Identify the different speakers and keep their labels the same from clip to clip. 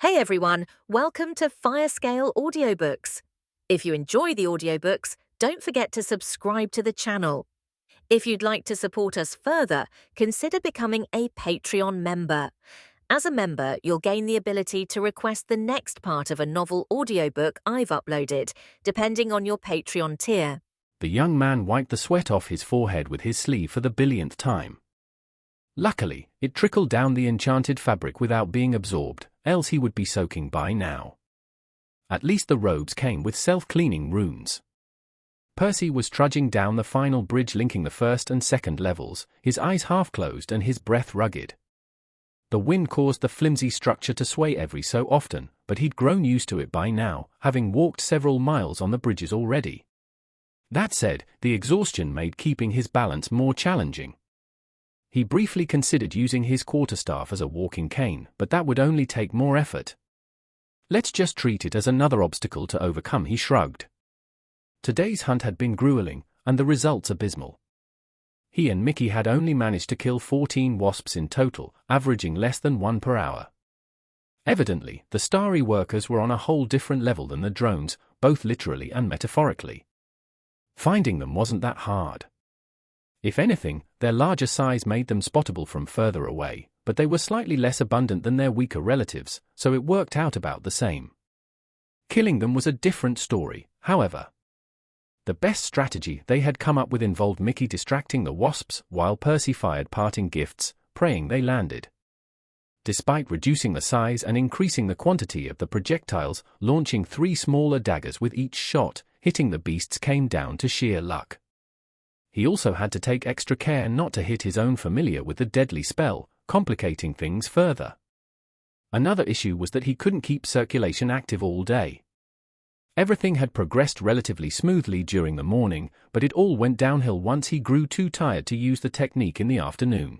Speaker 1: Hey everyone, welcome to Firescale Audiobooks. If you enjoy the audiobooks, don't forget to subscribe to the channel. If you'd like to support us further, consider becoming a Patreon member. As a member, you'll gain the ability to request the next part of a novel audiobook I've uploaded, depending on your Patreon tier.
Speaker 2: The young man wiped the sweat off his forehead with his sleeve for the billionth time. Luckily, it trickled down the enchanted fabric without being absorbed, else he would be soaking by now. At least the robes came with self-cleaning runes. Percy was trudging down the final bridge linking the first and second levels, his eyes half-closed and his breath rugged. The wind caused the flimsy structure to sway every so often, but he'd grown used to it by now, having walked several miles on the bridges already. That said, the exhaustion made keeping his balance more challenging. He briefly considered using his quarterstaff as a walking cane, but that would only take more effort. Let's just treat it as another obstacle to overcome, he shrugged. Today's hunt had been grueling, and the results abysmal. He and Mickey had only managed to kill 14 wasps in total, averaging less than 1 per hour. Evidently, the starry workers were on a whole different level than the drones, both literally and metaphorically. Finding them wasn't that hard. If anything, their larger size made them spottable from further away, but they were slightly less abundant than their weaker relatives, so it worked out about the same. Killing them was a different story, however. The best strategy they had come up with involved Mickey distracting the wasps while Percy fired parting gifts, praying they landed. Despite reducing the size and increasing the quantity of the projectiles, launching 3 smaller daggers with each shot, hitting the beasts came down to sheer luck. He also had to take extra care not to hit his own familiar with the deadly spell, complicating things further. Another issue was that he couldn't keep circulation active all day. Everything had progressed relatively smoothly during the morning, but it all went downhill once he grew too tired to use the technique in the afternoon.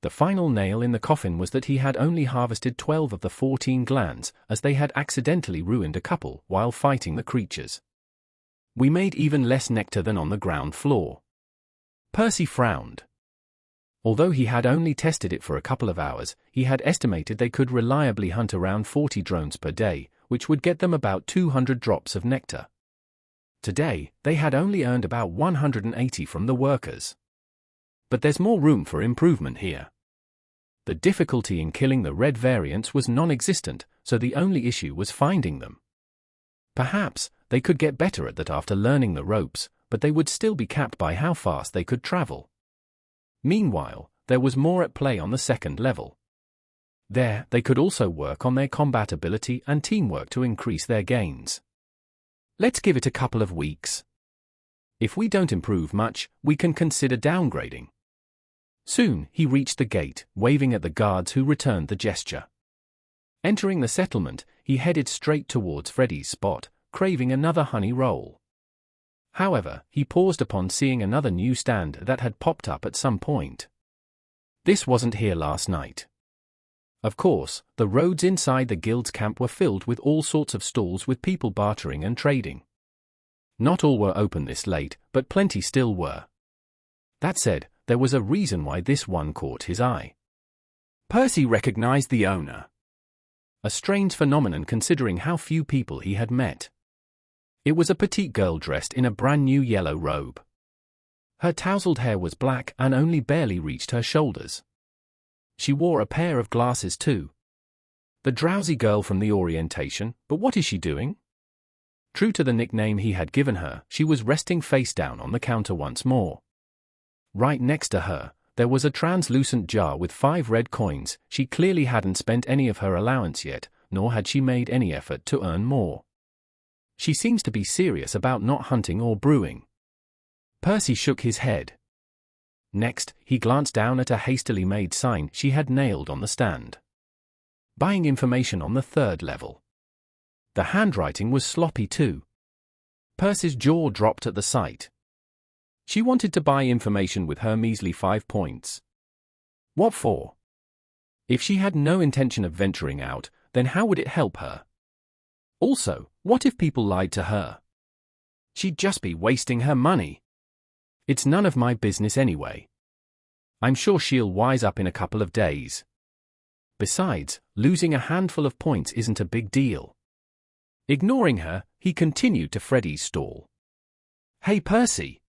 Speaker 2: The final nail in the coffin was that he had only harvested 12 of the 14 glands, as they had accidentally ruined a couple while fighting the creatures. We made even less nectar than on the ground floor. Percy frowned. Although he had only tested it for a couple of hours, he had estimated they could reliably hunt around 40 drones per day, which would get them about 200 drops of nectar. Today, they had only earned about 180 from the workers. But there's more room for improvement here. The difficulty in killing the red variants was non-existent, so the only issue was finding them. Perhaps they could get better at that after learning the ropes, but they would still be capped by how fast they could travel. Meanwhile, there was more at play on the second level. There, they could also work on their combat ability and teamwork to increase their gains. Let's give it a couple of weeks. If we don't improve much, we can consider downgrading. Soon, he reached the gate, waving at the guards who returned the gesture. Entering the settlement, he headed straight towards Freddy's spot, craving another honey roll. However, he paused upon seeing another new stand that had popped up at some point. This wasn't here last night. Of course, the roads inside the guild's camp were filled with all sorts of stalls with people bartering and trading. Not all were open this late, but plenty still were. That said, there was a reason why this one caught his eye. Percy recognized the owner. A strange phenomenon considering how few people he had met. It was a petite girl dressed in a brand new yellow robe. Her tousled hair was black and only barely reached her shoulders. She wore a pair of glasses too. The drowsy girl from the orientation, but what is she doing? True to the nickname he had given her, she was resting face down on the counter once more. Right next to her, there was a translucent jar with 5 red coins. She clearly hadn't spent any of her allowance yet, nor had she made any effort to earn more. She seems to be serious about not hunting or brewing. Percy shook his head. Next, he glanced down at a hastily made sign she had nailed on the stand. Buying information on the 3rd level. The handwriting was sloppy too. Percy's jaw dropped at the sight. She wanted to buy information with her measly 5 points. What for? If she had no intention of venturing out, then how would it help her? Also, what if people lied to her? She'd just be wasting her money. It's none of my business anyway. I'm sure she'll wise up in a couple of days. Besides, losing a handful of points isn't a big deal. Ignoring her, he continued to Freddy's stall. "Hey Percy!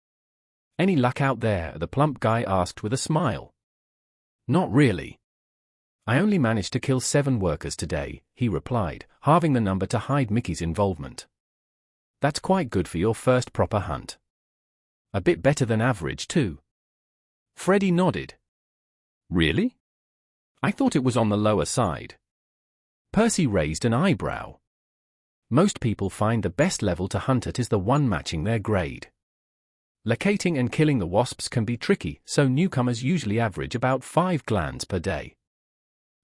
Speaker 2: Any luck out there?" the plump guy asked with a smile. "Not really. I only managed to kill 7 workers today," he replied, halving the number to hide Mickey's involvement. "That's quite good for your first proper hunt. A bit better than average, too." Freddy nodded. "Really? I thought it was on the lower side." Percy raised an eyebrow. "Most people find the best level to hunt at is the one matching their grade. Locating and killing the wasps can be tricky, so newcomers usually average about 5 glands per day.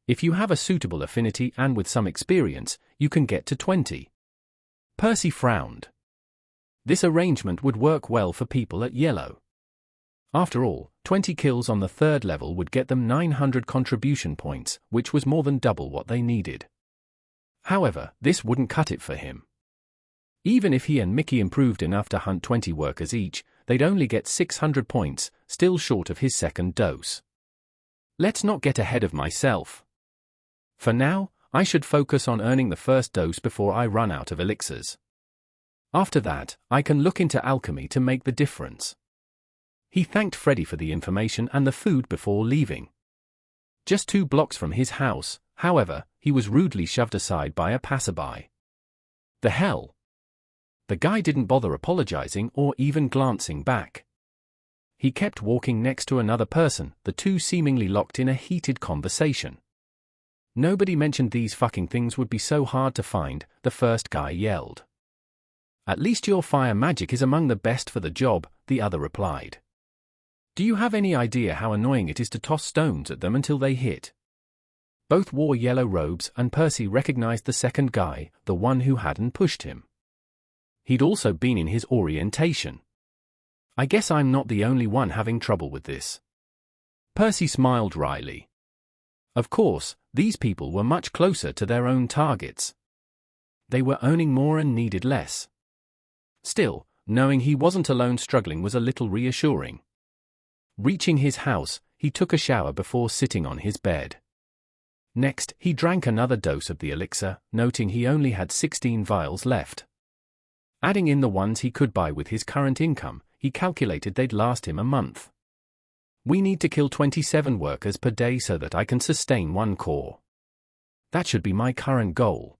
Speaker 2: If you have a suitable affinity and with some experience, you can get to 20. Percy frowned. This arrangement would work well for people at yellow. After all, 20 kills on the 3rd level would get them 900 contribution points, which was more than double what they needed. However, this wouldn't cut it for him. Even if he and Mickey improved enough to hunt 20 workers each, they'd only get 600 points, still short of his 2nd dose. Let's not get ahead of myself. For now, I should focus on earning the 1st dose before I run out of elixirs. After that, I can look into alchemy to make the difference. He thanked Freddy for the information and the food before leaving. Just 2 blocks from his house, however, he was rudely shoved aside by a passerby. The hell? The guy didn't bother apologizing or even glancing back. He kept walking next to another person, the 2 seemingly locked in a heated conversation. "Nobody mentioned these fucking things would be so hard to find," the first guy yelled. "At least your fire magic is among the best for the job," the other replied. "Do you have any idea how annoying it is to toss stones at them until they hit?" Both wore yellow robes, and Percy recognized the second guy, the one who hadn't pushed him. He'd also been in his orientation. "I guess I'm not the only one having trouble with this." Percy smiled wryly. Of course, these people were much closer to their own targets. They were earning more and needed less. Still, knowing he wasn't alone struggling was a little reassuring. Reaching his house, he took a shower before sitting on his bed. Next, he drank another dose of the elixir, noting he only had 16 vials left. Adding in the ones he could buy with his current income, he calculated they'd last him a month. "We need to kill 27 workers per day so that I can sustain 1 core. That should be my current goal.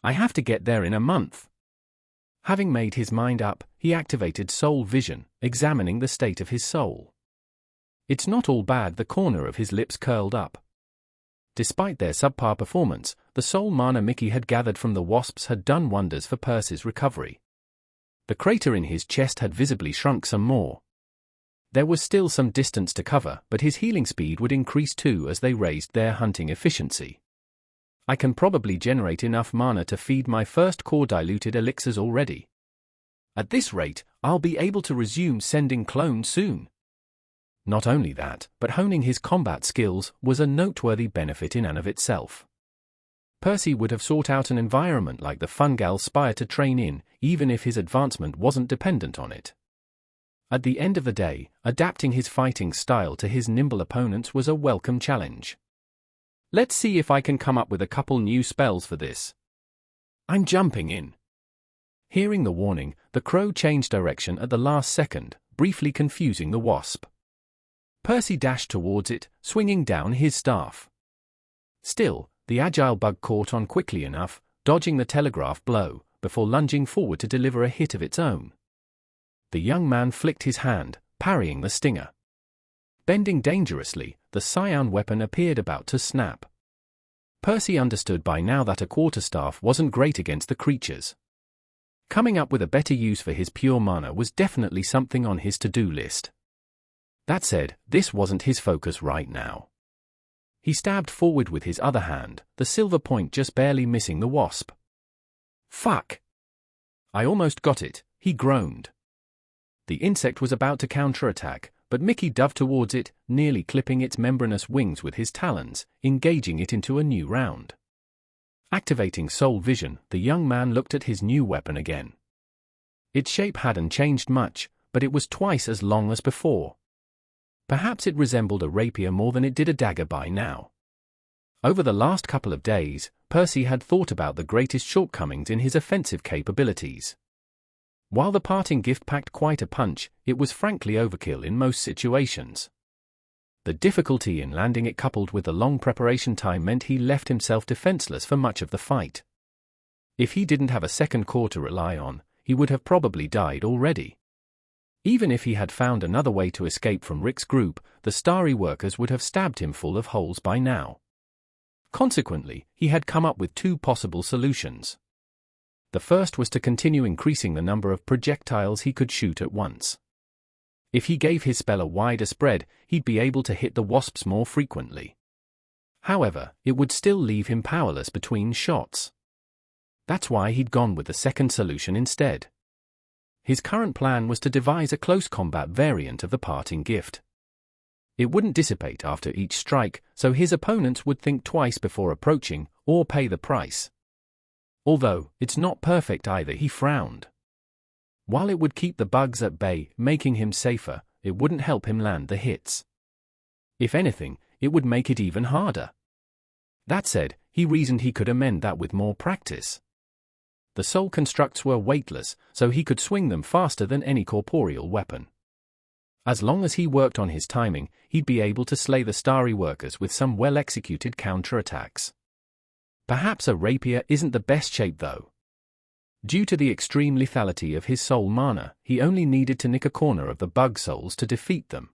Speaker 2: I have to get there in a month." Having made his mind up, he activated soul vision, examining the state of his soul. It's not all bad. The corner of his lips curled up. Despite their subpar performance, the soul mana Mickey had gathered from the wasps had done wonders for Percy's recovery. The crater in his chest had visibly shrunk some more. There was still some distance to cover, but his healing speed would increase too as they raised their hunting efficiency. "I can probably generate enough mana to feed my first core diluted elixirs already. At this rate, I'll be able to resume sending clones soon." Not only that, but honing his combat skills was a noteworthy benefit in and of itself. Percy would have sought out an environment like the Fungal Spire to train in, even if his advancement wasn't dependent on it. At the end of the day, adapting his fighting style to his nimble opponents was a welcome challenge. "Let's see if I can come up with a couple new spells for this. I'm jumping in." Hearing the warning, the crow changed direction at the last second, briefly confusing the wasp. Percy dashed towards it, swinging down his staff. Still, the agile bug caught on quickly enough, dodging the telegraph blow, before lunging forward to deliver a hit of its own. The young man flicked his hand, parrying the stinger. Bending dangerously, the scion weapon appeared about to snap. Percy understood by now that a quarterstaff wasn't great against the creatures. Coming up with a better use for his pure mana was definitely something on his to-do list. That said, this wasn't his focus right now. He stabbed forward with his other hand, the silver point just barely missing the wasp. "Fuck! I almost got it," he groaned. The insect was about to counterattack, but Mickey dove towards it, nearly clipping its membranous wings with his talons, engaging it into a new round. Activating soul vision, the young man looked at his new weapon again. Its shape hadn't changed much, but it was twice as long as before. Perhaps it resembled a rapier more than it did a dagger by now. Over the last couple of days, Percy had thought about the greatest shortcomings in his offensive capabilities. While the parting gift packed quite a punch, it was frankly overkill in most situations. The difficulty in landing it coupled with the long preparation time meant he left himself defenseless for much of the fight. If he didn't have a second core to rely on, he would have probably died already. Even if he had found another way to escape from Rick's group, the starry workers would have stabbed him full of holes by now. Consequently, he had come up with two possible solutions. The first was to continue increasing the number of projectiles he could shoot at once. If he gave his spell a wider spread, he'd be able to hit the wasps more frequently. However, it would still leave him powerless between shots. That's why he'd gone with the second solution instead. His current plan was to devise a close combat variant of the parting gift. It wouldn't dissipate after each strike, so his opponents would think twice before approaching, or pay the price. Although, it's not perfect either, he frowned. While it would keep the bugs at bay, making him safer, it wouldn't help him land the hits. If anything, it would make it even harder. That said, he reasoned he could amend that with more practice. The soul constructs were weightless, so he could swing them faster than any corporeal weapon. As long as he worked on his timing, he'd be able to slay the starry workers with some well-executed counterattacks. Perhaps a rapier isn't the best shape though. Due to the extreme lethality of his soul mana, he only needed to nick a corner of the bug souls to defeat them.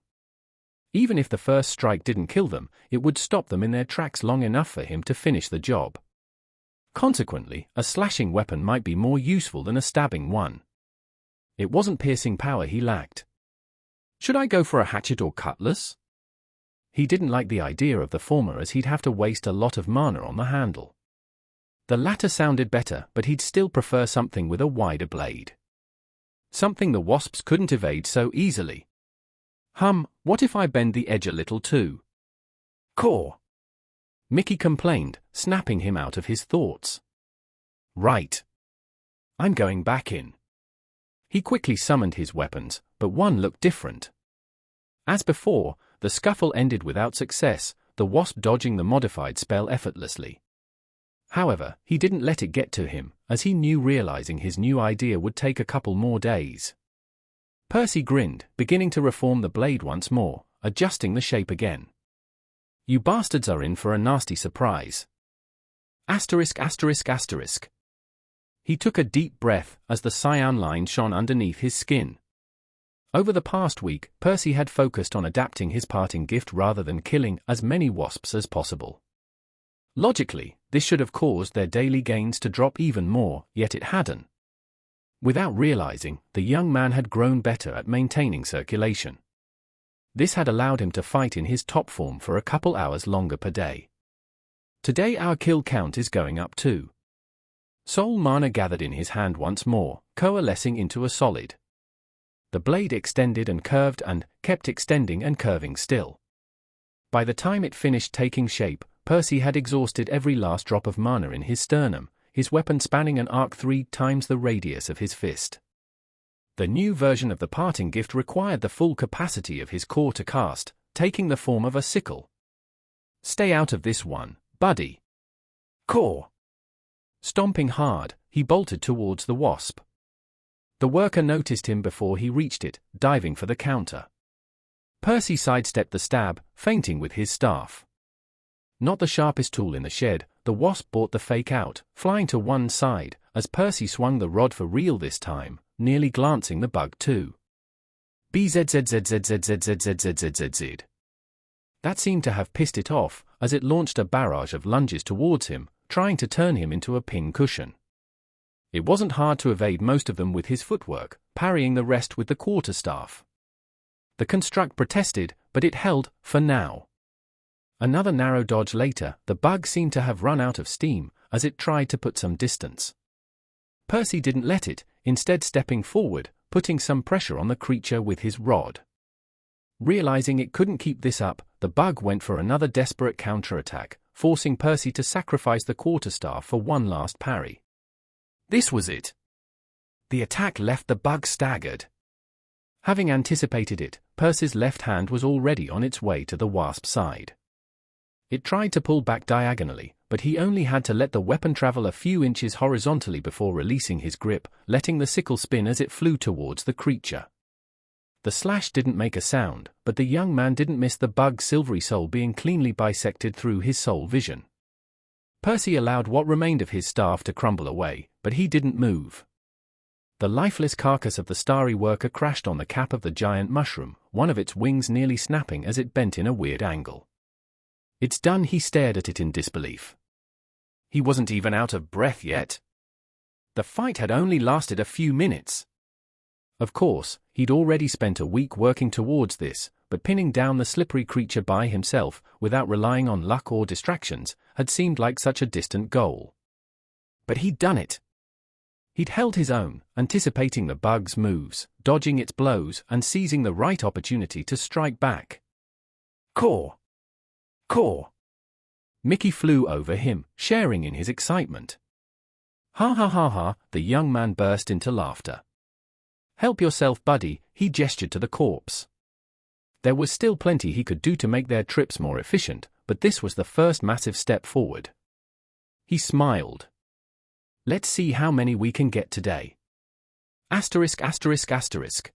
Speaker 2: Even if the first strike didn't kill them, it would stop them in their tracks long enough for him to finish the job. Consequently, a slashing weapon might be more useful than a stabbing one. It wasn't piercing power he lacked. Should I go for a hatchet or cutlass? He didn't like the idea of the former as he'd have to waste a lot of mana on the handle. The latter sounded better, but he'd still prefer something with a wider blade. Something the wasps couldn't evade so easily. What if I bend the edge a little too? Core! Mickey complained, snapping him out of his thoughts. Right. I'm going back in. He quickly summoned his weapons, but one looked different. As before, the scuffle ended without success, the wasp dodging the modified spell effortlessly. However, he didn't let it get to him, as he knew realizing his new idea would take a couple more days. Percy grinned, beginning to reform the blade once more, adjusting the shape again. You bastards are in for a nasty surprise. Asterisk. He took a deep breath as the cyan line shone underneath his skin. Over the past week, Percy had focused on adapting his parting gift rather than killing as many wasps as possible. Logically, this should have caused their daily gains to drop even more, yet it hadn't. Without realizing, the young man had grown better at maintaining circulation. This had allowed him to fight in his top form for a couple hours longer per day. Today our kill count is going up too. Soul mana gathered in his hand once more, coalescing into a solid. The blade extended and curved and kept extending and curving still. By the time it finished taking shape, Percy had exhausted every last drop of mana in his sternum, his weapon spanning an arc 3 times the radius of his fist. The new version of the parting gift required the full capacity of his core to cast, taking the form of a sickle. Stay out of this one, buddy. Core! Stomping hard, he bolted towards the wasp. The worker noticed him before he reached it, diving for the counter. Percy sidestepped the stab, feinting with his staff. Not the sharpest tool in the shed, the wasp bought the fake out, flying to one side, as Percy swung the rod for real this time, nearly glancing the bug too. BZZZZZZZZZZZZ. That seemed to have pissed it off, as it launched a barrage of lunges towards him, trying to turn him into a pin cushion. It wasn't hard to evade most of them with his footwork, parrying the rest with the quarterstaff. The construct protested, but it held, for now. Another narrow dodge later, the bug seemed to have run out of steam, as it tried to put some distance. Percy didn't let it, instead stepping forward, putting some pressure on the creature with his rod. Realizing it couldn't keep this up, the bug went for another desperate counterattack, forcing Percy to sacrifice the quarterstaff for one last parry. This was it. The attack left the bug staggered. Having anticipated it, Percy's left hand was already on its way to the wasp side. It tried to pull back diagonally, but he only had to let the weapon travel a few inches horizontally before releasing his grip, letting the sickle spin as it flew towards the creature. The slash didn't make a sound, but the young man didn't miss the bug's silvery soul being cleanly bisected through his soul vision. Percy allowed what remained of his staff to crumble away, but he didn't move. The lifeless carcass of the starry worker crashed on the cap of the giant mushroom, one of its wings nearly snapping as it bent in a weird angle. "It's done," he stared at it in disbelief. He wasn't even out of breath yet. The fight had only lasted a few minutes. Of course, he'd already spent a week working towards this, but pinning down the slippery creature by himself, without relying on luck or distractions, had seemed like such a distant goal. But he'd done it. He'd held his own, anticipating the bug's moves, dodging its blows, and seizing the right opportunity to strike back. Caw! Caw! Mickey flew over him, sharing in his excitement. Ha ha ha ha, the young man burst into laughter. "Help yourself, buddy," he gestured to the corpse. There was still plenty he could do to make their trips more efficient, but this was the first massive step forward. He smiled. "Let's see how many we can get today." Asterisk asterisk asterisk.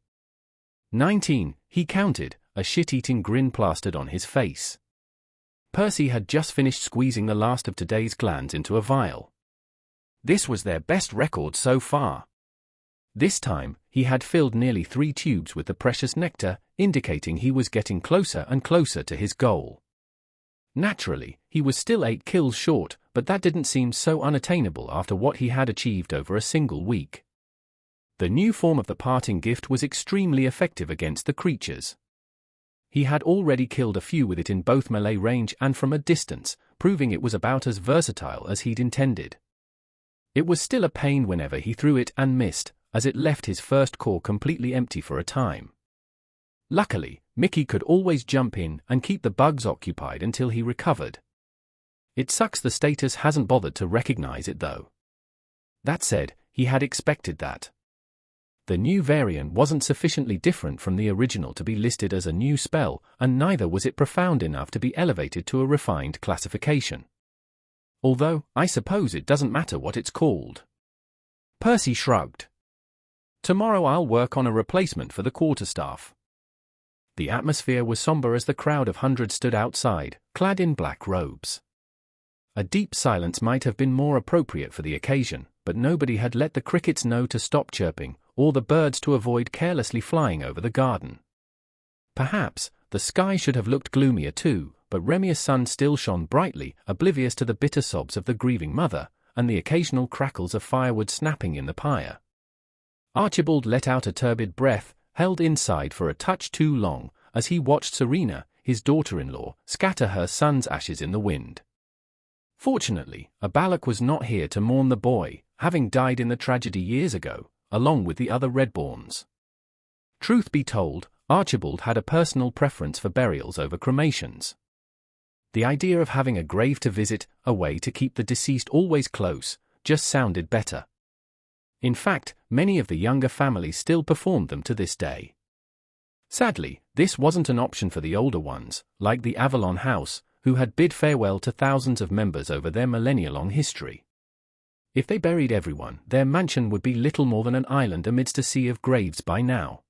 Speaker 2: 19, he counted, a shit-eating grin plastered on his face. Percy had just finished squeezing the last of today's glands into a vial. This was their best record so far. This time, he had filled nearly 3 tubes with the precious nectar, indicating he was getting closer and closer to his goal. Naturally, he was still 8 kills short, but that didn't seem so unattainable after what he had achieved over a single week. The new form of the parting gift was extremely effective against the creatures. He had already killed a few with it in both melee range and from a distance, proving it was about as versatile as he'd intended. It was still a pain whenever he threw it and missed, as it left his first core completely empty for a time. Luckily, Mickey could always jump in and keep the bugs occupied until he recovered. It sucks the status hasn't bothered to recognize it though. That said, he had expected that. The new variant wasn't sufficiently different from the original to be listed as a new spell, and neither was it profound enough to be elevated to a refined classification. Although, I suppose it doesn't matter what it's called. Percy shrugged. "Tomorrow I'll work on a replacement for the quarterstaff." The atmosphere was somber as the crowd of hundreds stood outside, clad in black robes. A deep silence might have been more appropriate for the occasion, but nobody had let the crickets know to stop chirping, or the birds to avoid carelessly flying over the garden. Perhaps, the sky should have looked gloomier too, but Remia's sun still shone brightly, oblivious to the bitter sobs of the grieving mother, and the occasional crackles of firewood snapping in the pyre. Archibald let out a turbid breath, held inside for a touch too long, as he watched Serena, his daughter-in-law, scatter her son's ashes in the wind. Fortunately, Abalak was not here to mourn the boy, having died in the tragedy years ago, along with the other Redborns. Truth be told, Archibald had a personal preference for burials over cremations. The idea of having a grave to visit, a way to keep the deceased always close, just sounded better. In fact, many of the younger families still performed them to this day. Sadly, this wasn't an option for the older ones, like the Avalon House, who had bid farewell to thousands of members over their millennia-long history. If they buried everyone, their mansion would be little more than an island amidst a sea of graves by now.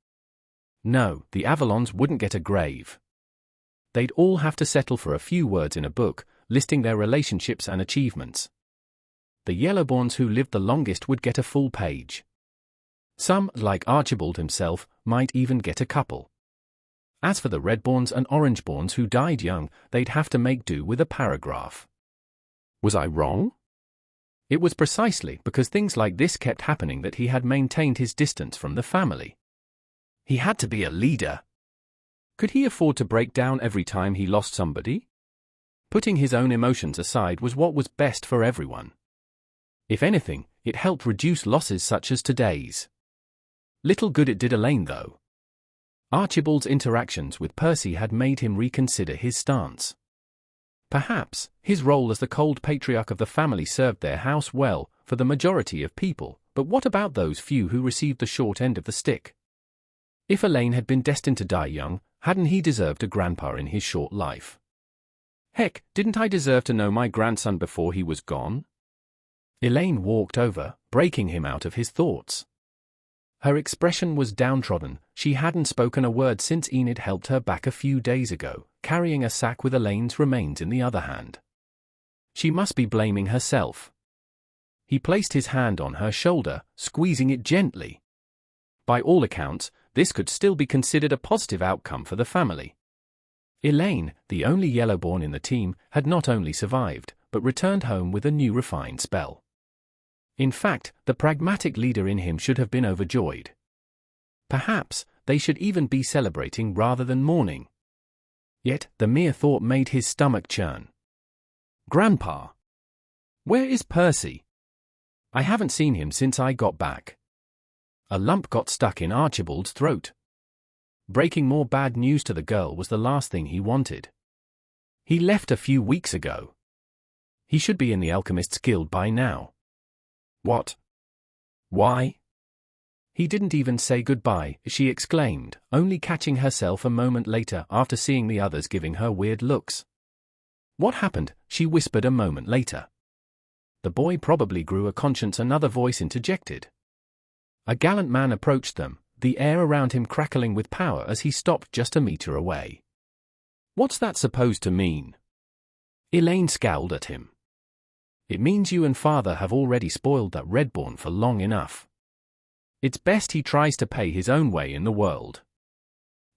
Speaker 2: No, the Avalons wouldn't get a grave. They'd all have to settle for a few words in a book, listing their relationships and achievements. The Yellowborns who lived the longest would get a full page. Some, like Archibald himself, might even get a couple. As for the Redborns and Orangeborns who died young, they'd have to make do with a paragraph. Was I wrong? It was precisely because things like this kept happening that he had maintained his distance from the family. He had to be a leader. Could he afford to break down every time he lost somebody? Putting his own emotions aside was what was best for everyone. If anything, it helped reduce losses such as today's. Little good it did Elaine though. Archibald's interactions with Percy had made him reconsider his stance. Perhaps, his role as the cold patriarch of the family served their house well, for the majority of people, but what about those few who received the short end of the stick? If Elaine had been destined to die young, hadn't he deserved a grandpa in his short life? Heck, didn't I deserve to know my grandson before he was gone? Elaine walked over, breaking him out of his thoughts. Her expression was downtrodden. She hadn't spoken a word since Enid helped her back a few days ago, carrying a sack with Elaine's remains in the other hand. She must be blaming herself. He placed his hand on her shoulder, squeezing it gently. By all accounts, this could still be considered a positive outcome for the family. Elaine, the only yellowborn in the team, had not only survived, but returned home with a new refined spell. In fact, the pragmatic leader in him should have been overjoyed. Perhaps they should even be celebrating rather than mourning. Yet the mere thought made his stomach churn. Grandpa! Where is Percy? I haven't seen him since I got back. A lump got stuck in Archibald's throat. Breaking more bad news to the girl was the last thing he wanted. He left a few weeks ago. He should be in the Alchemist's Guild by now. What? Why? He didn't even say goodbye, she exclaimed, only catching herself a moment later after seeing the others giving her weird looks. What happened? She whispered a moment later. The boy probably grew a conscience, another voice interjected. A gallant man approached them, the air around him crackling with power as he stopped just a meter away. What's that supposed to mean? Elaine scowled at him. It means you and father have already spoiled that Redborn for long enough. It's best he tries to pay his own way in the world.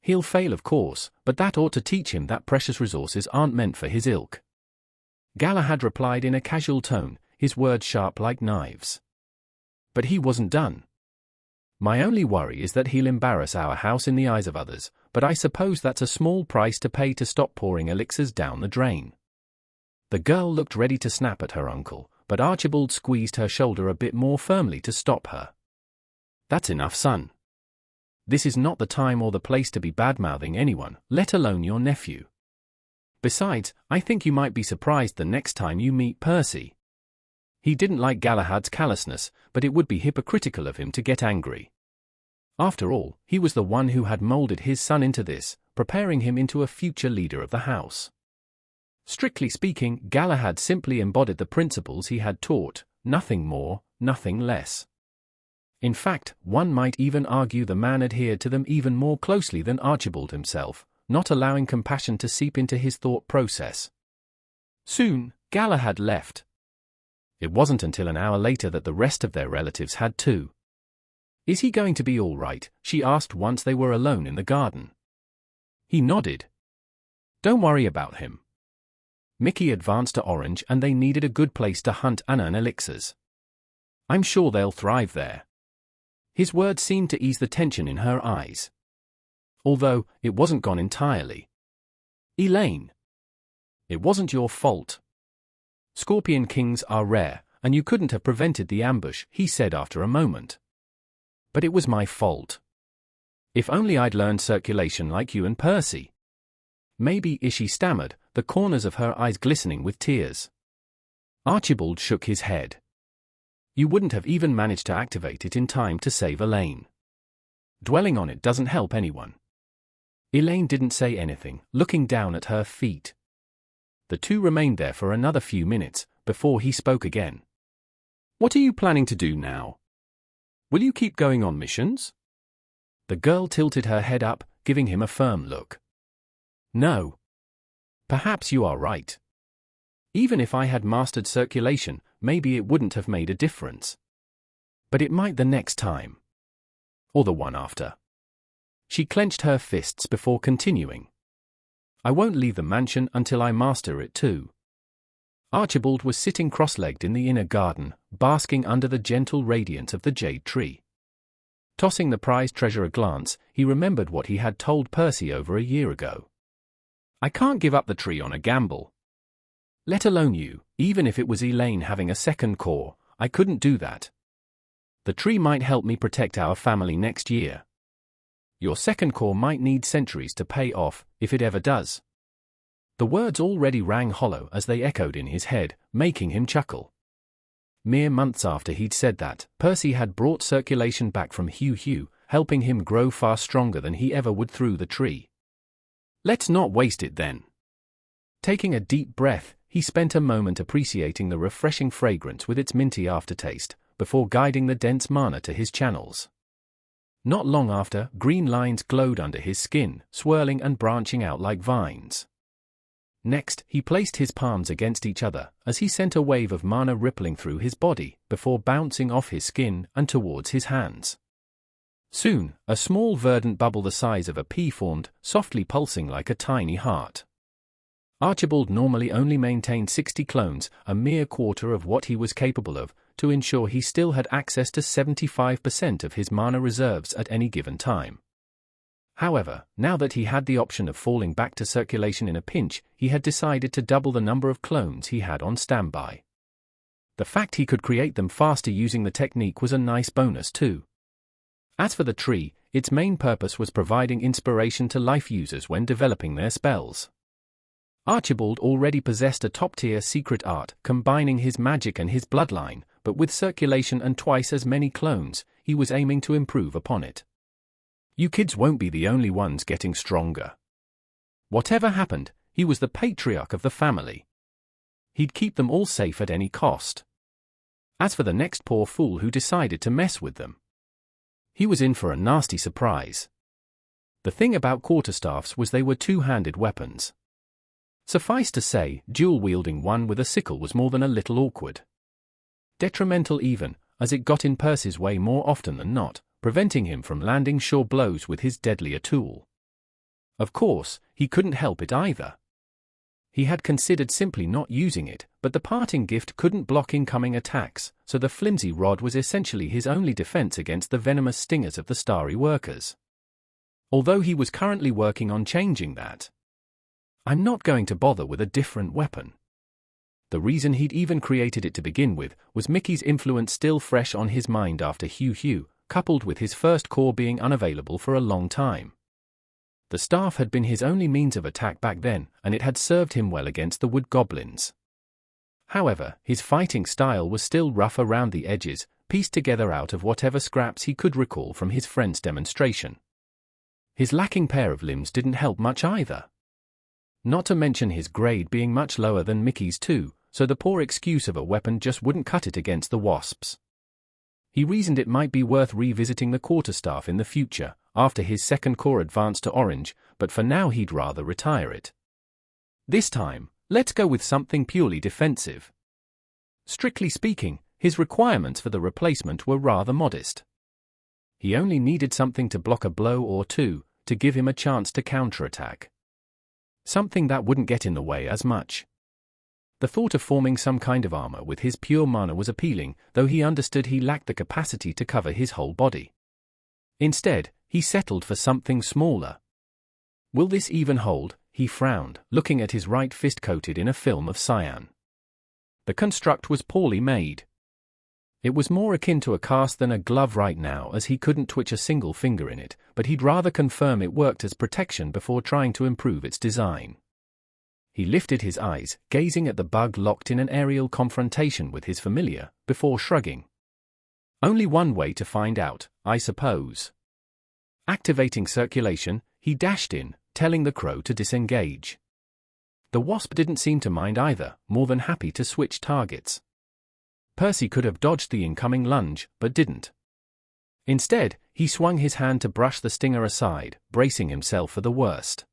Speaker 2: He'll fail, of course, but that ought to teach him that precious resources aren't meant for his ilk. Galahad replied in a casual tone, his words sharp like knives. But he wasn't done. My only worry is that he'll embarrass our house in the eyes of others, but I suppose that's a small price to pay to stop pouring elixirs down the drain. The girl looked ready to snap at her uncle, but Archibald squeezed her shoulder a bit more firmly to stop her. That's enough, son. This is not the time or the place to be bad-mouthing anyone, let alone your nephew. Besides, I think you might be surprised the next time you meet Percy. He didn't like Galahad's callousness, but it would be hypocritical of him to get angry. After all, he was the one who had molded his son into this, preparing him into a future leader of the house. Strictly speaking, Galahad simply embodied the principles he had taught, nothing more, nothing less. In fact, one might even argue the man adhered to them even more closely than Archibald himself, not allowing compassion to seep into his thought process. Soon, Galahad left. It wasn't until an hour later that the rest of their relatives had too. Is he going to be all right? She asked once they were alone in the garden. He nodded. Don't worry about him. Mickey advanced to Orange and they needed a good place to hunt and earn elixirs. I'm sure they'll thrive there. His words seemed to ease the tension in her eyes. Although, it wasn't gone entirely. Elaine. It wasn't your fault. Scorpion Kings are rare, and you couldn't have prevented the ambush, he said after a moment. But it was my fault. If only I'd learned circulation like you and Percy. Maybe, she stammered, the corners of her eyes glistening with tears. Archibald shook his head. You wouldn't have even managed to activate it in time to save Elaine. Dwelling on it doesn't help anyone. Elaine didn't say anything, looking down at her feet. The two remained there for another few minutes, before he spoke again. What are you planning to do now? Will you keep going on missions? The girl tilted her head up, giving him a firm look. No. Perhaps you are right. Even if I had mastered circulation, maybe it wouldn't have made a difference. But it might the next time. Or the one after. She clenched her fists before continuing. I won't leave the mansion until I master it too. Archibald was sitting cross-legged in the inner garden, basking under the gentle radiance of the jade tree. Tossing the prized treasure a glance, he remembered what he had told Percy over a year ago. I can't give up the tree on a gamble. Let alone you, even if it was Elaine having a second core, I couldn't do that. The tree might help me protect our family next year. Your second core might need centuries to pay off, if it ever does. The words already rang hollow as they echoed in his head, making him chuckle. Mere months after he'd said that, Percy had brought circulation back from Hugh, helping him grow far stronger than he ever would through the tree. Let's not waste it then. Taking a deep breath, he spent a moment appreciating the refreshing fragrance with its minty aftertaste, before guiding the dense mana to his channels. Not long after, green lines glowed under his skin, swirling and branching out like vines. Next, he placed his palms against each other, as he sent a wave of mana rippling through his body, before bouncing off his skin and towards his hands. Soon, a small verdant bubble the size of a pea formed, softly pulsing like a tiny heart. Archibald normally only maintained 60 clones, a mere quarter of what he was capable of, to ensure he still had access to 75% of his mana reserves at any given time. However, now that he had the option of falling back to circulation in a pinch, he had decided to double the number of clones he had on standby. The fact he could create them faster using the technique was a nice bonus too. As for the tree, its main purpose was providing inspiration to life users when developing their spells. Archibald already possessed a top-tier secret art combining his magic and his bloodline, but with circulation and twice as many clones, he was aiming to improve upon it. You kids won't be the only ones getting stronger. Whatever happened, he was the patriarch of the family. He'd keep them all safe at any cost. As for the next poor fool who decided to mess with them, he was in for a nasty surprise. The thing about quarterstaffs was they were two-handed weapons. Suffice to say, dual-wielding one with a sickle was more than a little awkward. Detrimental even, as it got in Percy's way more often than not, preventing him from landing sure blows with his deadlier tool. Of course, he couldn't help it either. He had considered simply not using it, but the parting gift couldn't block incoming attacks, so the flimsy rod was essentially his only defense against the venomous stingers of the starry workers. Although he was currently working on changing that. I'm not going to bother with a different weapon. The reason he'd even created it to begin with was Mickey's influence still fresh on his mind after Hugh, coupled with his first core being unavailable for a long time. The staff had been his only means of attack back then, and it had served him well against the wood goblins. However, his fighting style was still rough around the edges, pieced together out of whatever scraps he could recall from his friend's demonstration. His lacking pair of limbs didn't help much either. Not to mention his grade being much lower than Mickey's too, so the poor excuse of a weapon just wouldn't cut it against the wasps. He reasoned it might be worth revisiting the quarterstaff in the future, after his second core advanced to orange, but for now he'd rather retire it. This time, let's go with something purely defensive. Strictly speaking, his requirements for the replacement were rather modest. He only needed something to block a blow or two, to give him a chance to counterattack. Something that wouldn't get in the way as much. The thought of forming some kind of armor with his pure mana was appealing, though he understood he lacked the capacity to cover his whole body. Instead, he settled for something smaller. Will this even hold? He frowned, looking at his right fist coated in a film of cyan. The construct was poorly made. It was more akin to a cast than a glove right now, as he couldn't twitch a single finger in it, but he'd rather confirm it worked as protection before trying to improve its design. He lifted his eyes, gazing at the bug locked in an aerial confrontation with his familiar, before shrugging. Only one way to find out, I suppose. Activating circulation, he dashed in, telling the crow to disengage. The wasp didn't seem to mind either, more than happy to switch targets. Percy could have dodged the incoming lunge, but didn't. Instead, he swung his hand to brush the stinger aside, bracing himself for the worst.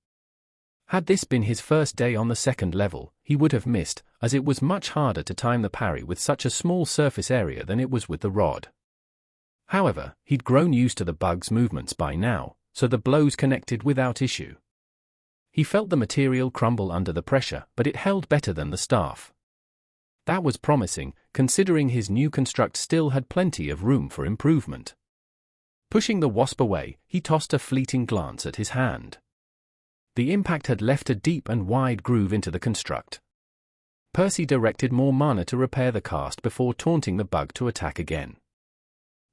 Speaker 2: Had this been his first day on the second level, he would have missed, as it was much harder to time the parry with such a small surface area than it was with the rod. However, he'd grown used to the bug's movements by now, so the blows connected without issue. He felt the material crumble under the pressure, but it held better than the staff. That was promising, considering his new construct still had plenty of room for improvement. Pushing the wasp away, he tossed a fleeting glance at his hand. The impact had left a deep and wide groove into the construct. Percy directed more mana to repair the cast before taunting the bug to attack again.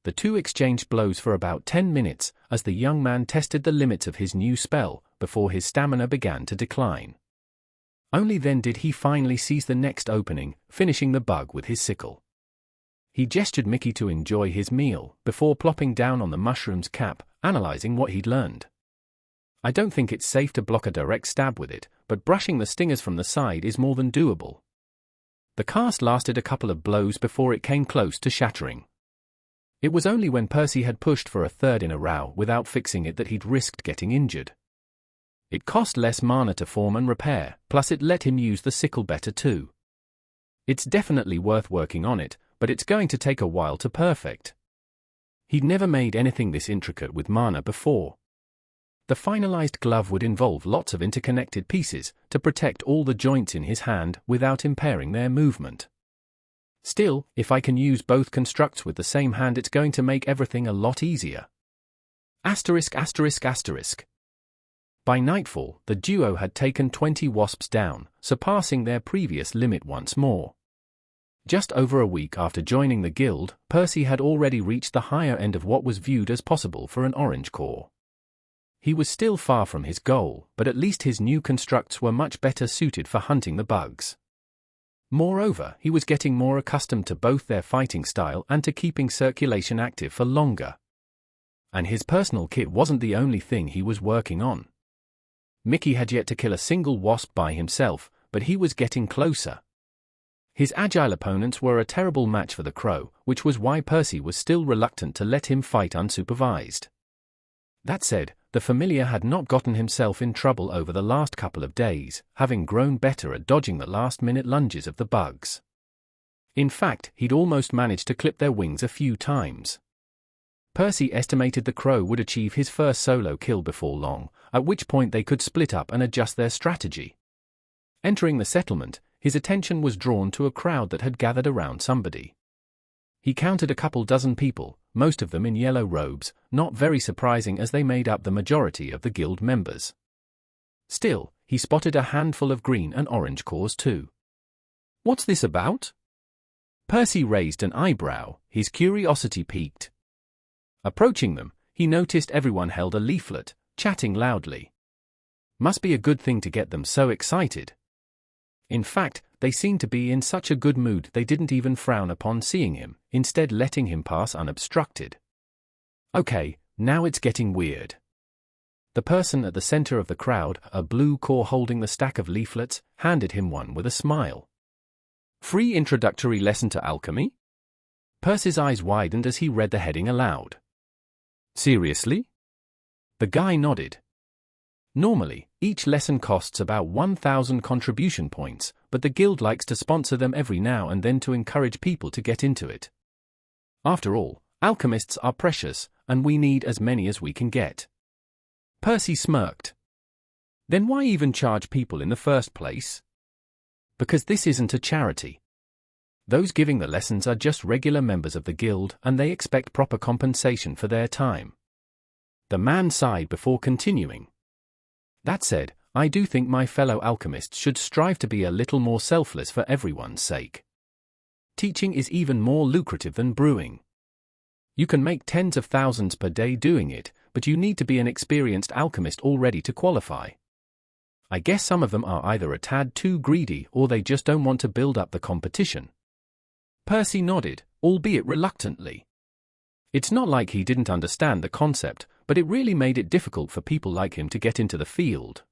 Speaker 2: The two exchanged blows for about 10 minutes, as the young man tested the limits of his new spell, before his stamina began to decline. Only then did he finally seize the next opening, finishing the bug with his sickle. He gestured Mickey to enjoy his meal, before plopping down on the mushroom's cap, analyzing what he'd learned. I don't think it's safe to block a direct stab with it, but brushing the stingers from the side is more than doable. The cast lasted a couple of blows before it came close to shattering. It was only when Percy had pushed for a third in a row without fixing it that he'd risked getting injured. It cost less mana to form and repair, plus it let him use the sickle better too. It's definitely worth working on it, but it's going to take a while to perfect. He'd never made anything this intricate with mana before. The finalized glove would involve lots of interconnected pieces to protect all the joints in his hand without impairing their movement. Still, if I can use both constructs with the same hand, it's going to make everything a lot easier. Asterisk asterisk asterisk. By nightfall, the duo had taken 20 wasps down, surpassing their previous limit once more. Just over a week after joining the guild, Percy had already reached the higher end of what was viewed as possible for an orange core. He was still far from his goal, but at least his new constructs were much better suited for hunting the bugs. Moreover, he was getting more accustomed to both their fighting style and to keeping circulation active for longer. And his personal kit wasn't the only thing he was working on. Mickey had yet to kill a single wasp by himself, but he was getting closer. His agile opponents were a terrible match for the crow, which was why Percy was still reluctant to let him fight unsupervised. That said, the familiar had not gotten himself in trouble over the last couple of days, having grown better at dodging the last-minute lunges of the bugs. In fact, he'd almost managed to clip their wings a few times. Percy estimated the crow would achieve his first solo kill before long, at which point they could split up and adjust their strategy. Entering the settlement, his attention was drawn to a crowd that had gathered around somebody. He counted a couple dozen people, most of them in yellow robes, not very surprising as they made up the majority of the guild members. Still, he spotted a handful of green and orange cores too. "What's this about?" Percy raised an eyebrow, his curiosity piqued. Approaching them, he noticed everyone held a leaflet, chatting loudly. Must be a good thing to get them so excited. In fact, they seemed to be in such a good mood they didn't even frown upon seeing him, instead letting him pass unobstructed. Okay, now it's getting weird. The person at the center of the crowd, a blue core holding the stack of leaflets, handed him one with a smile. "Free introductory lesson to alchemy?" Percy's eyes widened as he read the heading aloud. "Seriously?" The guy nodded. Normally, each lesson costs about 1,000 contribution points, but the guild likes to sponsor them every now and then to encourage people to get into it. After all, alchemists are precious, and we need as many as we can get. Percy smirked. Then why even charge people in the first place? Because this isn't a charity. Those giving the lessons are just regular members of the guild, and they expect proper compensation for their time. The man sighed before continuing. That said, I do think my fellow alchemists should strive to be a little more selfless for everyone's sake. Teaching is even more lucrative than brewing. You can make tens of thousands per day doing it, but you need to be an experienced alchemist already to qualify. I guess some of them are either a tad too greedy or they just don't want to build up the competition. Percy nodded, albeit reluctantly. It's not like he didn't understand the concept, but it really made it difficult for people like him to get into the field.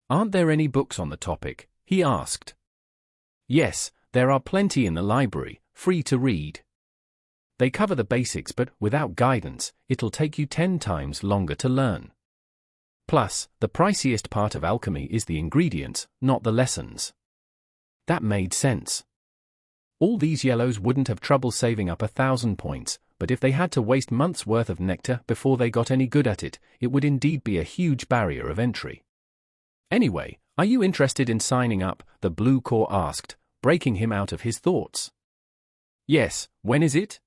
Speaker 2: "Aren't there any books on the topic?" he asked. "Yes, there are plenty in the library, free to read. They cover the basics, but without guidance, it'll take you 10 times longer to learn. Plus, the priciest part of alchemy is the ingredients, not the lessons." That made sense. All these yellows wouldn't have trouble saving up 1,000 points, but if they had to waste months' worth of nectar before they got any good at it, it would indeed be a huge barrier of entry. "Anyway, are you interested in signing up?" the blue core asked, breaking him out of his thoughts. "Yes, when is it?"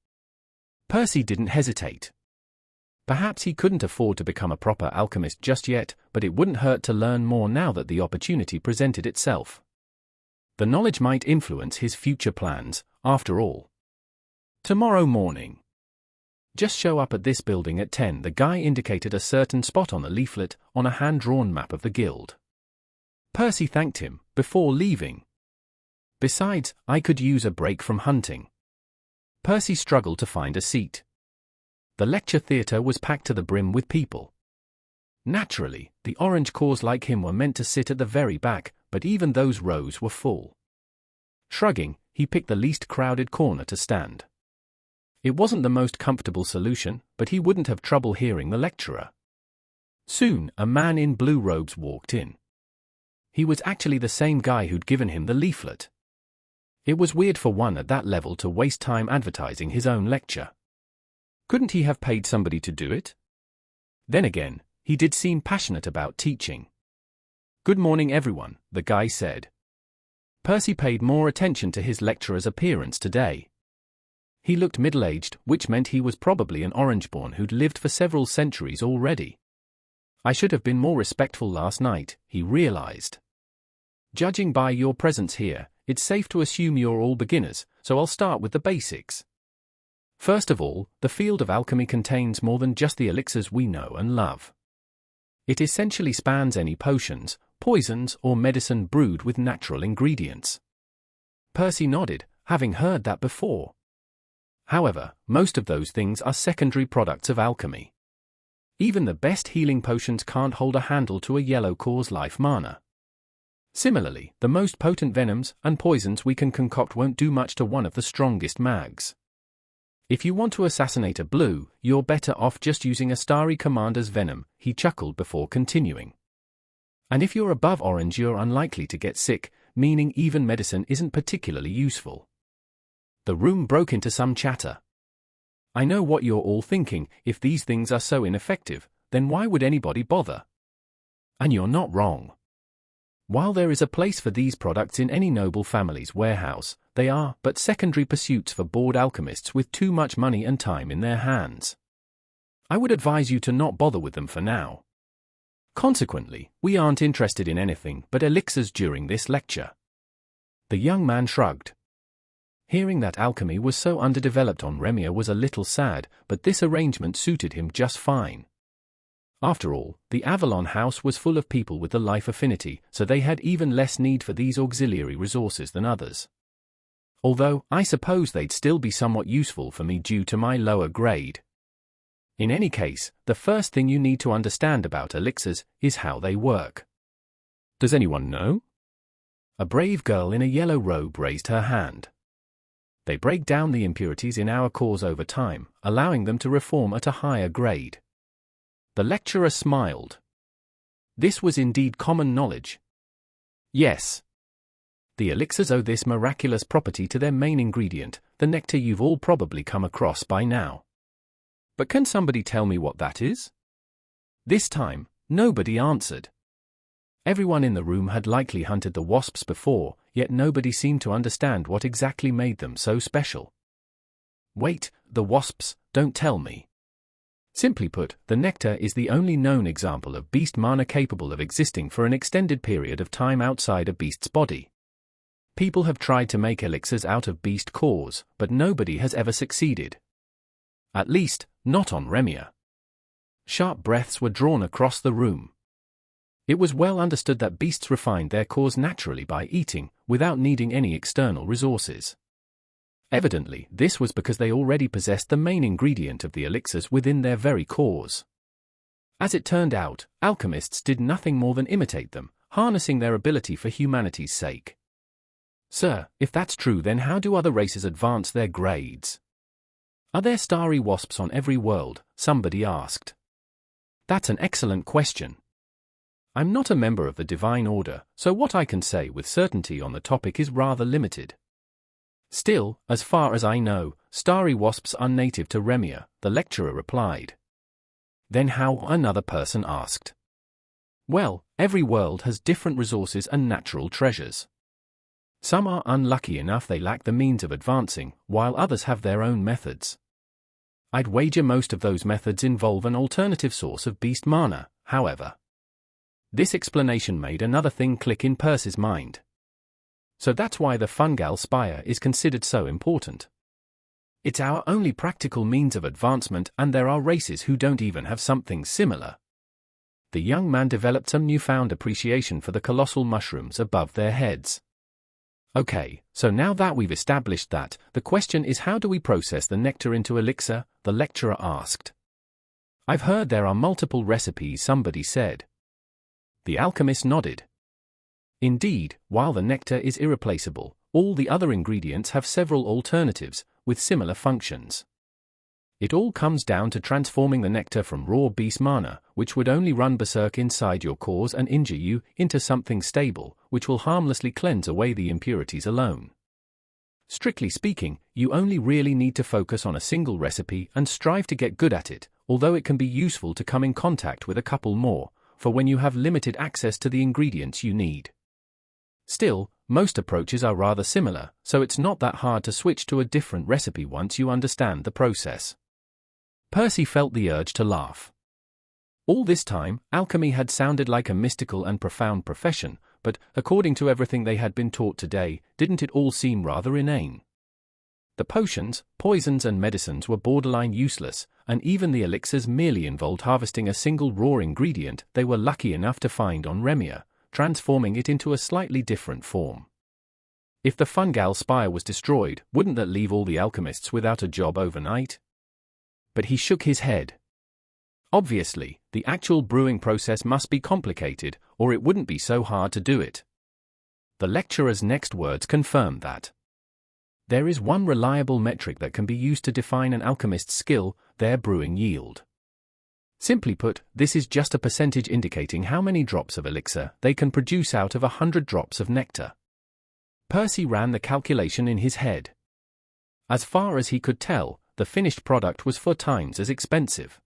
Speaker 2: Percy didn't hesitate. Perhaps he couldn't afford to become a proper alchemist just yet, but it wouldn't hurt to learn more now that the opportunity presented itself. The knowledge might influence his future plans, after all. "Tomorrow morning. Just show up at this building at 10. The guy indicated a certain spot on the leaflet, on a hand-drawn map of the guild. Percy thanked him, before leaving. Besides, I could use a break from hunting. Percy struggled to find a seat. The lecture theatre was packed to the brim with people. Naturally, the orange cores like him were meant to sit at the very back, but even those rows were full. Shrugging, he picked the least crowded corner to stand. It wasn't the most comfortable solution, but he wouldn't have trouble hearing the lecturer. Soon, a man in blue robes walked in. He was actually the same guy who'd given him the leaflet. It was weird for one at that level to waste time advertising his own lecture. Couldn't he have paid somebody to do it? Then again, he did seem passionate about teaching. "Good morning, everyone," the guy said. Percy paid more attention to his lecturer's appearance today. He looked middle-aged, which meant he was probably an Orangeborn who'd lived for several centuries already. "I should have been more respectful last night," he realized. "Judging by your presence here, it's safe to assume you're all beginners, so I'll start with the basics. First of all, the field of alchemy contains more than just the elixirs we know and love. It essentially spans any potions, poisons, or medicine brewed with natural ingredients." Percy nodded, having heard that before. However, most of those things are secondary products of alchemy. Even the best healing potions can't hold a handle to a yellow core's life mana. Similarly, the most potent venoms and poisons we can concoct won't do much to one of the strongest mags. If you want to assassinate a blue, you're better off just using a starry commander's venom, he chuckled before continuing. And if you're above orange, you're unlikely to get sick, meaning even medicine isn't particularly useful. The room broke into some chatter. "I know what you're all thinking, if these things are so ineffective, then why would anybody bother?" And you're not wrong. While there is a place for these products in any noble family's warehouse, they are but secondary pursuits for bored alchemists with too much money and time in their hands. I would advise you to not bother with them for now. Consequently, we aren't interested in anything but elixirs during this lecture. The young man shrugged. Hearing that alchemy was so underdeveloped on Remia was a little sad, but this arrangement suited him just fine. After all, the Avalon house was full of people with the life affinity, so they had even less need for these auxiliary resources than others. Although, I suppose they'd still be somewhat useful for me due to my lower grade. In any case, the first thing you need to understand about elixirs is how they work. Does anyone know? A brave girl in a yellow robe raised her hand. They break down the impurities in our cores over time, allowing them to reform at a higher grade. The lecturer smiled. This was indeed common knowledge. Yes. The elixirs owe this miraculous property to their main ingredient, the nectar you've all probably come across by now. But can somebody tell me what that is? This time, nobody answered. Everyone in the room had likely hunted the wasps before, yet nobody seemed to understand what exactly made them so special. Wait, the wasps, don't tell me. Simply put, the nectar is the only known example of beast mana capable of existing for an extended period of time outside a beast's body. People have tried to make elixirs out of beast cores, but nobody has ever succeeded. At least, not on Remia. Sharp breaths were drawn across the room. It was well understood that beasts refined their cores naturally by eating, without needing any external resources. Evidently, this was because they already possessed the main ingredient of the elixirs within their very cores. As it turned out, alchemists did nothing more than imitate them, harnessing their ability for humanity's sake. Sir, if that's true, then how do other races advance their grades? Are there starry wasps on every world? Somebody asked. That's an excellent question. I'm not a member of the Divine Order, so what I can say with certainty on the topic is rather limited. Still, as far as I know, starry wasps are native to Remia, the lecturer replied. Then how? Another person asked. Well, every world has different resources and natural treasures. Some are unlucky enough they lack the means of advancing, while others have their own methods. I'd wager most of those methods involve an alternative source of beast mana, however. This explanation made another thing click in Percy's mind. So that's why the fungal spire is considered so important. It's our only practical means of advancement, and there are races who don't even have something similar. The young man developed some newfound appreciation for the colossal mushrooms above their heads. Okay, so now that we've established that, the question is, how do we process the nectar into elixir? The lecturer asked. I've heard there are multiple recipes, somebody said. The alchemist nodded. Indeed, while the nectar is irreplaceable, all the other ingredients have several alternatives, with similar functions. It all comes down to transforming the nectar from raw beast mana, which would only run berserk inside your cores and injure you, into something stable, which will harmlessly cleanse away the impurities alone. Strictly speaking, you only really need to focus on a single recipe and strive to get good at it, although it can be useful to come in contact with a couple more, for when you have limited access to the ingredients you need. Still, most approaches are rather similar, so it's not that hard to switch to a different recipe once you understand the process. Percy felt the urge to laugh. All this time, alchemy had sounded like a mystical and profound profession, but, according to everything they had been taught today, didn't it all seem rather inane? The potions, poisons and medicines were borderline useless, and even the elixirs merely involved harvesting a single raw ingredient they were lucky enough to find on Remia, transforming it into a slightly different form. If the fungal spire was destroyed, wouldn't that leave all the alchemists without a job overnight? But he shook his head. Obviously, the actual brewing process must be complicated, or it wouldn't be so hard to do it. The lecturer's next words confirmed that. There is one reliable metric that can be used to define an alchemist's skill, their brewing yield. Simply put, this is just a percentage indicating how many drops of elixir they can produce out of 100 drops of nectar. Percy ran the calculation in his head. As far as he could tell, the finished product was 4 times as expensive.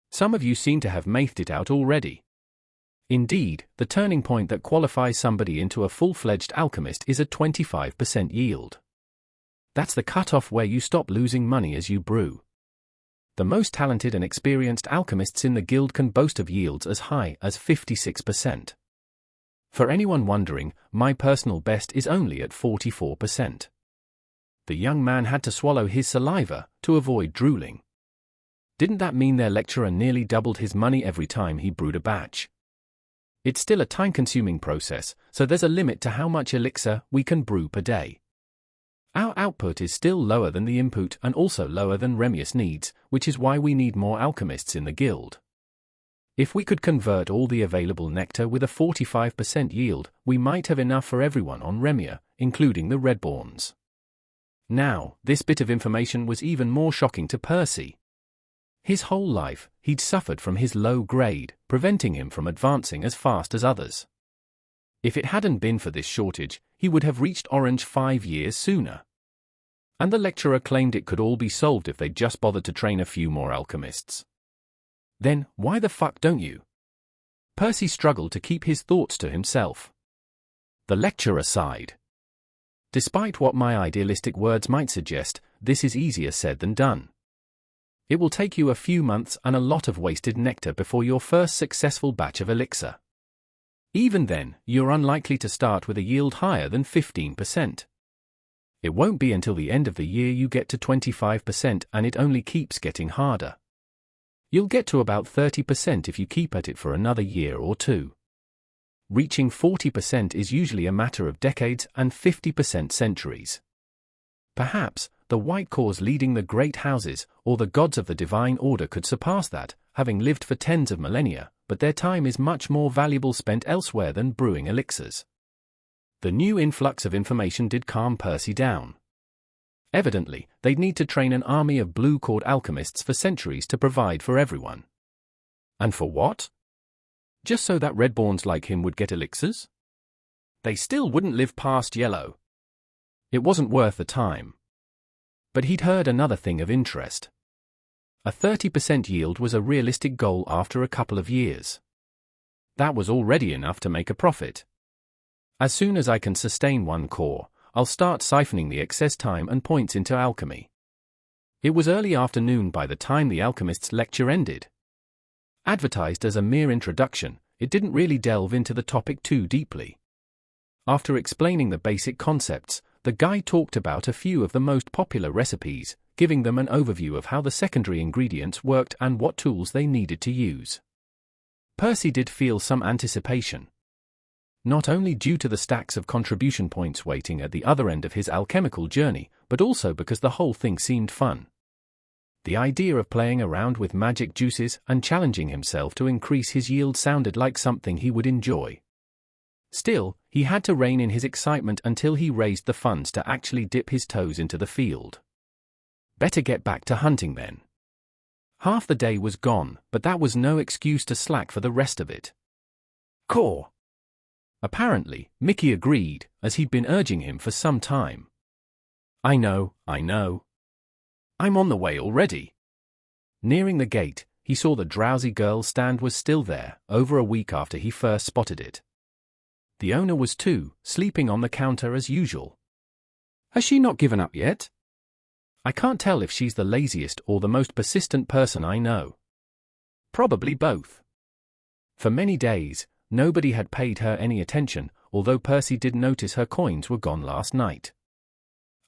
Speaker 2: Some of you seem to have mathed it out already. Indeed, the turning point that qualifies somebody into a full-fledged alchemist is a 25% yield. That's the cutoff where you stop losing money as you brew. The most talented and experienced alchemists in the guild can boast of yields as high as 56%. For anyone wondering, my personal best is only at 44%. The young man had to swallow his saliva to avoid drooling. Didn't that mean their lecturer nearly doubled his money every time he brewed a batch? It's still a time-consuming process, so there's a limit to how much elixir we can brew per day. Our output is still lower than the input and also lower than Remius needs, which is why we need more alchemists in the guild. If we could convert all the available nectar with a 45% yield, we might have enough for everyone on Remia, including the Redborns. Now, this bit of information was even more shocking to Percy. His whole life, he'd suffered from his low grade, preventing him from advancing as fast as others. If it hadn't been for this shortage, he would have reached Orange 5 years sooner. And the lecturer claimed it could all be solved if they'd just bothered to train a few more alchemists. Then, why the fuck don't you? Percy struggled to keep his thoughts to himself. The lecturer sighed. Despite what my idealistic words might suggest, this is easier said than done. It will take you a few months and a lot of wasted nectar before your first successful batch of elixir. Even then, you're unlikely to start with a yield higher than 15%. It won't be until the end of the year you get to 25%, and it only keeps getting harder. You'll get to about 30% if you keep at it for another year or two. Reaching 40% is usually a matter of decades and 50% centuries. Perhaps, the white cores leading the great houses, or the gods of the divine order could surpass that, having lived for tens of millennia, but their time is much more valuable spent elsewhere than brewing elixirs. The new influx of information did calm Percy down. Evidently, they'd need to train an army of blue-cord alchemists for centuries to provide for everyone. And for what? Just so that Redborns like him would get elixirs? They still wouldn't live past yellow. It wasn't worth the time. But he'd heard another thing of interest. A 30% yield was a realistic goal after a couple of years. That was already enough to make a profit. As soon as I can sustain one core, I'll start siphoning the excess time and points into alchemy. It was early afternoon by the time the alchemist's lecture ended. Advertised as a mere introduction, it didn't really delve into the topic too deeply. After explaining the basic concepts, the guy talked about a few of the most popular recipes, giving them an overview of how the secondary ingredients worked and what tools they needed to use. Percy did feel some anticipation. Not only due to the stacks of contribution points waiting at the other end of his alchemical journey, but also because the whole thing seemed fun. The idea of playing around with magic juices and challenging himself to increase his yield sounded like something he would enjoy. Still, he had to rein in his excitement until he raised the funds to actually dip his toes into the field. Better get back to hunting then. Half the day was gone, but that was no excuse to slack for the rest of it. Core. Apparently, Mickey agreed, as he'd been urging him for some time. I know. I'm on the way already. Nearing the gate, he saw the drowsy girl's stand was still there, over a week after he first spotted it. The owner was too, sleeping on the counter as usual. Has she not given up yet? I can't tell if she's the laziest or the most persistent person I know. Probably both. For many days, nobody had paid her any attention, although Percy did notice her coins were gone last night.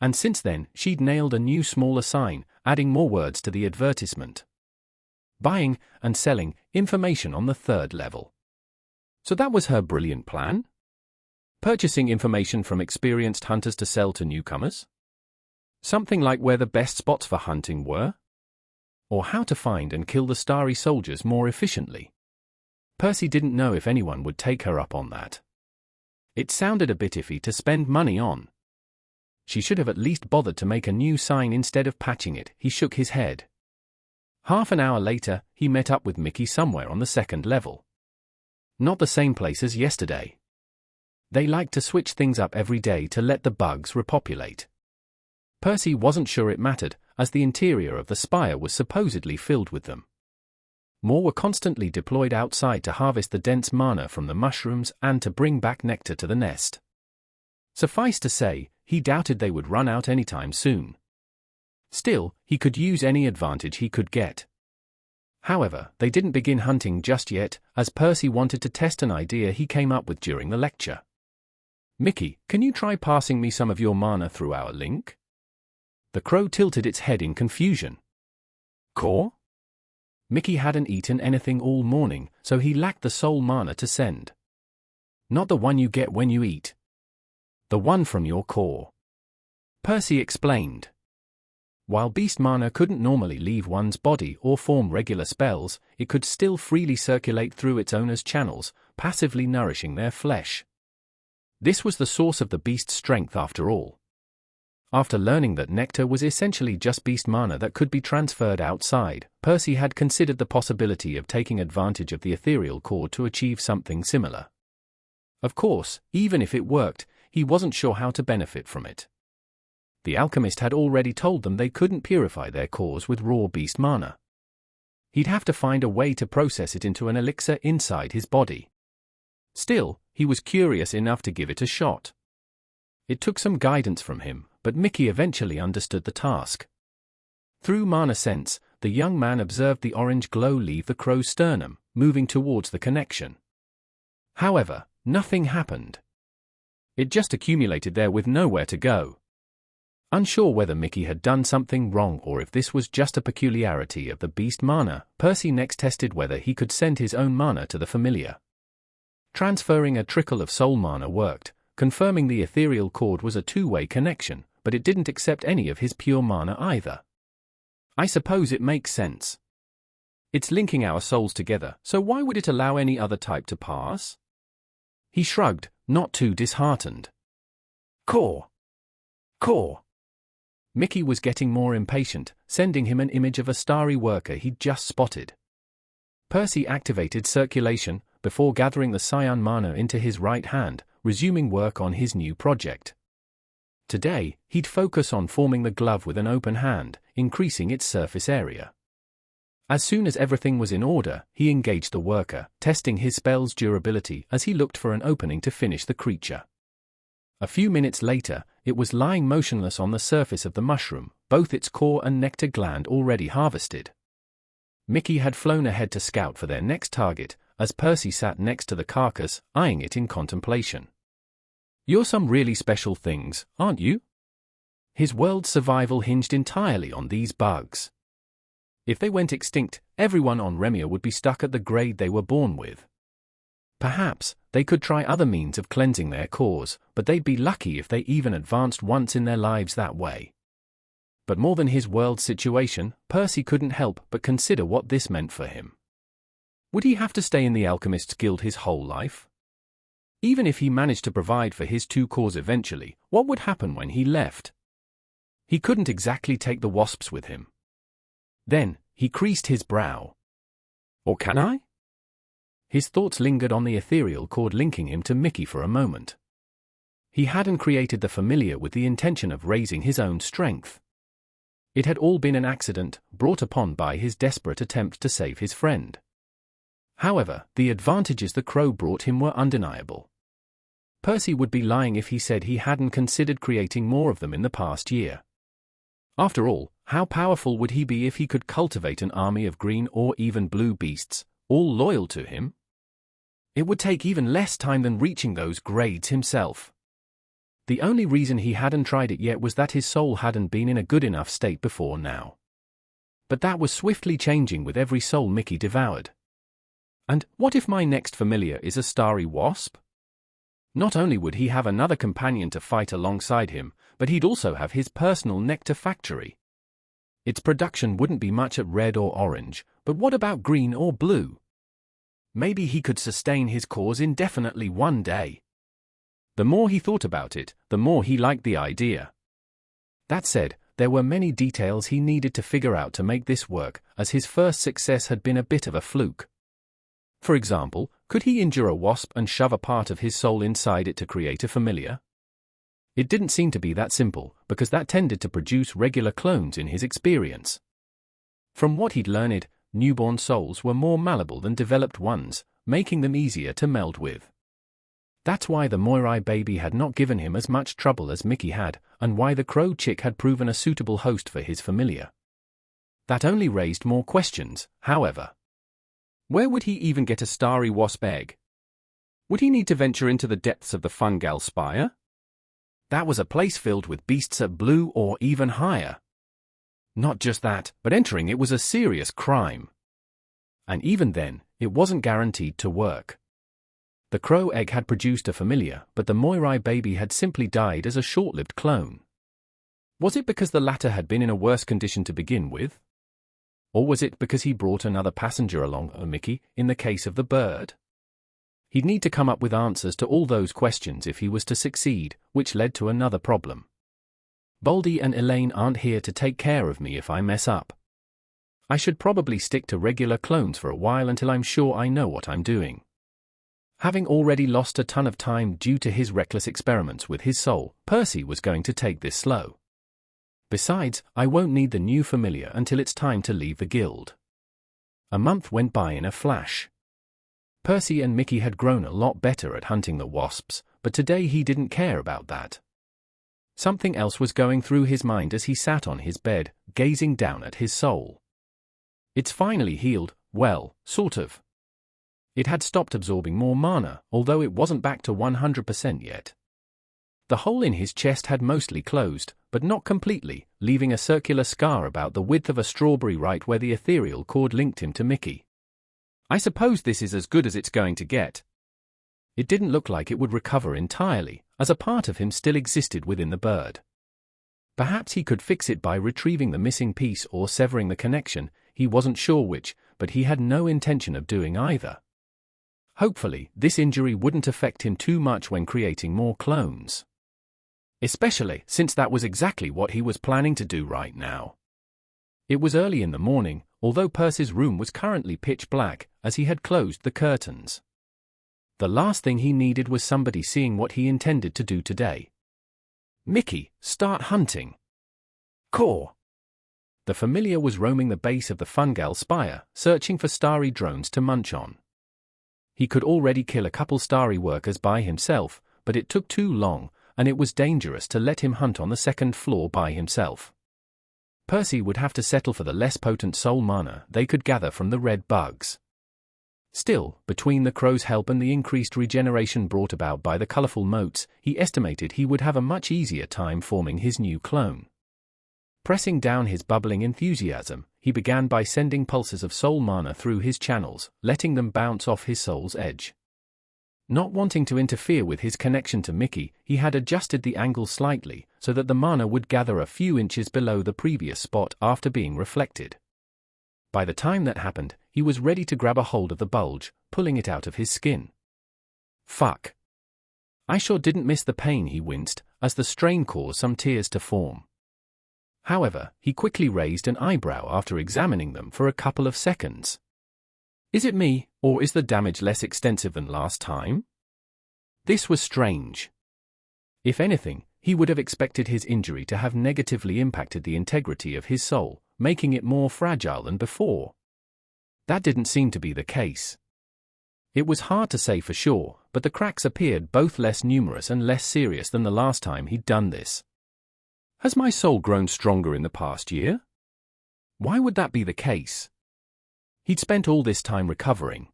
Speaker 2: And since then, she'd nailed a new smaller sign, adding more words to the advertisement. Buying and selling information on the 3rd level. So that was her brilliant plan? Purchasing information from experienced hunters to sell to newcomers? Something like where the best spots for hunting were? Or how to find and kill the starry soldiers more efficiently? Percy didn't know if anyone would take her up on that. It sounded a bit iffy to spend money on. She should have at least bothered to make a new sign instead of patching it. He shook his head. Half an hour later, he met up with Mickey somewhere on the 2nd level. Not the same place as yesterday. They liked to switch things up every day to let the bugs repopulate. Percy wasn't sure it mattered, as the interior of the spire was supposedly filled with them. More were constantly deployed outside to harvest the dense mana from the mushrooms and to bring back nectar to the nest. Suffice to say, he doubted they would run out anytime soon. Still, he could use any advantage he could get. However, they didn't begin hunting just yet, as Percy wanted to test an idea he came up with during the lecture. Mickey, can you try passing me some of your mana through our link? The crow tilted its head in confusion. Core? Mickey hadn't eaten anything all morning, so he lacked the soul mana to send. Not the one you get when you eat. The one from your core. Percy explained. While beast mana couldn't normally leave one's body or form regular spells, it could still freely circulate through its owner's channels, passively nourishing their flesh. This was the source of the beast's strength after all. After learning that nectar was essentially just beast mana that could be transferred outside, Percy had considered the possibility of taking advantage of the ethereal core to achieve something similar. Of course, even if it worked, he wasn't sure how to benefit from it. The alchemist had already told them they couldn't purify their cores with raw beast mana. He'd have to find a way to process it into an elixir inside his body. Still, he was curious enough to give it a shot. It took some guidance from him, but Mickey eventually understood the task. Through mana sense, the young man observed the orange glow leave the crow's sternum, moving towards the connection. However, nothing happened. It just accumulated there with nowhere to go. Unsure whether Mickey had done something wrong or if this was just a peculiarity of the beast mana, Percy next tested whether he could send his own mana to the familiar. Transferring a trickle of soul mana worked, confirming the ethereal cord was a two-way connection, but it didn't accept any of his pure mana either. I suppose it makes sense. It's linking our souls together, so why would it allow any other type to pass? He shrugged, not too disheartened. Core. Mickey was getting more impatient, sending him an image of a starry worker he'd just spotted. Percy activated circulation, before gathering the cyan mana into his right hand, resuming work on his new project. Today, he'd focus on forming the glove with an open hand, increasing its surface area. As soon as everything was in order, he engaged the worker, testing his spell's durability as he looked for an opening to finish the creature. A few minutes later, it was lying motionless on the surface of the mushroom, both its core and nectar gland already harvested. Mickey had flown ahead to scout for their next target, as Percy sat next to the carcass, eyeing it in contemplation. You're some really special things, aren't you? His world's survival hinged entirely on these bugs. If they went extinct, everyone on Remia would be stuck at the grade they were born with. Perhaps, they could try other means of cleansing their cores, but they'd be lucky if they even advanced once in their lives that way. But more than his world situation, Percy couldn't help but consider what this meant for him. Would he have to stay in the Alchemist's Guild his whole life? Even if he managed to provide for his two cores eventually, what would happen when he left? He couldn't exactly take the wasps with him. Then, he creased his brow. Or can I? His thoughts lingered on the ethereal cord linking him to Mickey for a moment. He hadn't created the familiar with the intention of raising his own strength. It had all been an accident, brought upon by his desperate attempt to save his friend. However, the advantages the crow brought him were undeniable. Percy would be lying if he said he hadn't considered creating more of them in the past year. After all, how powerful would he be if he could cultivate an army of green or even blue beasts, all loyal to him? It would take even less time than reaching those grades himself. The only reason he hadn't tried it yet was that his soul hadn't been in a good enough state before now. But that was swiftly changing with every soul Mickey devoured. And what if my next familiar is a starry wasp? Not only would he have another companion to fight alongside him, but he'd also have his personal nectar factory. Its production wouldn't be much at red or orange, but what about green or blue? Maybe he could sustain his cause indefinitely one day. The more he thought about it, the more he liked the idea. That said, there were many details he needed to figure out to make this work, as his first success had been a bit of a fluke. For example, could he injure a wasp and shove a part of his soul inside it to create a familiar? It didn't seem to be that simple, because that tended to produce regular clones in his experience. From what he'd learned, newborn souls were more malleable than developed ones, making them easier to meld with. That's why the Moirai baby had not given him as much trouble as Mickey had, and why the crow chick had proven a suitable host for his familiar. That only raised more questions, however. Where would he even get a starry wasp egg? Would he need to venture into the depths of the fungal spire? That was a place filled with beasts at blue or even higher. Not just that, but entering it was a serious crime. And even then, it wasn't guaranteed to work. The crow egg had produced a familiar, but the Moirai baby had simply died as a short-lived clone. Was it because the latter had been in a worse condition to begin with? Or was it because he brought another passenger along, Mickey, in the case of the bird? He'd need to come up with answers to all those questions if he was to succeed, which led to another problem. Baldy and Elaine aren't here to take care of me if I mess up. I should probably stick to regular clones for a while until I'm sure I know what I'm doing. Having already lost a ton of time due to his reckless experiments with his soul, Percy was going to take this slow. Besides, I won't need the new familiar until it's time to leave the guild. A month went by in a flash. Percy and Mickey had grown a lot better at hunting the wasps, but today he didn't care about that. Something else was going through his mind as he sat on his bed, gazing down at his soul. It's finally healed, well, sort of. It had stopped absorbing more mana, although it wasn't back to 100% yet. The hole in his chest had mostly closed, but not completely, leaving a circular scar about the width of a strawberry right where the ethereal cord linked him to Mickey. I suppose this is as good as it's going to get. It didn't look like it would recover entirely, as a part of him still existed within the bird. Perhaps he could fix it by retrieving the missing piece or severing the connection, he wasn't sure which, but he had no intention of doing either. Hopefully, this injury wouldn't affect him too much when creating more clones. Especially since that was exactly what he was planning to do right now. It was early in the morning, although Percy's room was currently pitch black, as he had closed the curtains. The last thing he needed was somebody seeing what he intended to do today. Mickey, start hunting. Core. The familiar was roaming the base of the fungal spire, searching for starry drones to munch on. He could already kill a couple starry workers by himself, but it took too long, and it was dangerous to let him hunt on the second floor by himself. Percy would have to settle for the less potent soul mana they could gather from the red bugs. Still, between the crow's help and the increased regeneration brought about by the colorful motes, he estimated he would have a much easier time forming his new clone. Pressing down his bubbling enthusiasm, he began by sending pulses of soul mana through his channels, letting them bounce off his soul's edge. Not wanting to interfere with his connection to Mickey, he had adjusted the angle slightly so that the mana would gather a few inches below the previous spot after being reflected. By the time that happened, he was ready to grab a hold of the bulge, pulling it out of his skin. Fuck. I sure didn't miss the pain, he winced, as the strain caused some tears to form. However, he quickly raised an eyebrow after examining them for a couple of seconds. Is it me, or is the damage less extensive than last time? This was strange. If anything, he would have expected his injury to have negatively impacted the integrity of his soul, making it more fragile than before. That didn't seem to be the case. It was hard to say for sure, but the cracks appeared both less numerous and less serious than the last time he'd done this. Has my soul grown stronger in the past year? Why would that be the case? He'd spent all this time recovering.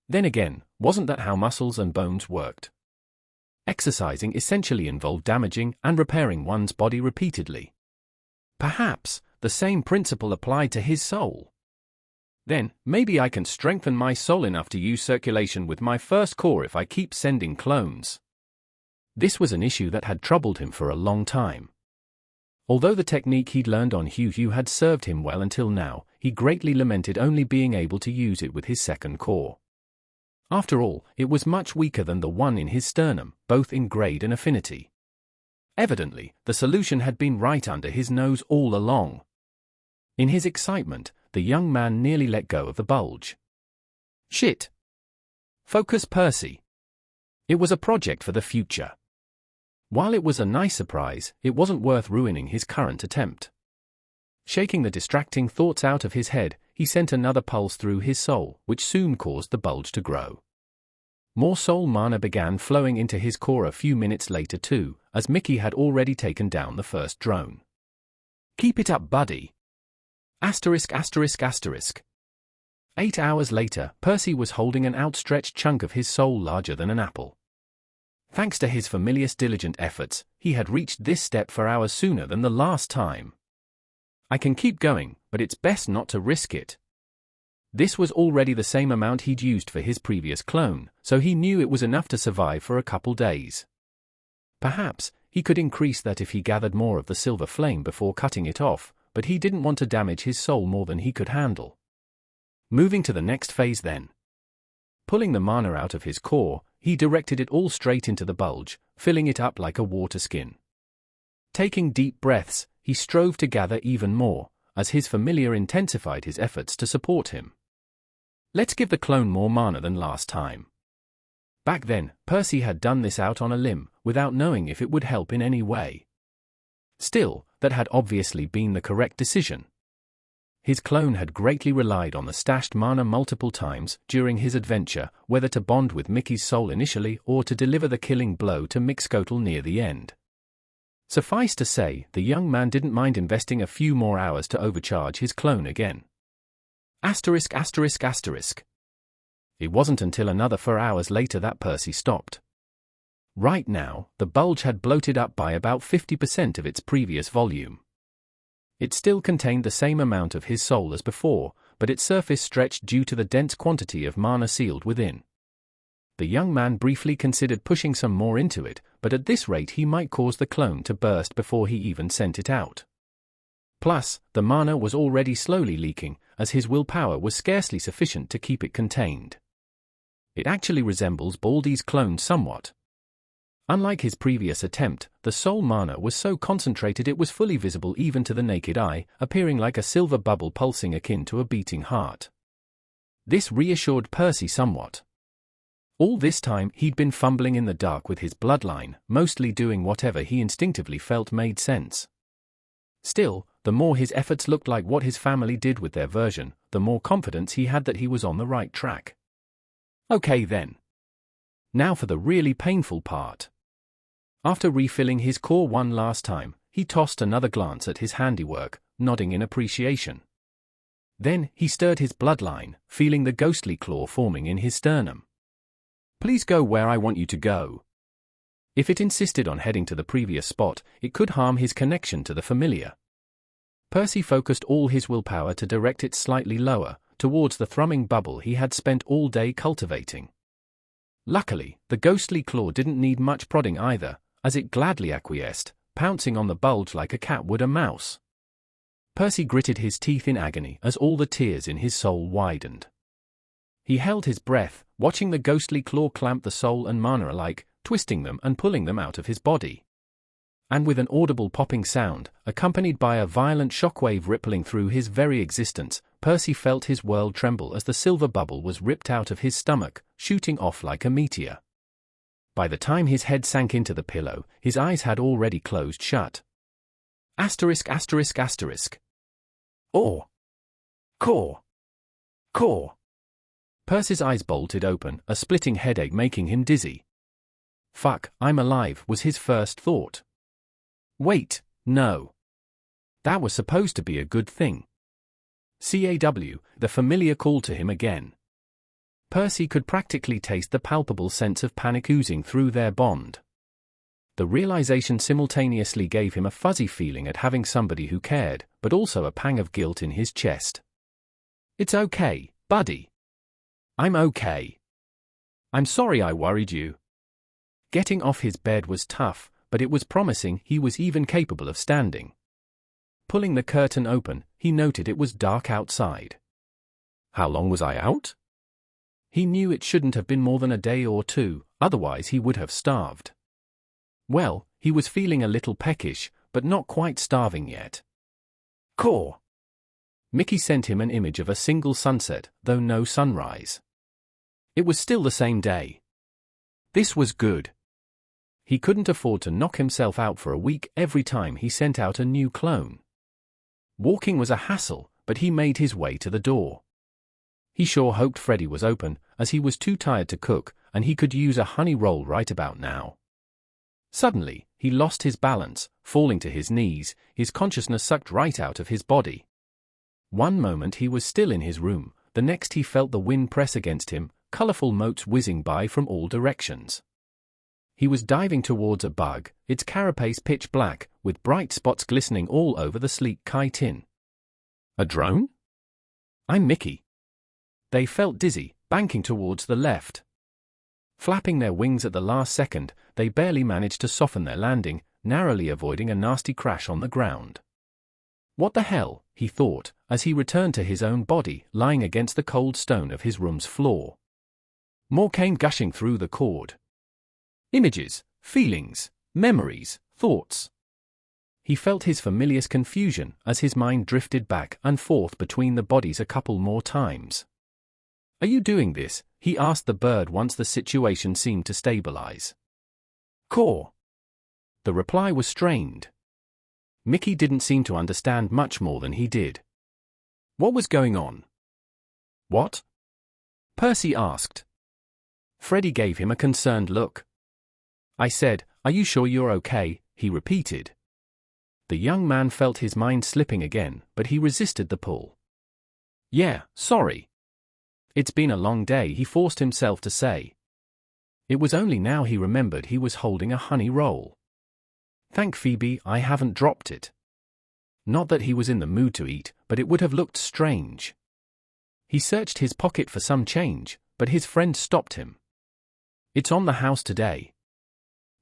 Speaker 2: Then again, wasn't that how muscles and bones worked? Exercising essentially involved damaging and repairing one's body repeatedly. Perhaps the same principle applied to his soul. Then, maybe I can strengthen my soul enough to use circulation with my first core if I keep sending clones. This was an issue that had troubled him for a long time. Although the technique he'd learned on Hugh had served him well until now, he greatly lamented only being able to use it with his second core. After all, it was much weaker than the one in his sternum, both in grade and affinity. Evidently, the solution had been right under his nose all along. In his excitement, the young man nearly let go of the bulge. Shit. Focus, Percy. It was a project for the future. While it was a nice surprise, it wasn't worth ruining his current attempt. Shaking the distracting thoughts out of his head, he sent another pulse through his soul, which soon caused the bulge to grow. More soul mana began flowing into his core a few minutes later too, as Mickey had already taken down the first drone. Keep it up, buddy. Asterisk, asterisk, asterisk. 8 hours later, Percy was holding an outstretched chunk of his soul larger than an apple. Thanks to his familiar's diligent efforts, he had reached this step 4 hours sooner than the last time. I can keep going, but it's best not to risk it. This was already the same amount he'd used for his previous clone, so he knew it was enough to survive for a couple days. Perhaps he could increase that if he gathered more of the silver flame before cutting it off, but he didn't want to damage his soul more than he could handle. Moving to the next phase then. Pulling the mana out of his core, he directed it all straight into the bulge, filling it up like a water skin. Taking deep breaths, he strove to gather even more, as his familiar intensified his efforts to support him. Let's give the clone more mana than last time. Back then, Percy had done this out on a limb, without knowing if it would help in any way. Still, that had obviously been the correct decision. His clone had greatly relied on the stashed mana multiple times during his adventure, whether to bond with Mickey's soul initially or to deliver the killing blow to Mixcoatl near the end. Suffice to say, the young man didn't mind investing a few more hours to overcharge his clone again. Asterisk, asterisk, asterisk. It wasn't until another 4 hours later that Percy stopped. Right now, the bulge had bloated up by about 50% of its previous volume. It still contained the same amount of his soul as before, but its surface stretched due to the dense quantity of mana sealed within. The young man briefly considered pushing some more into it, but at this rate he might cause the clone to burst before he even sent it out. Plus, the mana was already slowly leaking, as his willpower was scarcely sufficient to keep it contained. It actually resembles Baldy's clone somewhat. Unlike his previous attempt, the soul mana was so concentrated it was fully visible even to the naked eye, appearing like a silver bubble pulsing akin to a beating heart. This reassured Percy somewhat. All this time he'd been fumbling in the dark with his bloodline, mostly doing whatever he instinctively felt made sense. Still, the more his efforts looked like what his family did with their version, the more confidence he had that he was on the right track. Okay then. Now for the really painful part. After refilling his core one last time, he tossed another glance at his handiwork, nodding in appreciation. Then he stirred his bloodline, feeling the ghostly claw forming in his sternum. Please go where I want you to go. If it insisted on heading to the previous spot, it could harm his connection to the familiar. Percy focused all his willpower to direct it slightly lower, towards the thrumming bubble he had spent all day cultivating. Luckily, the ghostly claw didn't need much prodding either, as it gladly acquiesced, pouncing on the bulge like a cat would a mouse. Percy gritted his teeth in agony as all the tears in his soul widened. He held his breath, watching the ghostly claw clamp the soul and mana alike, twisting them and pulling them out of his body. And with an audible popping sound, accompanied by a violent shockwave rippling through his very existence, Percy felt his world tremble as the silver bubble was ripped out of his stomach, shooting off like a meteor. By the time his head sank into the pillow, his eyes had already closed shut. Asterisk asterisk asterisk. Or. Core. Core. Percy's eyes bolted open, a splitting headache making him dizzy. Fuck, I'm alive, was his first thought. Wait, no. That was supposed to be a good thing. CAW, the familiar called to him again. Percy could practically taste the palpable sense of panic oozing through their bond. The realization simultaneously gave him a fuzzy feeling at having somebody who cared, but also a pang of guilt in his chest. It's okay, buddy. I'm okay. I'm sorry I worried you. Getting off his bed was tough, but it was promising he was even capable of standing. Pulling the curtain open, he noted it was dark outside. How long was I out? He knew it shouldn't have been more than a day or two, otherwise he would have starved. Well, he was feeling a little peckish, but not quite starving yet. Core. Mickey sent him an image of a single sunset, though no sunrise. It was still the same day. This was good. He couldn't afford to knock himself out for a week every time he sent out a new clone. Walking was a hassle, but he made his way to the door. He sure hoped Freddy was open, as he was too tired to cook, and he could use a honey roll right about now. Suddenly, he lost his balance, falling to his knees, his consciousness sucked right out of his body. One moment he was still in his room, the next he felt the wind press against him, colorful motes whizzing by from all directions. He was diving towards a bug, its carapace pitch black, with bright spots glistening all over the sleek chitin. A drone? I'm Mickey. They felt dizzy, banking towards the left. Flapping their wings at the last second, they barely managed to soften their landing, narrowly avoiding a nasty crash on the ground. What the hell, he thought, as he returned to his own body, lying against the cold stone of his room's floor. More came gushing through the cord. Images, feelings, memories, thoughts. He felt his familiar's confusion as his mind drifted back and forth between the bodies a couple more times. Are you doing this? He asked the bird once the situation seemed to stabilize. Core. The reply was strained. Mickey didn't seem to understand much more than he did. What was going on? What? Percy asked. Freddy gave him a concerned look. I said, are you sure you're okay? He repeated. The young man felt his mind slipping again, but he resisted the pull. Yeah, sorry. It's been a long day, he forced himself to say. It was only now he remembered he was holding a honey roll. Thank Phoebe, I haven't dropped it. Not that he was in the mood to eat, but it would have looked strange. He searched his pocket for some change, but his friend stopped him. It's on the house today.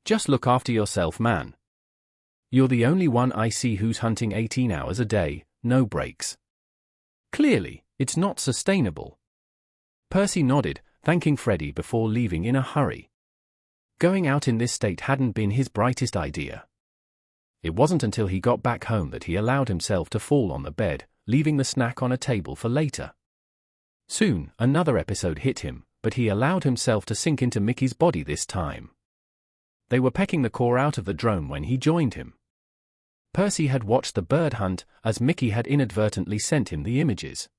Speaker 2: Just look after yourself, man. You're the only one I see who's hunting 18 hours a day, no breaks. Clearly, it's not sustainable. Percy nodded, thanking Freddy before leaving in a hurry. Going out in this state hadn't been his brightest idea. It wasn't until he got back home that he allowed himself to fall on the bed, leaving the snack on a table for later. Soon, another episode hit him, but he allowed himself to sink into Mickey's body this time. They were pecking the core out of the drone when he joined him. Percy had watched the bird hunt, as Mickey had inadvertently sent him the images.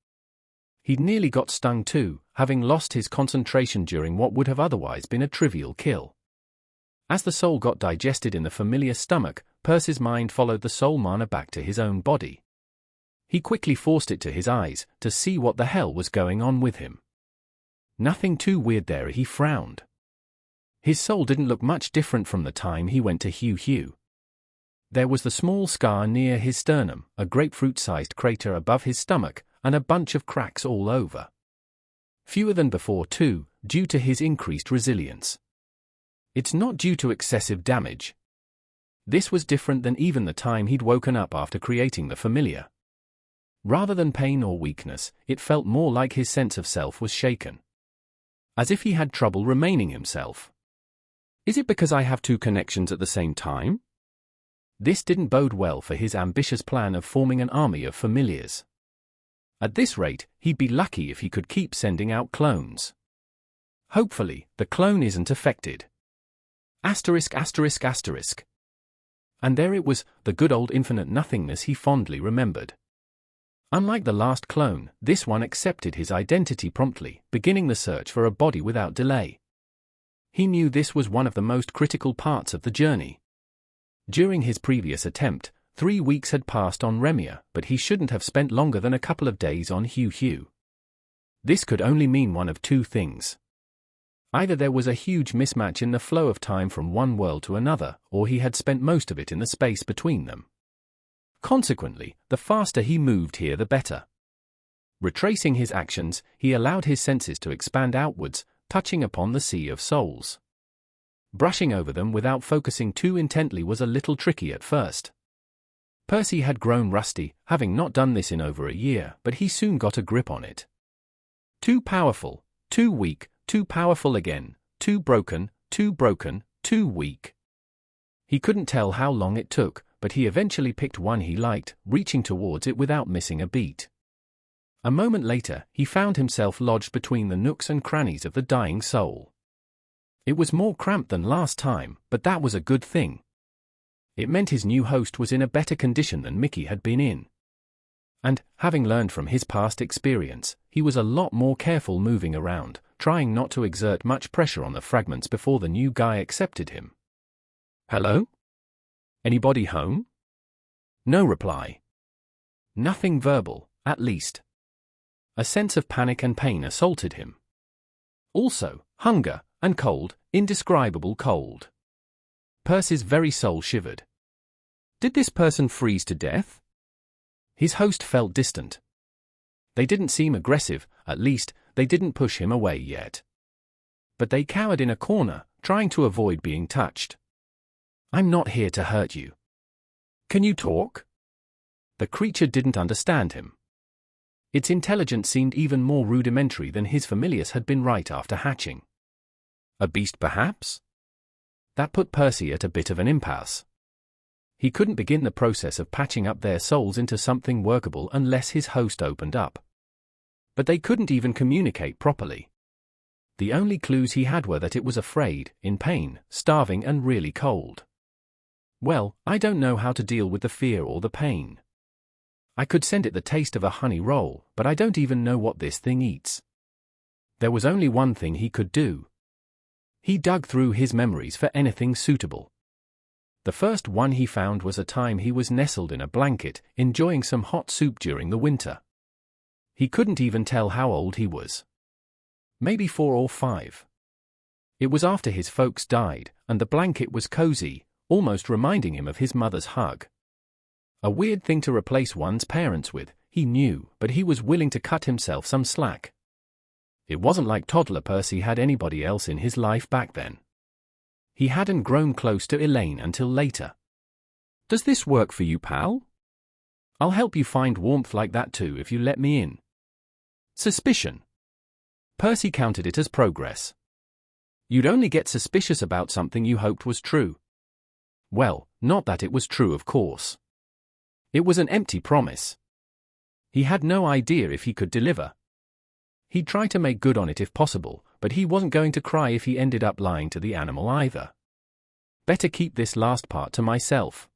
Speaker 2: He'd nearly got stung too, having lost his concentration during what would have otherwise been a trivial kill. As the soul got digested in the familiar stomach, Percy's mind followed the soul mana back to his own body. He quickly forced it to his eyes, to see what the hell was going on with him. Nothing too weird there, he frowned. His soul didn't look much different from the time he went to Hugh. There was the small scar near his sternum, a grapefruit-sized crater above his stomach, and a bunch of cracks all over. Fewer than before too, due to his increased resilience. It's not due to excessive damage. This was different than even the time he'd woken up after creating the familiar. Rather than pain or weakness, it felt more like his sense of self was shaken. As if he had trouble remaining himself. Is it because I have two connections at the same time? This didn't bode well for his ambitious plan of forming an army of familiars. At this rate, he'd be lucky if he could keep sending out clones. Hopefully, the clone isn't affected. Asterisk asterisk asterisk. And there it was, the good old infinite nothingness he fondly remembered. Unlike the last clone, this one accepted his identity promptly, beginning the search for a body without delay. He knew this was one of the most critical parts of the journey. During his previous attempt, 3 weeks had passed on Remia, but he shouldn't have spent longer than a couple of days on Hugh. This could only mean one of two things. Either there was a huge mismatch in the flow of time from one world to another, or he had spent most of it in the space between them. Consequently, the faster he moved here the better. Retracing his actions, he allowed his senses to expand outwards, touching upon the sea of souls. Brushing over them without focusing too intently was a little tricky at first. Percy had grown rusty, having not done this in over a year, but he soon got a grip on it. Too powerful, too weak, too powerful again, too broken, too weak. He couldn't tell how long it took, but he eventually picked one he liked, reaching towards it without missing a beat. A moment later, he found himself lodged between the nooks and crannies of the dying soul. It was more cramped than last time, but that was a good thing. It meant his new host was in a better condition than Mickey had been in. And, having learned from his past experience, he was a lot more careful moving around, trying not to exert much pressure on the fragments before the new guy accepted him. "Hello? Anybody home?" No reply. Nothing verbal, at least. A sense of panic and pain assaulted him. Also, hunger, and cold, indescribable cold. Percy's very soul shivered. Did this person freeze to death? His host felt distant. They didn't seem aggressive, at least, they didn't push him away yet. But they cowered in a corner, trying to avoid being touched. "I'm not here to hurt you. Can you talk?" The creature didn't understand him. Its intelligence seemed even more rudimentary than his familiars had been right after hatching. A beast perhaps? That put Percy at a bit of an impasse. He couldn't begin the process of patching up their souls into something workable unless his host opened up. But they couldn't even communicate properly. The only clues he had were that it was afraid, in pain, starving and really cold. Well, I don't know how to deal with the fear or the pain. I could send it the taste of a honey roll, but I don't even know what this thing eats. There was only one thing he could do. He dug through his memories for anything suitable. The first one he found was a time he was nestled in a blanket, enjoying some hot soup during the winter. He couldn't even tell how old he was. Maybe 4 or 5. It was after his folks died, and the blanket was cozy, almost reminding him of his mother's hug. A weird thing to replace one's parents with, he knew, but he was willing to cut himself some slack. It wasn't like toddler Percy had anybody else in his life back then. He hadn't grown close to Elaine until later. "Does this work for you, pal? I'll help you find warmth like that too if you let me in." Suspicion. Percy counted it as progress. You'd only get suspicious about something you hoped was true. Well, not that it was true, of course. It was an empty promise. He had no idea if he could deliver. He'd try to make good on it if possible, but he wasn't going to cry if he ended up lying to the animal either. Better keep this last part to myself.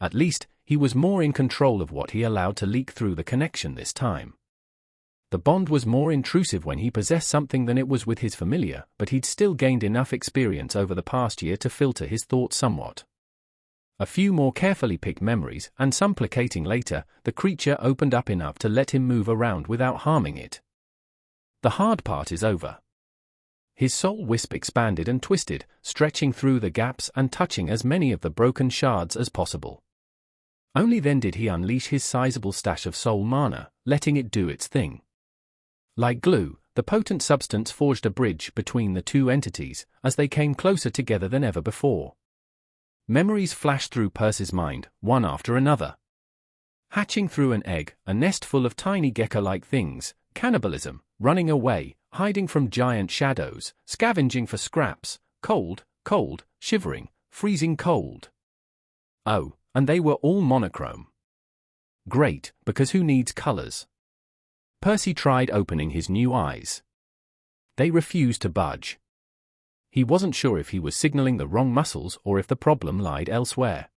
Speaker 2: At least, he was more in control of what he allowed to leak through the connection this time. The bond was more intrusive when he possessed something than it was with his familiar, but he'd still gained enough experience over the past year to filter his thoughts somewhat. A few more carefully picked memories, and some placating later, the creature opened up enough to let him move around without harming it. The hard part is over. His soul wisp expanded and twisted, stretching through the gaps and touching as many of the broken shards as possible. Only then did he unleash his sizable stash of soul mana, letting it do its thing. Like glue, the potent substance forged a bridge between the two entities as they came closer together than ever before. Memories flashed through Percy's mind, one after another. Hatching through an egg, a nest full of tiny gecko-like things, cannibalism, running away, hiding from giant shadows, scavenging for scraps, cold, shivering, freezing cold. Oh, and they were all monochrome. Great, because who needs colors? Percy tried opening his new eyes. They refused to budge. He wasn't sure if he was signaling the wrong muscles or if the problem lied elsewhere.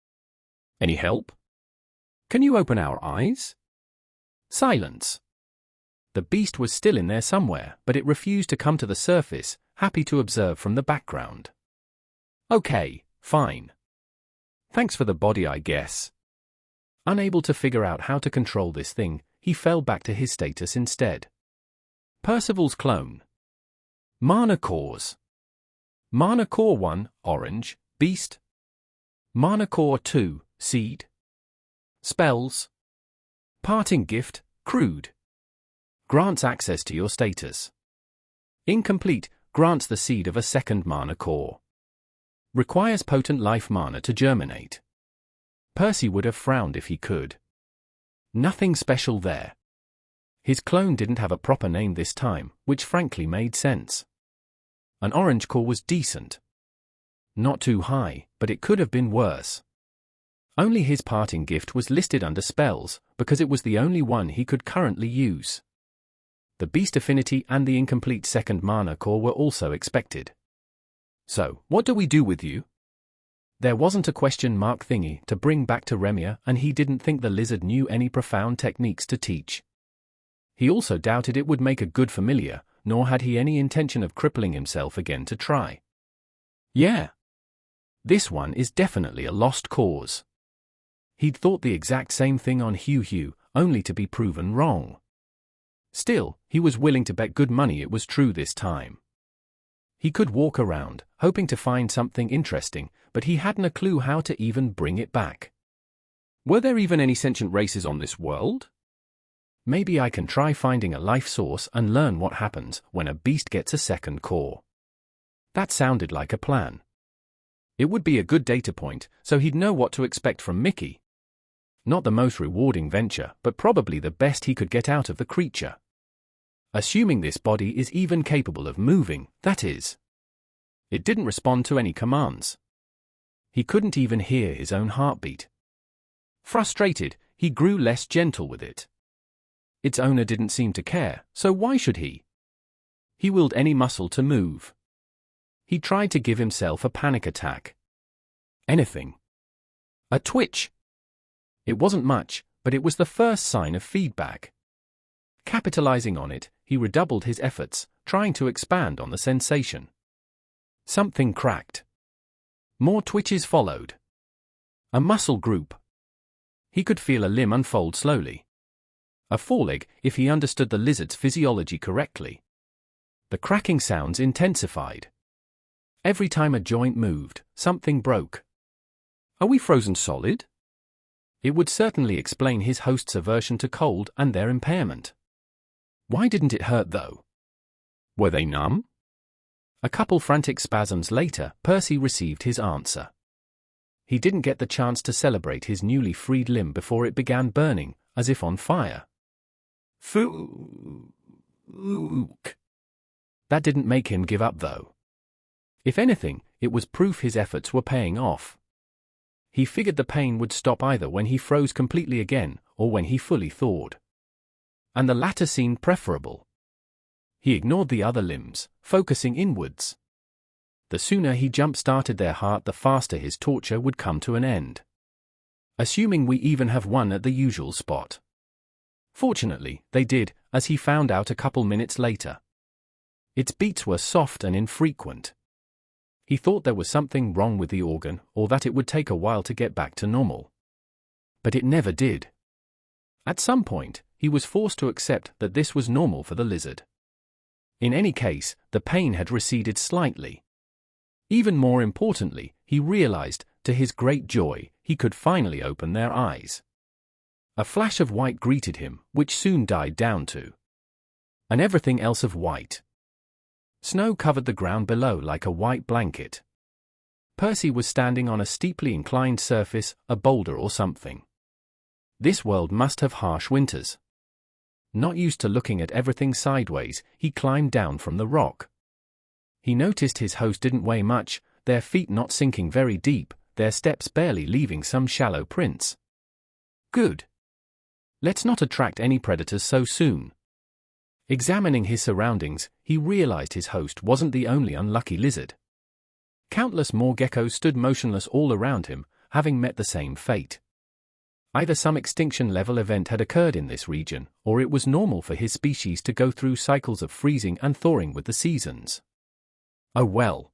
Speaker 2: Any help? Can you open our eyes? Silence. The beast was still in there somewhere, but it refused to come to the surface, happy to observe from the background. Okay, fine. Thanks for the body, I guess. Unable to figure out how to control this thing, he fell back to his status instead. Percival's clone. Mana cores. Mana core 1, orange, beast. Mana core 2, seed. Spells. Parting gift, crude. Grants access to your status. Incomplete, grants the seed of a second mana core. Requires potent life mana to germinate. Percy would have frowned if he could. Nothing special there. His clone didn't have a proper name this time, which frankly made sense. An orange core was decent. Not too high, but it could have been worse. Only his parting gift was listed under spells, because it was the only one he could currently use. The beast affinity and the incomplete second mana core were also expected. So, what do we do with you? There wasn't a question mark thingy to bring back to Remia, and he didn't think the lizard knew any profound techniques to teach. He also doubted it would make a good familiar, nor had he any intention of crippling himself again to try. Yeah. This one is definitely a lost cause. He'd thought the exact same thing on Hugh, only to be proven wrong. Still, he was willing to bet good money it was true this time. He could walk around, hoping to find something interesting, but he hadn't a clue how to even bring it back. Were there even any sentient races on this world? Maybe I can try finding a life source and learn what happens when a beast gets a second core. That sounded like a plan. It would be a good data point, so he'd know what to expect from Mickey. Not the most rewarding venture, but probably the best he could get out of the creature. Assuming this body is even capable of moving, that is. It didn't respond to any commands. He couldn't even hear his own heartbeat. Frustrated, he grew less gentle with it. Its owner didn't seem to care, so why should he? He willed any muscle to move. He tried to give himself a panic attack. Anything. A twitch. It wasn't much, but it was the first sign of feedback. Capitalizing on it, he redoubled his efforts, trying to expand on the sensation. Something cracked. More twitches followed. A muscle group. He could feel a limb unfold slowly. A foreleg, if he understood the lizard's physiology correctly. The cracking sounds intensified. Every time a joint moved, something broke. Are we frozen solid? It would certainly explain his host's aversion to cold and their impairment. Why didn't it hurt though? Were they numb? A couple frantic spasms later, Percy received his answer. He didn't get the chance to celebrate his newly freed limb before it began burning, as if on fire. Fuck. That didn't make him give up though. If anything, it was proof his efforts were paying off. He figured the pain would stop either when he froze completely again, or when he fully thawed. And the latter seemed preferable. He ignored the other limbs, focusing inwards. The sooner he jump-started their heart, the faster his torture would come to an end. Assuming we even have one at the usual spot. Fortunately, they did, as he found out a couple minutes later. Its beats were soft and infrequent. He thought there was something wrong with the organ, or that it would take a while to get back to normal. But it never did. At some point, he was forced to accept that this was normal for the lizard. In any case, the pain had receded slightly. Even more importantly, he realized, to his great joy, he could finally open their eyes. A flash of white greeted him, which soon died down to and everything else of white. Snow covered the ground below like a white blanket. Percy was standing on a steeply inclined surface, a boulder or something. This world must have harsh winters. Not used to looking at everything sideways, he climbed down from the rock. He noticed his host didn't weigh much, their feet not sinking very deep, their steps barely leaving some shallow prints. Good. Let's not attract any predators so soon. Examining his surroundings, he realized his host wasn't the only unlucky lizard. Countless more geckos stood motionless all around him, having met the same fate. Either some extinction-level event had occurred in this region, or it was normal for his species to go through cycles of freezing and thawing with the seasons. Oh well.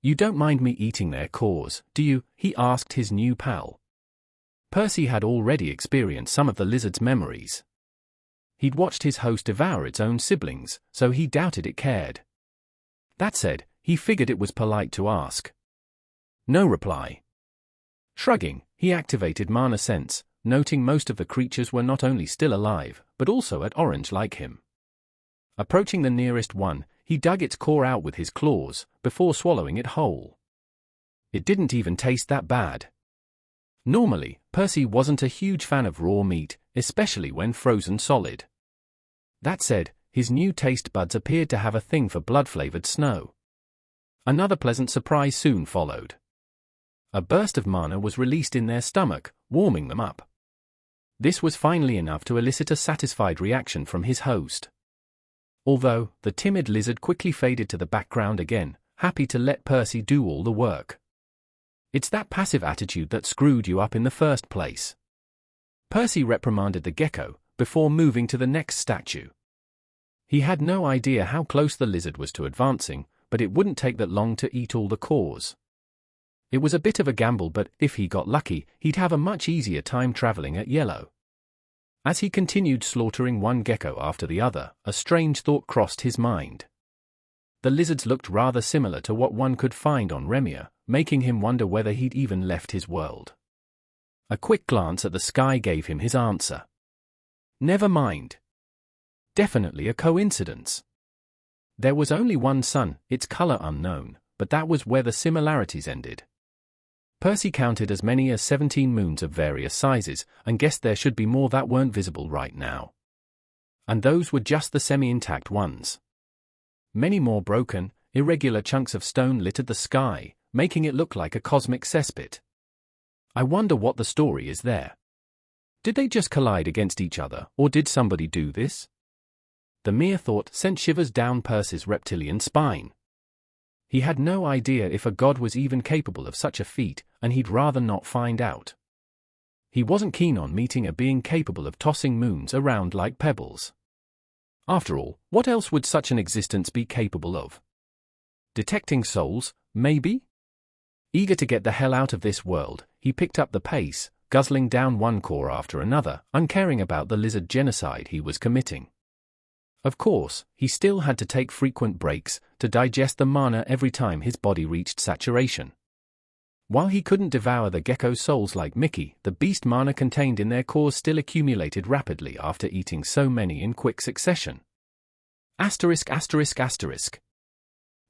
Speaker 2: You don't mind me eating their cores, do you? He asked his new pal. Percy had already experienced some of the lizard's memories. He'd watched his host devour its own siblings, so he doubted it cared. That said, he figured it was polite to ask. No reply. Shrugging, he activated mana sense, noting most of the creatures were not only still alive, but also at orange like him. Approaching the nearest one, he dug its core out with his claws, before swallowing it whole. It didn't even taste that bad. Normally, Percy wasn't a huge fan of raw meat, especially when frozen solid. That said, his new taste buds appeared to have a thing for blood-flavored snow. Another pleasant surprise soon followed. A burst of mana was released in their stomach, warming them up. This was finally enough to elicit a satisfied reaction from his host. Although, the timid lizard quickly faded to the background again, happy to let Percy do all the work. It's that passive attitude that screwed you up in the first place. Percy reprimanded the gecko, before moving to the next statue. He had no idea how close the lizard was to advancing, but it wouldn't take that long to eat all the cores. It was a bit of a gamble, but if he got lucky, he'd have a much easier time traveling at yellow. As he continued slaughtering one gecko after the other, a strange thought crossed his mind. The lizards looked rather similar to what one could find on Remia, making him wonder whether he'd even left his world. A quick glance at the sky gave him his answer. Never mind. Definitely a coincidence. There was only one sun, its color unknown, but that was where the similarities ended. Percy counted as many as 17 moons of various sizes, and guessed there should be more that weren't visible right now. And those were just the semi-intact ones. Many more broken, irregular chunks of stone littered the sky, making it look like a cosmic cesspit. I wonder what the story is there. Did they just collide against each other, or did somebody do this? The mere thought sent shivers down Percy's reptilian spine. He had no idea if a god was even capable of such a feat, and he'd rather not find out. He wasn't keen on meeting a being capable of tossing moons around like pebbles. After all, what else would such an existence be capable of? Detecting souls, maybe? Eager to get the hell out of this world, he picked up the pace, guzzling down one core after another, uncaring about the lizard genocide he was committing. Of course, he still had to take frequent breaks to digest the mana every time his body reached saturation. While he couldn't devour the gecko souls like Mickey, the beast mana contained in their cores still accumulated rapidly after eating so many in quick succession. Asterisk asterisk asterisk.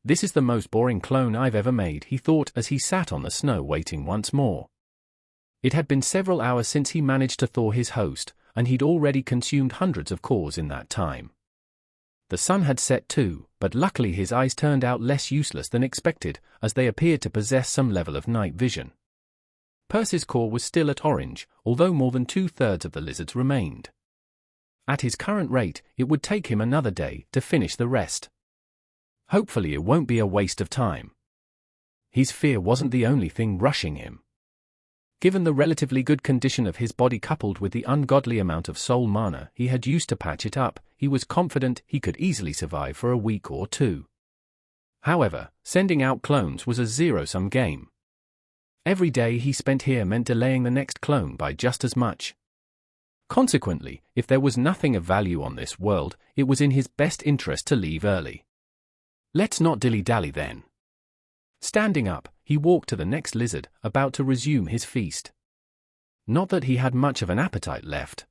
Speaker 2: This is the most boring clone I've ever made, he thought as he sat on the snow waiting once more. It had been several hours since he managed to thaw his host, and he'd already consumed hundreds of cores in that time. The sun had set too, but luckily his eyes turned out less useless than expected, as they appeared to possess some level of night vision. Percy's core was still at orange, although more than 2/3 of the lizards remained. At his current rate, it would take him another day to finish the rest. Hopefully it won't be a waste of time. His fear wasn't the only thing rushing him. Given the relatively good condition of his body coupled with the ungodly amount of soul mana he had used to patch it up, he was confident he could easily survive for a week or two. However, sending out clones was a zero-sum game. Every day he spent here meant delaying the next clone by just as much. Consequently, if there was nothing of value on this world, it was in his best interest to leave early. Let's not dilly-dally then. Standing up, he walked to the next lizard, about to resume his feast. Not that he had much of an appetite left.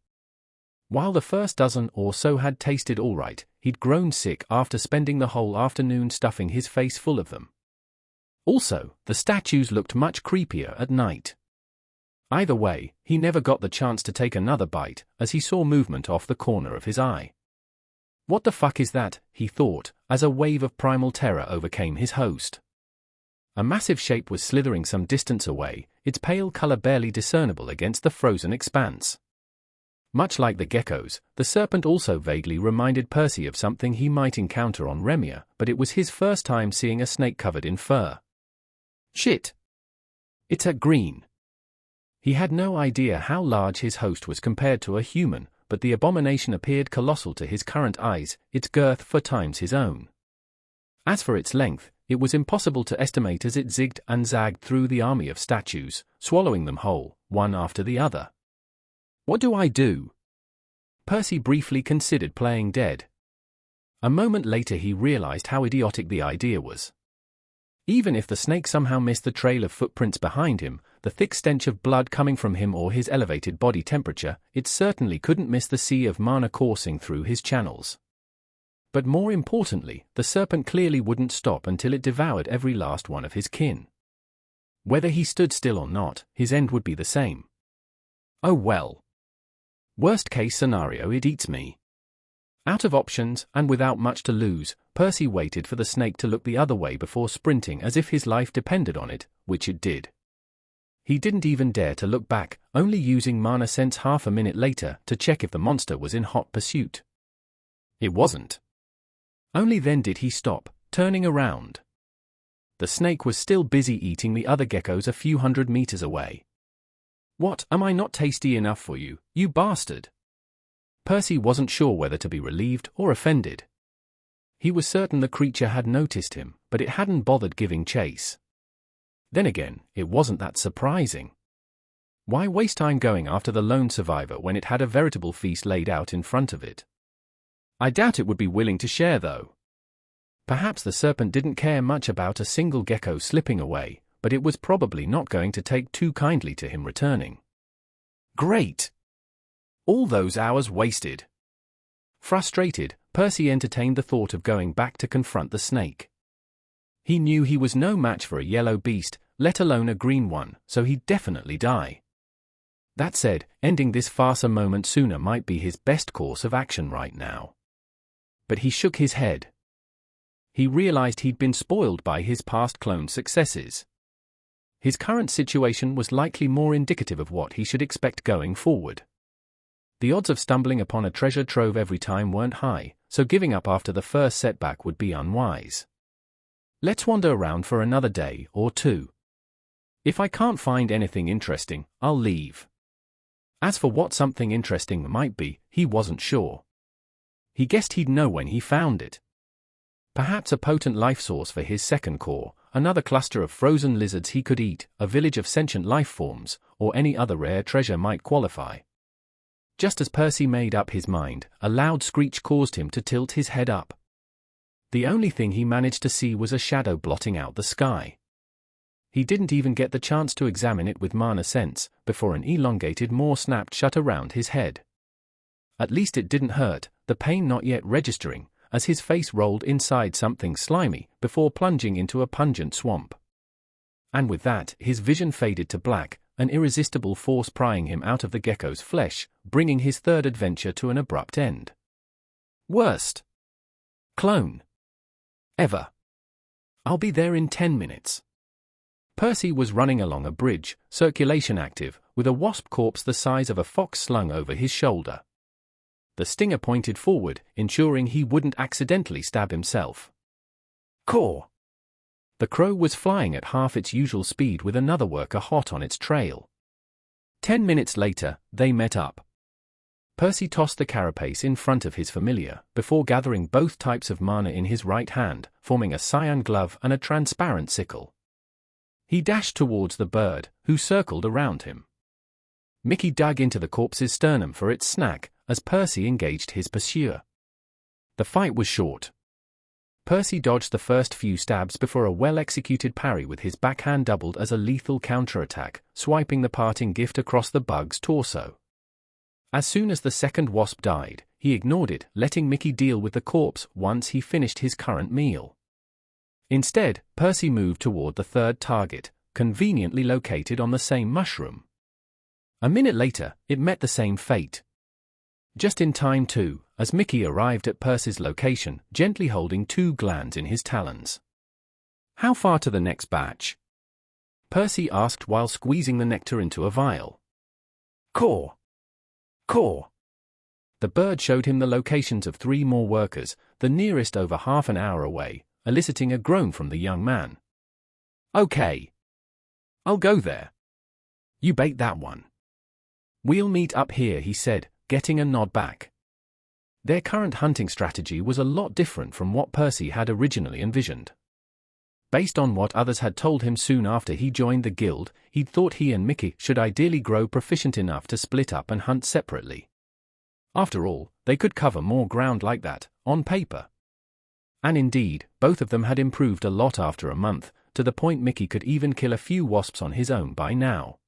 Speaker 2: While the first dozen or so had tasted all right, he'd grown sick after spending the whole afternoon stuffing his face full of them. Also, the statues looked much creepier at night. Either way, he never got the chance to take another bite, as he saw movement off the corner of his eye. What the fuck is that, he thought, as a wave of primal terror overcame his host. A massive shape was slithering some distance away, its pale color barely discernible against the frozen expanse. Much like the geckos, the serpent also vaguely reminded Percy of something he might encounter on Remia, but it was his first time seeing a snake covered in fur. Shit! It's a green. He had no idea how large his host was compared to a human, but the abomination appeared colossal to his current eyes, its girth 4 times his own. As for its length, it was impossible to estimate as it zigged and zagged through the army of statues, swallowing them whole, one after the other. What do I do? Percy briefly considered playing dead. A moment later he realized how idiotic the idea was. Even if the snake somehow missed the trail of footprints behind him, the thick stench of blood coming from him or his elevated body temperature, it certainly couldn't miss the sea of mana coursing through his channels. But more importantly, the serpent clearly wouldn't stop until it devoured every last one of his kin. Whether he stood still or not, his end would be the same. Oh well. Worst case scenario, it eats me. Out of options, and without much to lose, Percy waited for the snake to look the other way before sprinting as if his life depended on it, which it did. He didn't even dare to look back, only using mana sense half a minute later to check if the monster was in hot pursuit. It wasn't. Only then did he stop, turning around. The snake was still busy eating the other geckos a few hundred meters away. What, am I not tasty enough for you, you bastard? Percy wasn't sure whether to be relieved or offended. He was certain the creature had noticed him, but it hadn't bothered giving chase. Then again, it wasn't that surprising. Why waste time going after the lone survivor when it had a veritable feast laid out in front of it? I doubt it would be willing to share though. Perhaps the serpent didn't care much about a single gecko slipping away, but it was probably not going to take too kindly to him returning. Great! All those hours wasted. Frustrated, Percy entertained the thought of going back to confront the snake. He knew he was no match for a yellow beast, let alone a green one, so he'd definitely die. That said, ending this farce a moment sooner might be his best course of action right now. But he shook his head. He realized he'd been spoiled by his past clone successes. His current situation was likely more indicative of what he should expect going forward. The odds of stumbling upon a treasure trove every time weren't high, so giving up after the first setback would be unwise. Let's wander around for another day or two. If I can't find anything interesting, I'll leave. As for what something interesting might be, he wasn't sure. He guessed he'd know when he found it. Perhaps a potent life source for his second core, another cluster of frozen lizards he could eat, a village of sentient life forms, or any other rare treasure might qualify. Just as Percy made up his mind, a loud screech caused him to tilt his head up. The only thing he managed to see was a shadow blotting out the sky. He didn't even get the chance to examine it with mana sense, before an elongated maw snapped shut around his head. At least it didn't hurt, the pain not yet registering, as his face rolled inside something slimy, before plunging into a pungent swamp. And with that, his vision faded to black, an irresistible force prying him out of the gecko's flesh, bringing his third adventure to an abrupt end. Worst clone ever. I'll be there in 10 minutes. Percy was running along a bridge, circulation active, with a wasp corpse the size of a fox slung over his shoulder. The stinger pointed forward, ensuring he wouldn't accidentally stab himself. Caw! The crow was flying at half its usual speed with another worker hot on its trail. 10 minutes later, they met up. Percy tossed the carapace in front of his familiar, before gathering both types of mana in his right hand, forming a cyan glove and a transparent sickle. He dashed towards the bird, who circled around him. Mickey dug into the corpse's sternum for its snack, as Percy engaged his pursuer. The fight was short. Percy dodged the first few stabs before a well-executed parry with his backhand doubled as a lethal counterattack, swiping the parting gift across the bug's torso. As soon as the second wasp died, he ignored it, letting Mickey deal with the corpse once he finished his current meal. Instead, Percy moved toward the third target, conveniently located on the same mushroom. A minute later, it met the same fate. Just in time too, as Mickey arrived at Percy's location, gently holding 2 glands in his talons. "How far to the next batch?" Percy asked while squeezing the nectar into a vial. "Core. Core." The bird showed him the locations of 3 more workers, the nearest over half an hour away, eliciting a groan from the young man. "Okay. I'll go there. You bait that one." "We'll meet up here," he said, getting a nod back. Their current hunting strategy was a lot different from what Percy had originally envisioned. Based on what others had told him soon after he joined the guild, he'd thought he and Mickey should ideally grow proficient enough to split up and hunt separately. After all, they could cover more ground like that, on paper. And indeed, both of them had improved a lot after a month, to the point Mickey could even kill a few wasps on his own by now.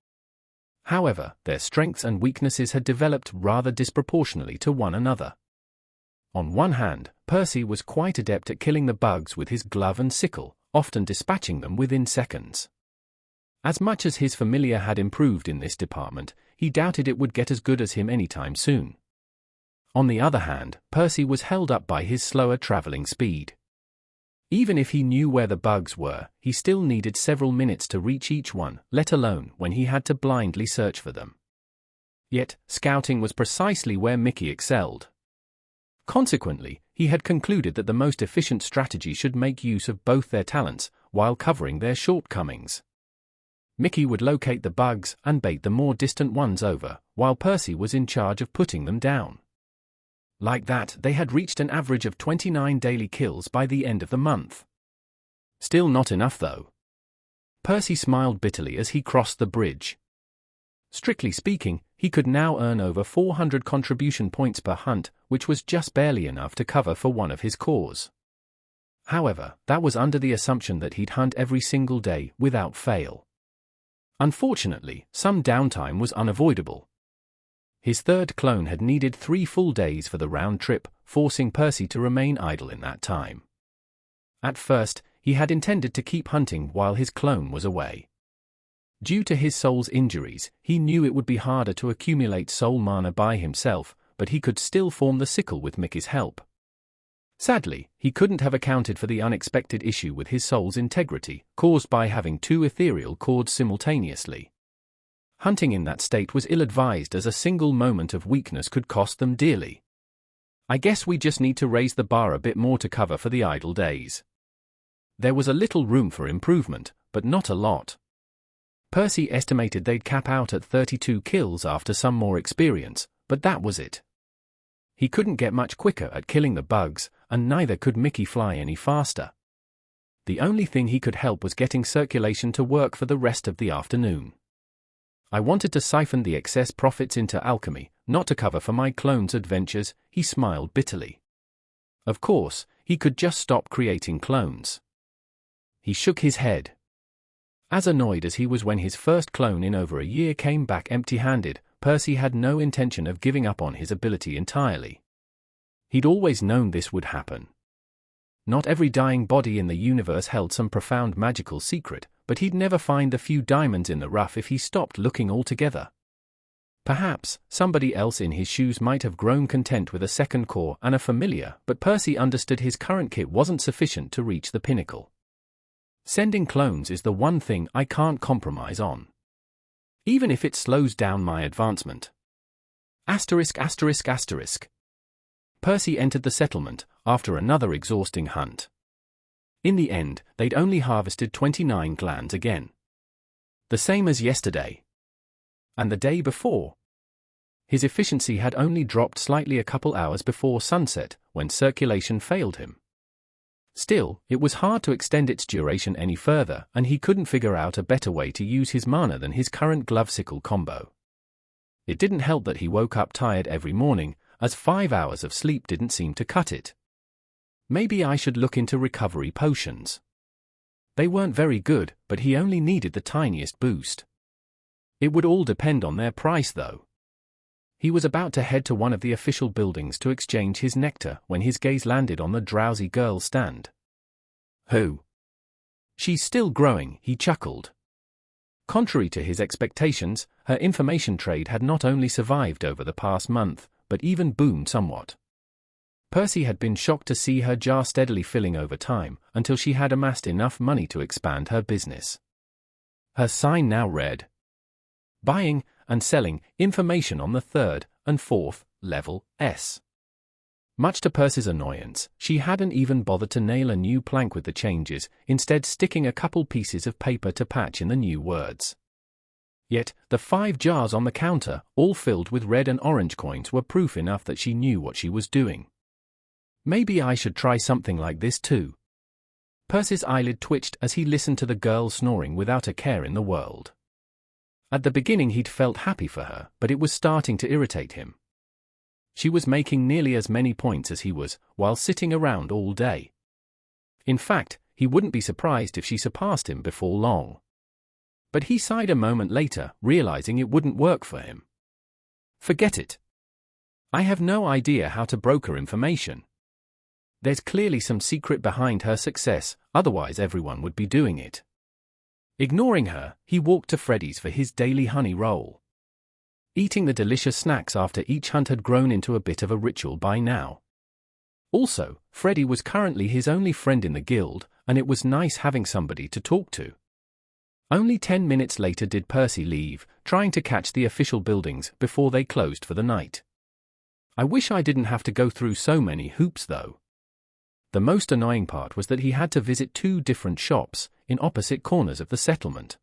Speaker 2: However, their strengths and weaknesses had developed rather disproportionately to one another. On one hand, Percy was quite adept at killing the bugs with his glove and sickle, often dispatching them within seconds. As much as his familiar had improved in this department, he doubted it would get as good as him anytime soon. On the other hand, Percy was held up by his slower traveling speed. Even if he knew where the bugs were, he still needed several minutes to reach each one, let alone when he had to blindly search for them. Yet, scouting was precisely where Mickey excelled. Consequently, he had concluded that the most efficient strategy should make use of both their talents, while covering their shortcomings. Mickey would locate the bugs and bait the more distant ones over, while Percy was in charge of putting them down. Like that, they had reached an average of 29 daily kills by the end of the month. Still not enough though. Percy smiled bitterly as he crossed the bridge. Strictly speaking, he could now earn over 400 contribution points per hunt, which was just barely enough to cover for one of his cores. However, that was under the assumption that he'd hunt every single day, without fail. Unfortunately, some downtime was unavoidable. His third clone had needed 3 full days for the round trip, forcing Percy to remain idle in that time. At first, he had intended to keep hunting while his clone was away. Due to his soul's injuries, he knew it would be harder to accumulate soul mana by himself, but he could still form the sickle with Mickey's help. Sadly, he couldn't have accounted for the unexpected issue with his soul's integrity, caused by having 2 ethereal cords simultaneously. Hunting in that state was ill-advised as a single moment of weakness could cost them dearly. "I guess we just need to raise the bar a bit more to cover for the idle days." There was a little room for improvement, but not a lot. Percy estimated they'd cap out at 32 kills after some more experience, but that was it. He couldn't get much quicker at killing the bugs, and neither could Mickey fly any faster. The only thing he could help was getting circulation to work for the rest of the afternoon. "I wanted to siphon the excess profits into alchemy, not to cover for my clone's adventures," he smiled bitterly. Of course, he could just stop creating clones. He shook his head. As annoyed as he was when his first clone in over a year came back empty-handed, Percy had no intention of giving up on his ability entirely. He'd always known this would happen. Not every dying body in the universe held some profound magical secret, but he'd never find the few diamonds in the rough if he stopped looking altogether. Perhaps, somebody else in his shoes might have grown content with a second core and a familiar, but Percy understood his current kit wasn't sufficient to reach the pinnacle. "Sending clones is the one thing I can't compromise on. Even if it slows down my advancement." Asterisk. Percy entered the settlement, after another exhausting hunt. In the end, they'd only harvested 29 glands again. The same as yesterday. And the day before. His efficiency had only dropped slightly a couple hours before sunset, when circulation failed him. Still, it was hard to extend its duration any further, and he couldn't figure out a better way to use his mana than his current glove-sickle combo. It didn't help that he woke up tired every morning, as 5 hours of sleep didn't seem to cut it. Maybe I should look into recovery potions. They weren't very good, but he only needed the tiniest boost. It would all depend on their price though. He was about to head to one of the official buildings to exchange his nectar when his gaze landed on the drowsy girl's stand. Who? She's still growing, he chuckled. Contrary to his expectations, her information trade had not only survived over the past month, but even boomed somewhat. Percy had been shocked to see her jar steadily filling over time, until she had amassed enough money to expand her business. Her sign now read, "Buying and selling information on the 3rd and 4th level S." Much to Percy's annoyance, she hadn't even bothered to nail a new plank with the changes, instead sticking a couple pieces of paper to patch in the new words. Yet, the 5 jars on the counter, all filled with red and orange coins, were proof enough that she knew what she was doing. Maybe I should try something like this too. Percy's eyelid twitched as he listened to the girl snoring without a care in the world. At the beginning he'd felt happy for her, but it was starting to irritate him. She was making nearly as many points as he was, while sitting around all day. In fact, he wouldn't be surprised if she surpassed him before long. But he sighed a moment later, realizing it wouldn't work for him. Forget it. I have no idea how to broker information. There's clearly some secret behind her success, otherwise everyone would be doing it. Ignoring her, he walked to Freddy's for his daily honey roll. Eating the delicious snacks after each hunt had grown into a bit of a ritual by now. Also, Freddy was currently his only friend in the guild, and it was nice having somebody to talk to. Only 10 minutes later did Percy leave, trying to catch the official buildings before they closed for the night. I wish I didn't have to go through so many hoops though. The most annoying part was that he had to visit 2 different shops, in opposite corners of the settlement.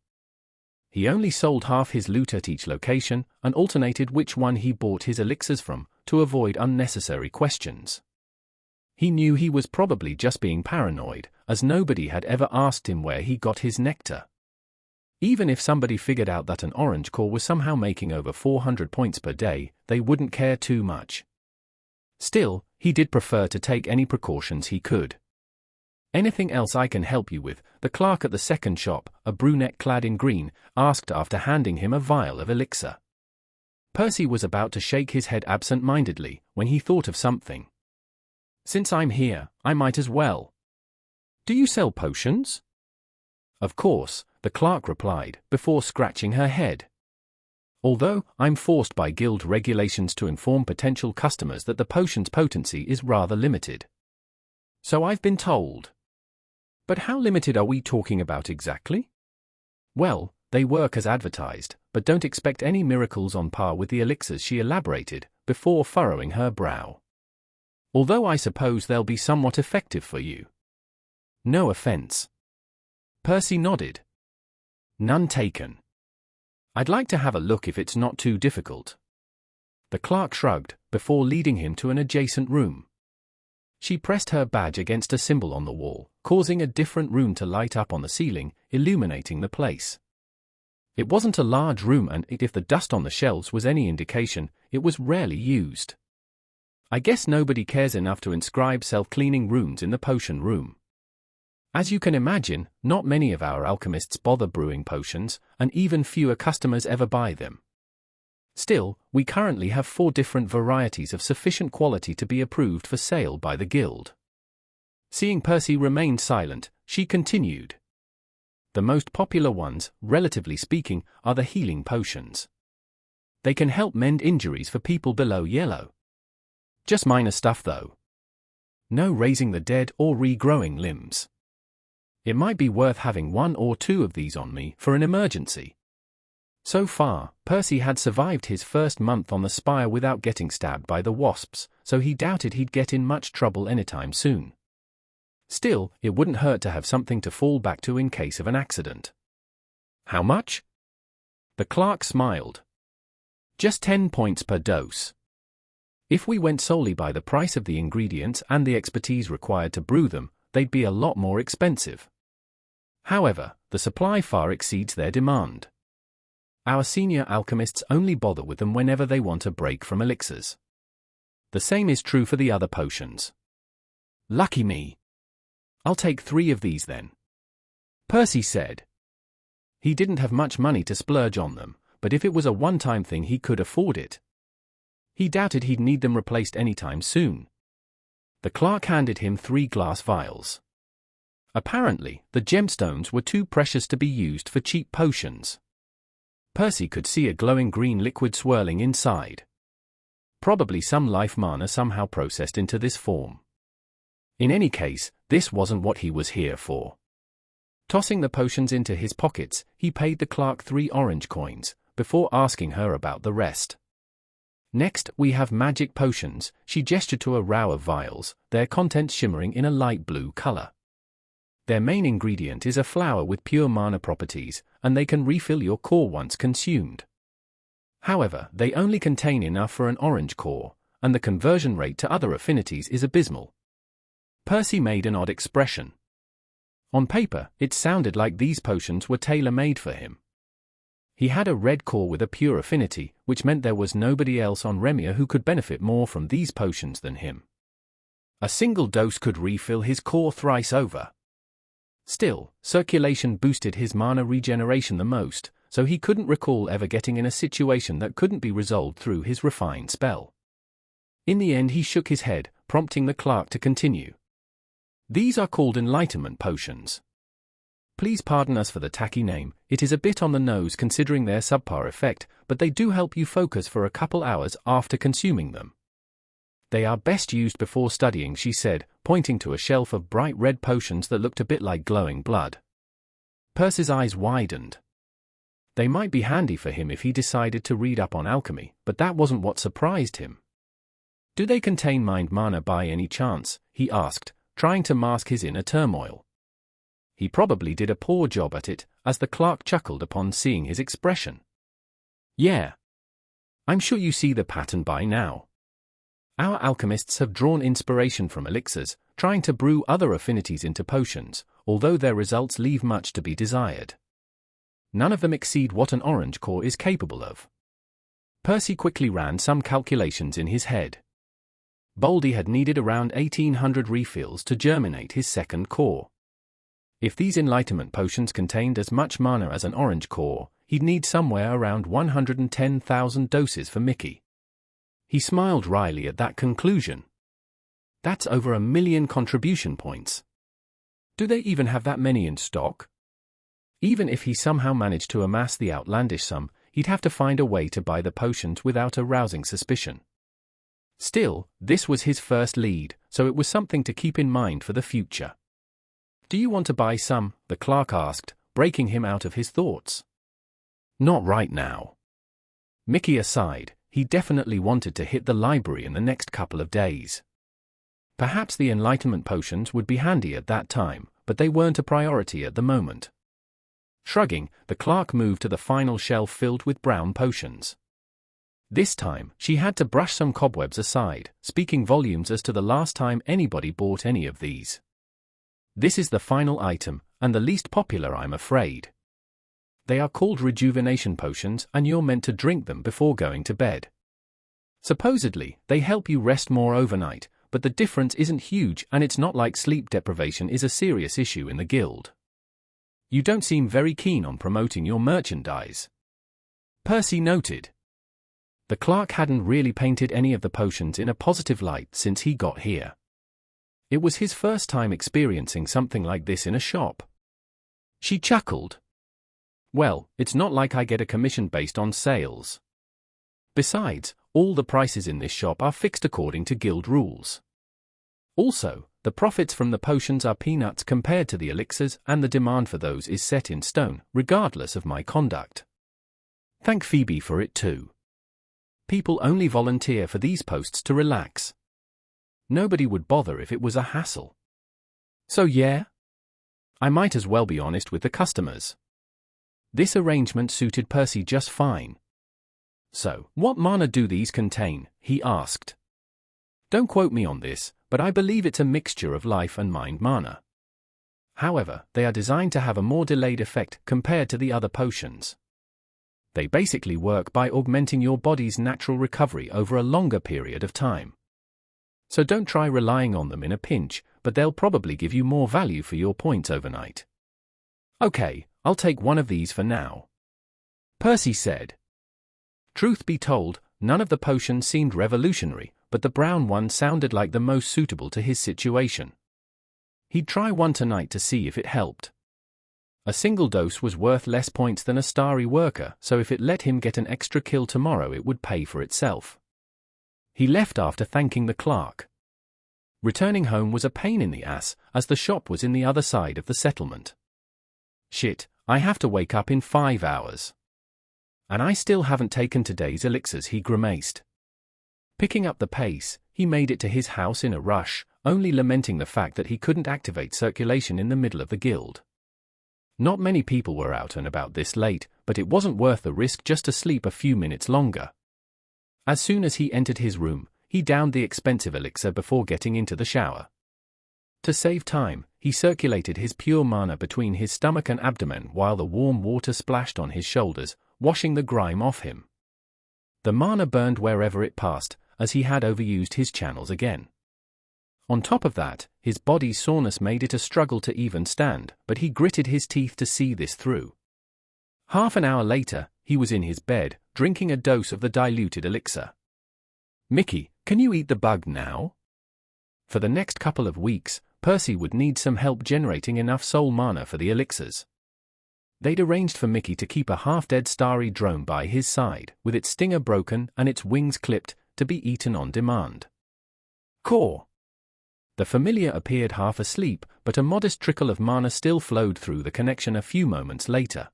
Speaker 2: He only sold half his loot at each location, and alternated which one he bought his elixirs from, to avoid unnecessary questions. He knew he was probably just being paranoid, as nobody had ever asked him where he got his nectar. Even if somebody figured out that an orange core was somehow making over 400 points per day, they wouldn't care too much. Still, he did prefer to take any precautions he could. "Anything else I can help you with?" the clerk at the second shop, a brunette clad in green, asked after handing him a vial of elixir. Percy was about to shake his head absent-mindedly when he thought of something. "Since I'm here, I might as well." "Do you sell potions?" "Of course," the clerk replied, before scratching her head. "Although, I'm forced by guild regulations to inform potential customers that the potion's potency is rather limited. So I've been told." "But how limited are we talking about exactly?" "Well, they work as advertised, but don't expect any miracles on par with the elixirs," she elaborated, before furrowing her brow. "Although I suppose they'll be somewhat effective for you." "No offense." Percy nodded. "None taken. I'd like to have a look if it's not too difficult." The clerk shrugged, before leading him to an adjacent room. She pressed her badge against a symbol on the wall, causing a different rune to light up on the ceiling, illuminating the place. It wasn't a large room, and if the dust on the shelves was any indication, it was rarely used. I guess nobody cares enough to inscribe self-cleaning runes in the potion room. As you can imagine, not many of our alchemists bother brewing potions, and even fewer customers ever buy them. Still, we currently have 4 different varieties of sufficient quality to be approved for sale by the guild. Seeing Percy remain silent, she continued. The most popular ones, relatively speaking, are the healing potions. They can help mend injuries for people below yellow. Just minor stuff though. No raising the dead or regrowing limbs. It might be worth having 1 or 2 of these on me for an emergency. So far, Percy had survived his first month on the spire without getting stabbed by the wasps, so he doubted he'd get in much trouble anytime soon. Still, it wouldn't hurt to have something to fall back to in case of an accident. "How much?" The clerk smiled. "Just 10 points per dose. If we went solely by the price of the ingredients and the expertise required to brew them, they'd be a lot more expensive. However, the supply far exceeds their demand. Our senior alchemists only bother with them whenever they want a break from elixirs. The same is true for the other potions." "Lucky me. I'll take 3 of these then," Percy said. He didn't have much money to splurge on them, but if it was a one-time thing he could afford it. He doubted he'd need them replaced anytime soon. The clerk handed him 3 glass vials. Apparently, the gemstones were too precious to be used for cheap potions. Percy could see a glowing green liquid swirling inside. Probably some life mana somehow processed into this form. In any case, this wasn't what he was here for. Tossing the potions into his pockets, he paid the clerk 3 orange coins, before asking her about the rest. Next, we have magic potions. She gestured to a row of vials, their contents shimmering in a light blue color. Their main ingredient is a flower with pure mana properties, and they can refill your core once consumed. However, they only contain enough for an orange core, and the conversion rate to other affinities is abysmal. Percy made an odd expression. On paper, it sounded like these potions were tailor-made for him. He had a red core with a pure affinity, which meant there was nobody else on Remia who could benefit more from these potions than him. A single dose could refill his core thrice over. Still, circulation boosted his mana regeneration the most, so he couldn't recall ever getting in a situation that couldn't be resolved through his refined spell. In the end he shook his head, prompting the clerk to continue. These are called enlightenment potions. Please pardon us for the tacky name, it is a bit on the nose considering their subpar effect, but they do help you focus for a couple hours after consuming them. They are best used before studying, she said, pointing to a shelf of bright red potions that looked a bit like glowing blood. Percy's eyes widened. They might be handy for him if he decided to read up on alchemy, but that wasn't what surprised him. Do they contain mind mana by any chance? He asked, trying to mask his inner turmoil. He probably did a poor job at it, as the clerk chuckled upon seeing his expression. Yeah. I'm sure you see the pattern by now. Our alchemists have drawn inspiration from elixirs, trying to brew other affinities into potions, although their results leave much to be desired. None of them exceed what an orange core is capable of. Percy quickly ran some calculations in his head. Boldy had needed around 1,800 refills to germinate his second core. If these enlightenment potions contained as much mana as an orange core, he'd need somewhere around 110,000 doses for Mickey. He smiled wryly at that conclusion. That's over 1 million contribution points. Do they even have that many in stock? Even if he somehow managed to amass the outlandish sum, he'd have to find a way to buy the potions without arousing suspicion. Still, this was his first lead, so it was something to keep in mind for the future. Do you want to buy some? The clerk asked, breaking him out of his thoughts. Not right now. Mickey aside, he definitely wanted to hit the library in the next couple of days. Perhaps the enlightenment potions would be handy at that time, but they weren't a priority at the moment. Shrugging, the clerk moved to the final shelf filled with brown potions. This time, she had to brush some cobwebs aside, speaking volumes as to the last time anybody bought any of these. This is the final item, and the least popular, I'm afraid. They are called rejuvenation potions, and you're meant to drink them before going to bed. Supposedly, they help you rest more overnight, but the difference isn't huge, and it's not like sleep deprivation is a serious issue in the guild. You don't seem very keen on promoting your merchandise. Percy noted. The clerk hadn't really painted any of the potions in a positive light since he got here. It was his first time experiencing something like this in a shop. She chuckled. Well, it's not like I get a commission based on sales. Besides, all the prices in this shop are fixed according to guild rules. Also, the profits from the potions are peanuts compared to the elixirs, and the demand for those is set in stone, regardless of my conduct. Thank Phoebe for it too. People only volunteer for these posts to relax. Nobody would bother if it was a hassle. So yeah? I might as well be honest with the customers. This arrangement suited Percy just fine. So, what mana do these contain? He asked. Don't quote me on this, but I believe it's a mixture of life and mind mana. However, they are designed to have a more delayed effect compared to the other potions. They basically work by augmenting your body's natural recovery over a longer period of time. So don't try relying on them in a pinch, but they'll probably give you more value for your points overnight. Okay, I'll take one of these for now. Percy said. Truth be told, None of the potions seemed revolutionary, but the brown one sounded like the most suitable to his situation. He'd try one tonight to see if it helped. A single dose was worth less points than a starry worker, so if it let him get an extra kill tomorrow it would pay for itself. He left after thanking the clerk. Returning home was a pain in the ass, as the shop was in the other side of the settlement. Shit, I have to wake up in 5 hours. And I still haven't taken today's elixirs, he grimaced. Picking up the pace, he made it to his house in a rush, only lamenting the fact that he couldn't activate circulation in the middle of the guild. Not many people were out and about this late, but it wasn't worth the risk just to sleep a few minutes longer. As soon as he entered his room, he downed the expensive elixir before getting into the shower. To save time, he circulated his pure mana between his stomach and abdomen while the warm water splashed on his shoulders, washing the grime off him. The mana burned wherever it passed, as he had overused his channels again. On top of that, his body's soreness made it a struggle to even stand, but he gritted his teeth to see this through. Half an hour later, he was in his bed, drinking a dose of the diluted elixir. "Mickey, can you eat the bug now?" For the next couple of weeks, Percy would need some help generating enough soul mana for the elixirs. They'd arranged for Mickey to keep a half-dead starry drone by his side, with its stinger broken and its wings clipped, to be eaten on demand. Core. The familiar appeared half asleep, but a modest trickle of mana still flowed through the connection a few moments later.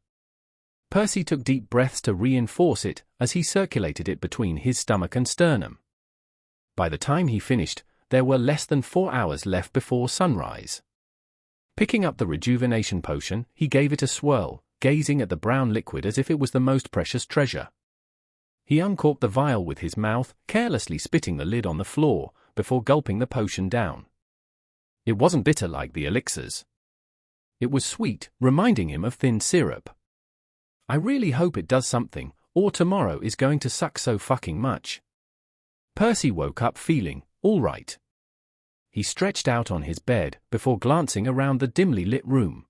Speaker 2: Percy took deep breaths to reinforce it, as he circulated it between his stomach and sternum. By the time he finished, there were less than 4 hours left before sunrise. Picking up the rejuvenation potion, he gave it a swirl, gazing at the brown liquid as if it was the most precious treasure. He uncorked the vial with his mouth, carelessly spitting the lid on the floor, before gulping the potion down. It wasn't bitter like the elixirs. It was sweet, reminding him of thin syrup. I really hope it does something, or tomorrow is going to suck so fucking much. Percy woke up feeling all right. He stretched out on his bed, before glancing around the dimly lit room.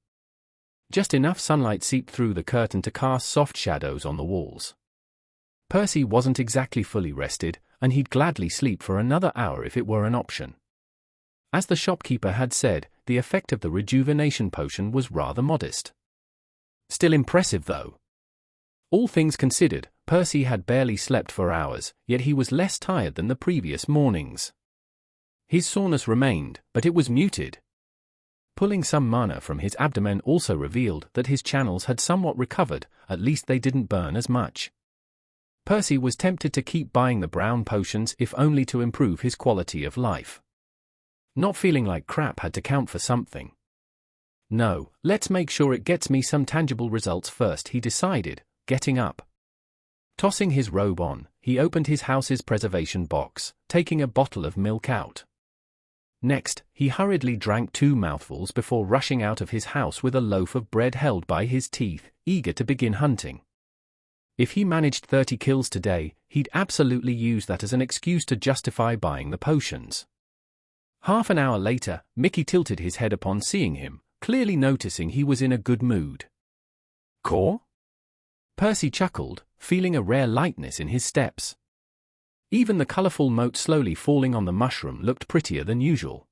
Speaker 2: Just enough sunlight seeped through the curtain to cast soft shadows on the walls. Percy wasn't exactly fully rested, and he'd gladly sleep for another hour if it were an option. As the shopkeeper had said, the effect of the rejuvenation potion was rather modest. Still impressive though. All things considered, Percy had barely slept for hours, yet he was less tired than the previous mornings. His soreness remained, but it was muted. Pulling some mana from his abdomen also revealed that his channels had somewhat recovered, at least they didn't burn as much. Percy was tempted to keep buying the brown potions if only to improve his quality of life. Not feeling like crap had to count for something. No, let's make sure it gets me some tangible results first, he decided, getting up. Tossing his robe on, he opened his house's preservation box, taking a bottle of milk out. Next, he hurriedly drank 2 mouthfuls before rushing out of his house with a loaf of bread held by his teeth, eager to begin hunting. If he managed 30 kills today, he'd absolutely use that as an excuse to justify buying the potions. Half an hour later, Mickey tilted his head upon seeing him, clearly noticing he was in a good mood. "Core?" Percy chuckled, feeling a rare lightness in his steps. Even the colorful mote slowly falling on the mushroom looked prettier than usual.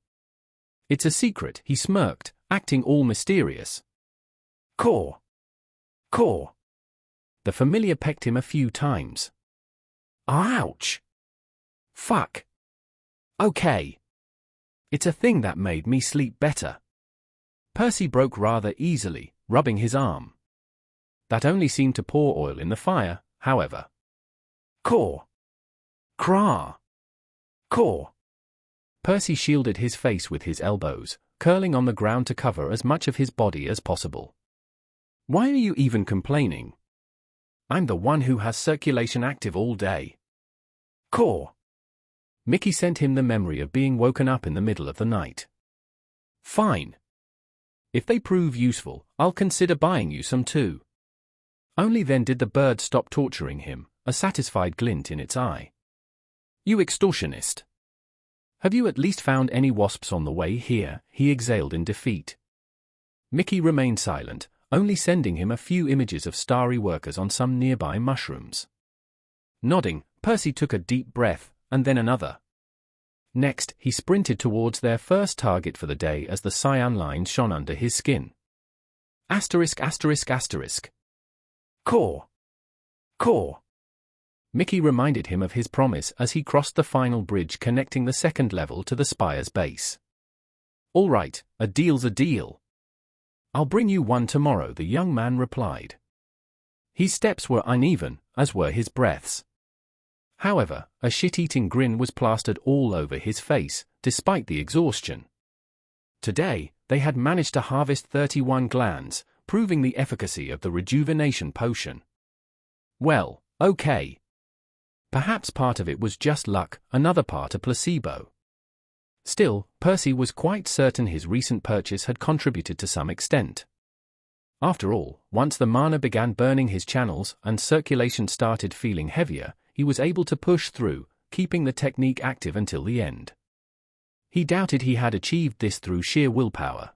Speaker 2: "It's a secret," he smirked, acting all mysterious. "Core. Core." The familiar pecked him a few times. "Ouch. Fuck. Okay. It's a thing that made me sleep better." Percy broke rather easily, rubbing his arm. That only seemed to pour oil in the fire, however. "Core. Craw. Core." Percy shielded his face with his elbows, curling on the ground to cover as much of his body as possible. "Why are you even complaining? I'm the one who has circulation active all day." "Core." Mickey sent him the memory of being woken up in the middle of the night. "Fine. If they prove useful, I'll consider buying you some too." Only then did the bird stop torturing him, a satisfied glint in its eye. "You extortionist. Have you at least found any wasps on the way here?" he exhaled in defeat. Mickey remained silent, only sending him a few images of starry workers on some nearby mushrooms. Nodding, Percy took a deep breath, and then another. Next, he sprinted towards their first target for the day as the cyan lines shone under his skin. Asterisk asterisk asterisk. Core. Core. Mickey reminded him of his promise as he crossed the final bridge connecting the second level to the spire's base. All right, a deal's a deal. I'll bring you one tomorrow, the young man replied. His steps were uneven, as were his breaths. However, a shit-eating grin was plastered all over his face, despite the exhaustion. Today, they had managed to harvest 31 glands, proving the efficacy of the rejuvenation potion. Well, okay. Perhaps part of it was just luck, another part a placebo. Still, Percy was quite certain his recent purchase had contributed to some extent. After all, once the mana began burning his channels and circulation started feeling heavier, he was able to push through, keeping the technique active until the end. He doubted he had achieved this through sheer willpower.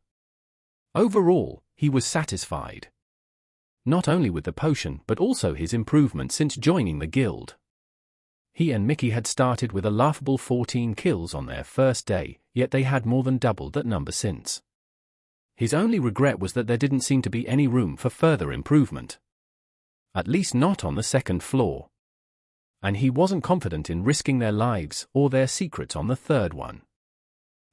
Speaker 2: Overall, he was satisfied. Not only with the potion but also his improvement since joining the guild. He and Mickey had started with a laughable 14 kills on their first day, yet they had more than doubled that number since. His only regret was that there didn't seem to be any room for further improvement. At least not on the second floor. And he wasn't confident in risking their lives or their secrets on the third one.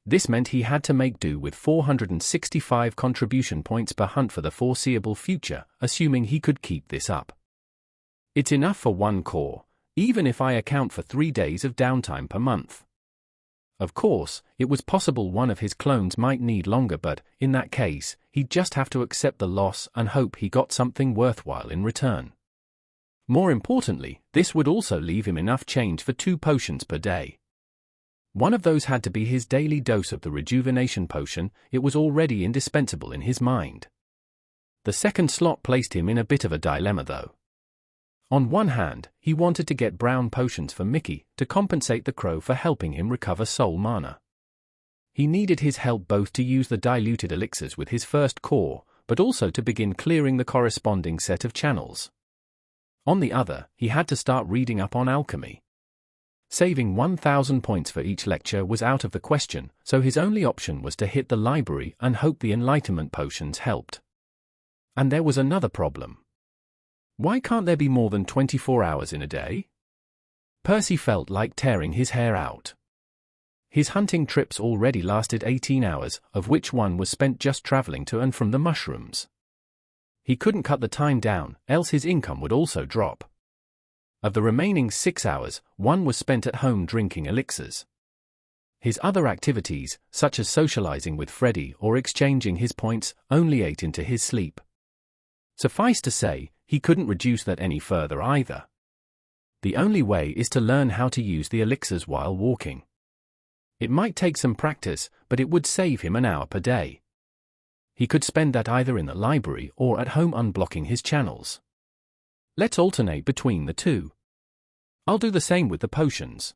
Speaker 2: This meant he had to make do with 465 contribution points per hunt for the foreseeable future, assuming he could keep this up. It's enough for one core, even if I account for 3 days of downtime per month. Of course, it was possible one of his clones might need longer, but, in that case, he'd just have to accept the loss and hope he got something worthwhile in return. More importantly, this would also leave him enough change for 2 potions per day. One of those had to be his daily dose of the rejuvenation potion. It was already indispensable in his mind. The second slot placed him in a bit of a dilemma though. On one hand, he wanted to get brown potions for Mickey to compensate the crow for helping him recover soul mana. He needed his help both to use the diluted elixirs with his first core, but also to begin clearing the corresponding set of channels. On the other, he had to start reading up on alchemy. Saving 1,000 points for each lecture was out of the question, so his only option was to hit the library and hope the enlightenment potions helped. And there was another problem. Why can't there be more than 24 hours in a day? Percy felt like tearing his hair out. His hunting trips already lasted 18 hours, of which one was spent just traveling to and from the mushrooms. He couldn't cut the time down, else his income would also drop. Of the remaining 6 hours, one was spent at home drinking elixirs. His other activities, such as socializing with Freddy or exchanging his points, only ate into his sleep. Suffice to say, he couldn't reduce that any further either. The only way is to learn how to use the elixirs while walking. It might take some practice, but it would save him an hour per day. He could spend that either in the library or at home unblocking his channels. Let's alternate between the two. I'll do the same with the potions.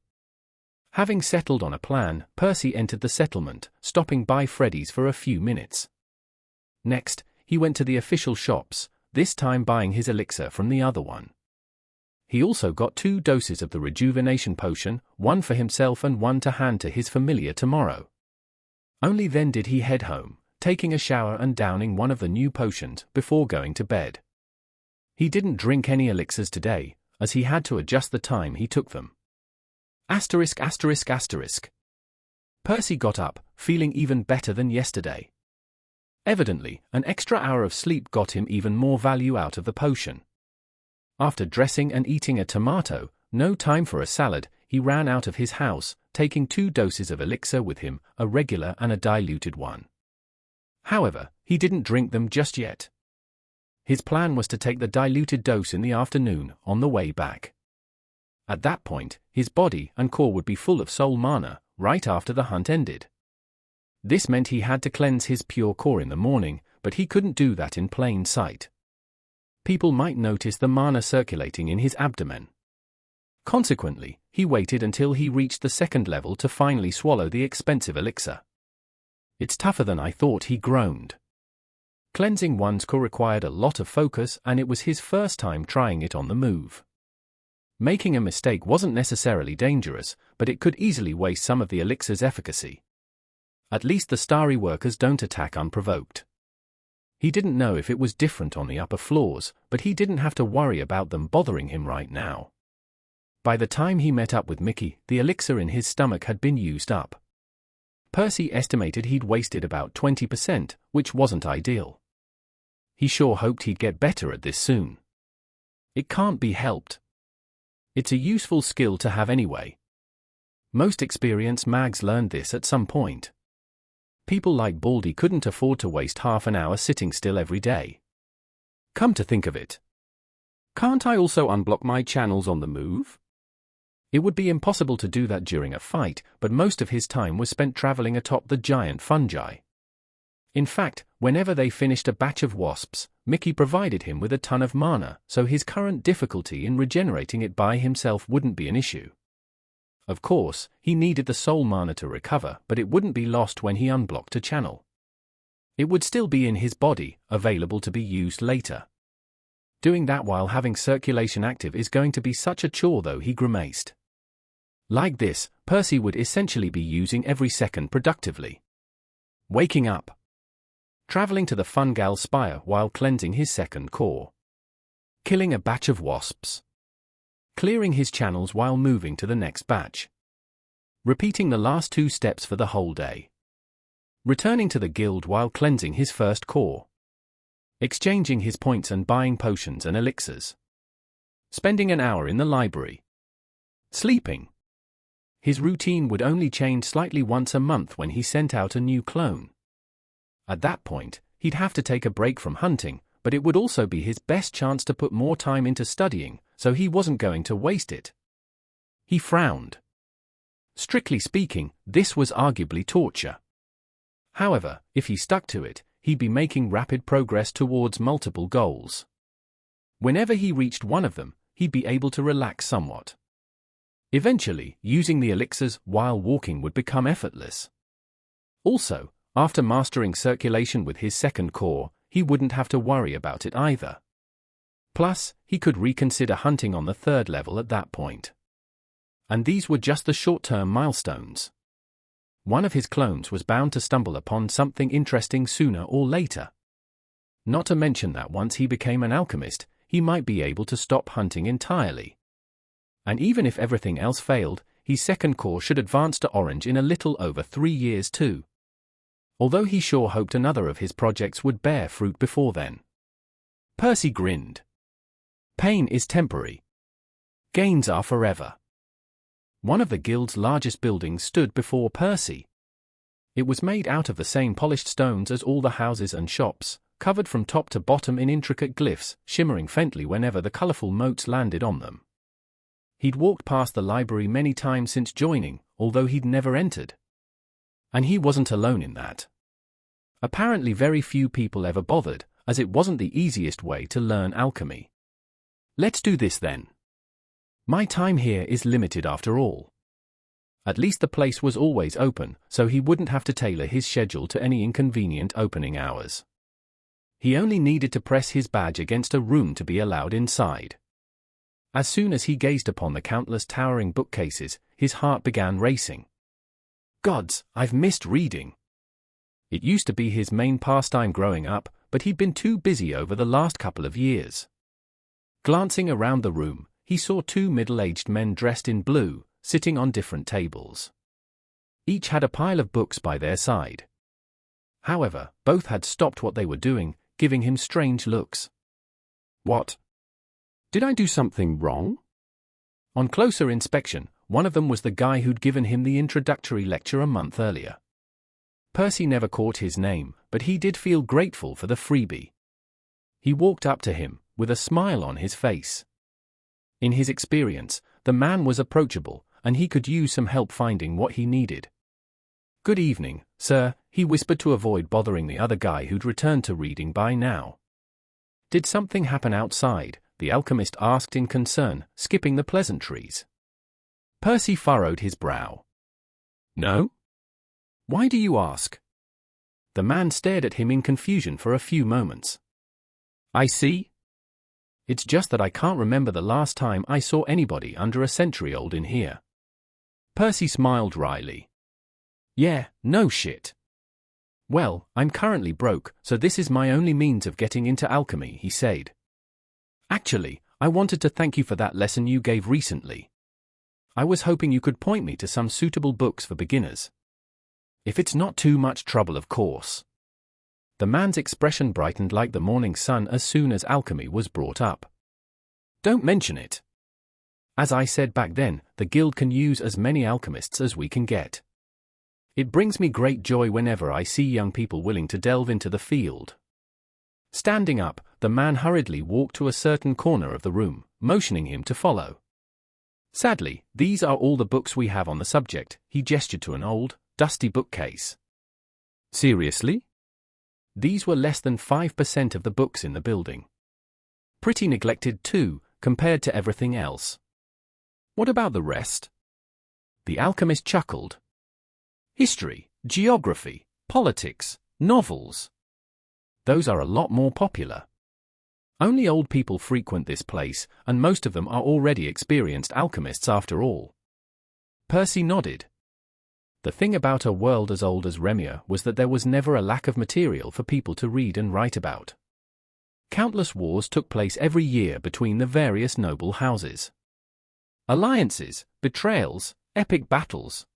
Speaker 2: Having settled on a plan, Percy entered the settlement, stopping by Freddy's for a few minutes. Next, he went to the official shops, this time buying his elixir from the other one. He also got 2 doses of the rejuvenation potion, one for himself and one to hand to his familiar tomorrow. Only then did he head home, taking a shower and downing one of the new potions before going to bed. He didn't drink any elixirs today, as he had to adjust the time he took them. Asterisk asterisk asterisk. Percy got up, feeling even better than yesterday. Evidently, an extra hour of sleep got him even more value out of the potion. After dressing and eating a tomato, no time for a salad, he ran out of his house, taking 2 doses of elixir with him, a regular and a diluted one. However, he didn't drink them just yet. His plan was to take the diluted dose in the afternoon, on the way back. At that point, his body and core would be full of soul mana, right after the hunt ended. This meant he had to cleanse his pure core in the morning, but he couldn't do that in plain sight. People might notice the mana circulating in his abdomen. Consequently, he waited until he reached the second level to finally swallow the expensive elixir. It's tougher than I thought, he groaned. Cleansing one's core required a lot of focus, and it was his first time trying it on the move. Making a mistake wasn't necessarily dangerous, but it could easily waste some of the elixir's efficacy. At least the starry workers don't attack unprovoked. He didn't know if it was different on the upper floors, but he didn't have to worry about them bothering him right now. By the time he met up with Mickey, the elixir in his stomach had been used up. Percy estimated he'd wasted about 20%, which wasn't ideal. He sure hoped he'd get better at this soon. It can't be helped. It's a useful skill to have anyway. Most experienced mags learned this at some point. People like Baldy couldn't afford to waste half an hour sitting still every day. Come to think of it, can't I also unblock my channels on the move? It would be impossible to do that during a fight, but most of his time was spent traveling atop the giant fungi. In fact, whenever they finished a batch of wasps, Mickey provided him with a ton of mana, so his current difficulty in regenerating it by himself wouldn't be an issue. Of course, he needed the soul mana to recover, but it wouldn't be lost when he unblocked a channel. It would still be in his body, available to be used later. Doing that while having circulation active is going to be such a chore, though, he grimaced. Like this, Percy would essentially be using every second productively. Waking up. Traveling to the fungal spire while cleansing his second core. Killing a batch of wasps. Clearing his channels while moving to the next batch. Repeating the last two steps for the whole day. Returning to the guild while cleansing his first core. Exchanging his points and buying potions and elixirs. Spending an hour in the library. Sleeping. His routine would only change slightly once a month when he sent out a new clone. At that point, he'd have to take a break from hunting, but it would also be his best chance to put more time into studying, so he wasn't going to waste it. He frowned. Strictly speaking, this was arguably torture. However, if he stuck to it, he'd be making rapid progress towards multiple goals. Whenever he reached one of them, he'd be able to relax somewhat. Eventually, using the elixirs while walking would become effortless. Also, after mastering circulation with his second core, he wouldn't have to worry about it either. Plus, he could reconsider hunting on the third level at that point. And these were just the short-term milestones. One of his clones was bound to stumble upon something interesting sooner or later. Not to mention that once he became an alchemist, he might be able to stop hunting entirely. And even if everything else failed, his second core should advance to orange in a little over 3 years too. Although he sure hoped another of his projects would bear fruit before then. Percy grinned. Pain is temporary. Gains are forever. One of the guild's largest buildings stood before Percy. It was made out of the same polished stones as all the houses and shops, covered from top to bottom in intricate glyphs, shimmering faintly whenever the colorful motes landed on them. He'd walked past the library many times since joining, although he'd never entered. And he wasn't alone in that. Apparently very few people ever bothered, as it wasn't the easiest way to learn alchemy. Let's do this then. My time here is limited after all. At least the place was always open, so he wouldn't have to tailor his schedule to any inconvenient opening hours. He only needed to press his badge against a room to be allowed inside. As soon as he gazed upon the countless towering bookcases, his heart began racing. Gods, I've missed reading. It used to be his main pastime growing up, but he'd been too busy over the last couple of years. Glancing around the room, he saw 2 middle-aged men dressed in blue, sitting on different tables. Each had a pile of books by their side. However, both had stopped what they were doing, giving him strange looks. What? Did I do something wrong? On closer inspection, one of them was the guy who'd given him the introductory lecture a month earlier. Percy never caught his name, but he did feel grateful for the freebie. He walked up to him, with a smile on his face. In his experience, the man was approachable, and he could use some help finding what he needed. Good evening, sir, he whispered to avoid bothering the other guy who'd returned to reading by now. Did something happen outside? The alchemist asked in concern, skipping the pleasantries. Percy furrowed his brow. No? Why do you ask? The man stared at him in confusion for a few moments. I see. It's just that I can't remember the last time I saw anybody under a century old in here. Percy smiled wryly. Yeah, no shit. Well, I'm currently broke, so this is my only means of getting into alchemy, he said. Actually, I wanted to thank you for that lesson you gave recently. I was hoping you could point me to some suitable books for beginners. If it's not too much trouble, of course. The man's expression brightened like the morning sun as soon as alchemy was brought up. Don't mention it. As I said back then, the guild can use as many alchemists as we can get. It brings me great joy whenever I see young people willing to delve into the field. Standing up, the man hurriedly walked to a certain corner of the room, motioning him to follow. Sadly, these are all the books we have on the subject, he gestured to an old, dusty bookcase. Seriously? These were less than 5% of the books in the building. Pretty neglected too, compared to everything else. What about the rest? The alchemist chuckled. History, geography, politics, novels. Those are a lot more popular. Only old people frequent this place, and most of them are already experienced alchemists after all. Percy nodded. The thing about a world as old as Remia was that there was never a lack of material for people to read and write about. Countless wars took place every year between the various noble houses. Alliances, betrayals, epic battles.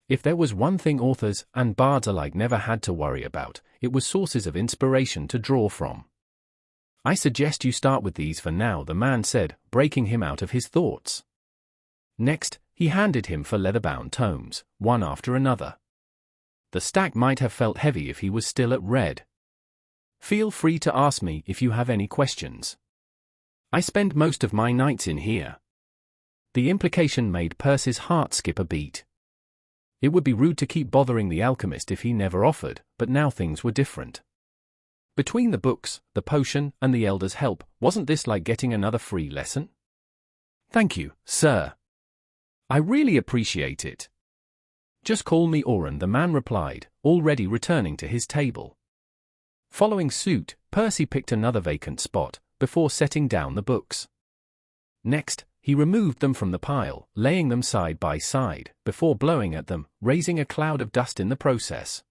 Speaker 2: If there was one thing authors and bards alike never had to worry about, it was sources of inspiration to draw from. I suggest you start with these for now, the man said, breaking him out of his thoughts. Next, he handed him 4 leather-bound tomes, one after another. The stack might have felt heavy if he was still at red. Feel free to ask me if you have any questions. I spend most of my nights in here. The implication made Percy's heart skip a beat. It would be rude to keep bothering the alchemist if he never offered, but now things were different. Between the books, the potion, and the elder's help, wasn't this like getting another free lesson? Thank you, sir. I really appreciate it. Just call me Oren, the man replied, already returning to his table. Following suit, Percy picked another vacant spot, before setting down the books. Next, he removed them from the pile, laying them side by side, before blowing at them, raising a cloud of dust in the process.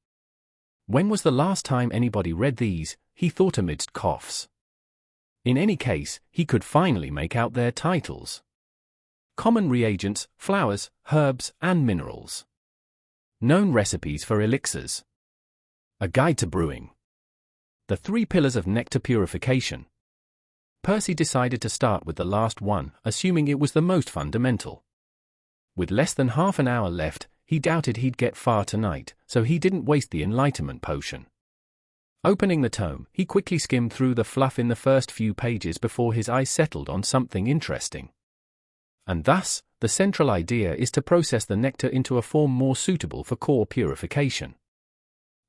Speaker 2: When was the last time anybody read these, he thought amidst coughs. In any case, he could finally make out their titles. Common reagents, flowers, herbs, and minerals. Known recipes for elixirs. A guide to brewing. The 3 pillars of nectar purification. Percy decided to start with the last one, assuming it was the most fundamental. With less than half an hour left, he doubted he'd get far tonight, so he didn't waste the enlightenment potion. Opening the tome, he quickly skimmed through the fluff in the first few pages before his eyes settled on something interesting. And thus, the central idea is to process the nectar into a form more suitable for core purification.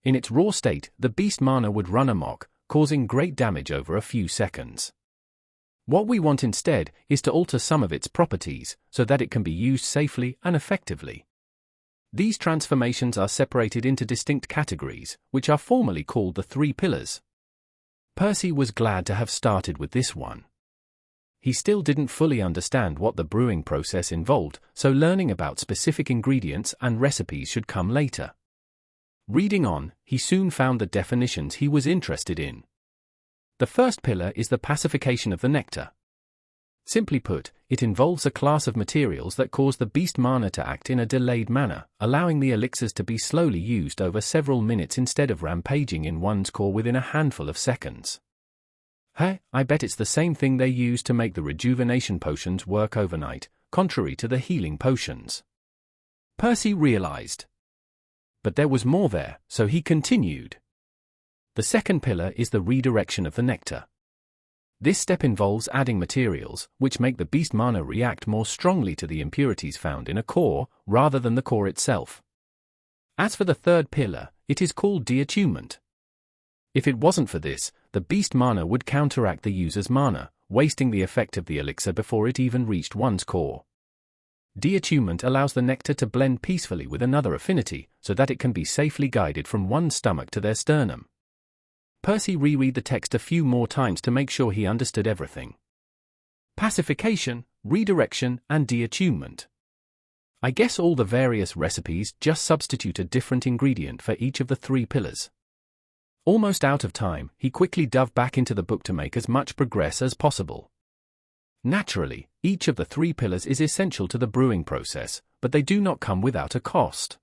Speaker 2: In its raw state, the beast mana would run amok, causing great damage over a few seconds. What we want instead is to alter some of its properties, so that it can be used safely and effectively. These transformations are separated into distinct categories, which are formally called the 3 pillars. Percy was glad to have started with this one. He still didn't fully understand what the brewing process involved, so learning about specific ingredients and recipes should come later. Reading on, he soon found the definitions he was interested in. The first pillar is the pacification of the nectar. Simply put, it involves a class of materials that cause the beast mana to act in a delayed manner, allowing the elixirs to be slowly used over several minutes instead of rampaging in one's core within a handful of seconds. Hey, I bet it's the same thing they use to make the rejuvenation potions work overnight, contrary to the healing potions. Percy realized. But there was more there, so he continued. The second pillar is the redirection of the nectar. This step involves adding materials, which make the beast mana react more strongly to the impurities found in a core, rather than the core itself. As for the third pillar, it is called deattunement. If it wasn't for this, the beast mana would counteract the user's mana, wasting the effect of the elixir before it even reached one's core. Deattunement allows the nectar to blend peacefully with another affinity, so that it can be safely guided from one's stomach to their sternum. Percy reread the text a few more times to make sure he understood everything. pacification, redirection, and deattunement. I guess all the various recipes just substitute a different ingredient for each of the 3 pillars. Almost out of time, he quickly dove back into the book to make as much progress as possible. Naturally, each of the 3 pillars is essential to the brewing process, but they do not come without a cost.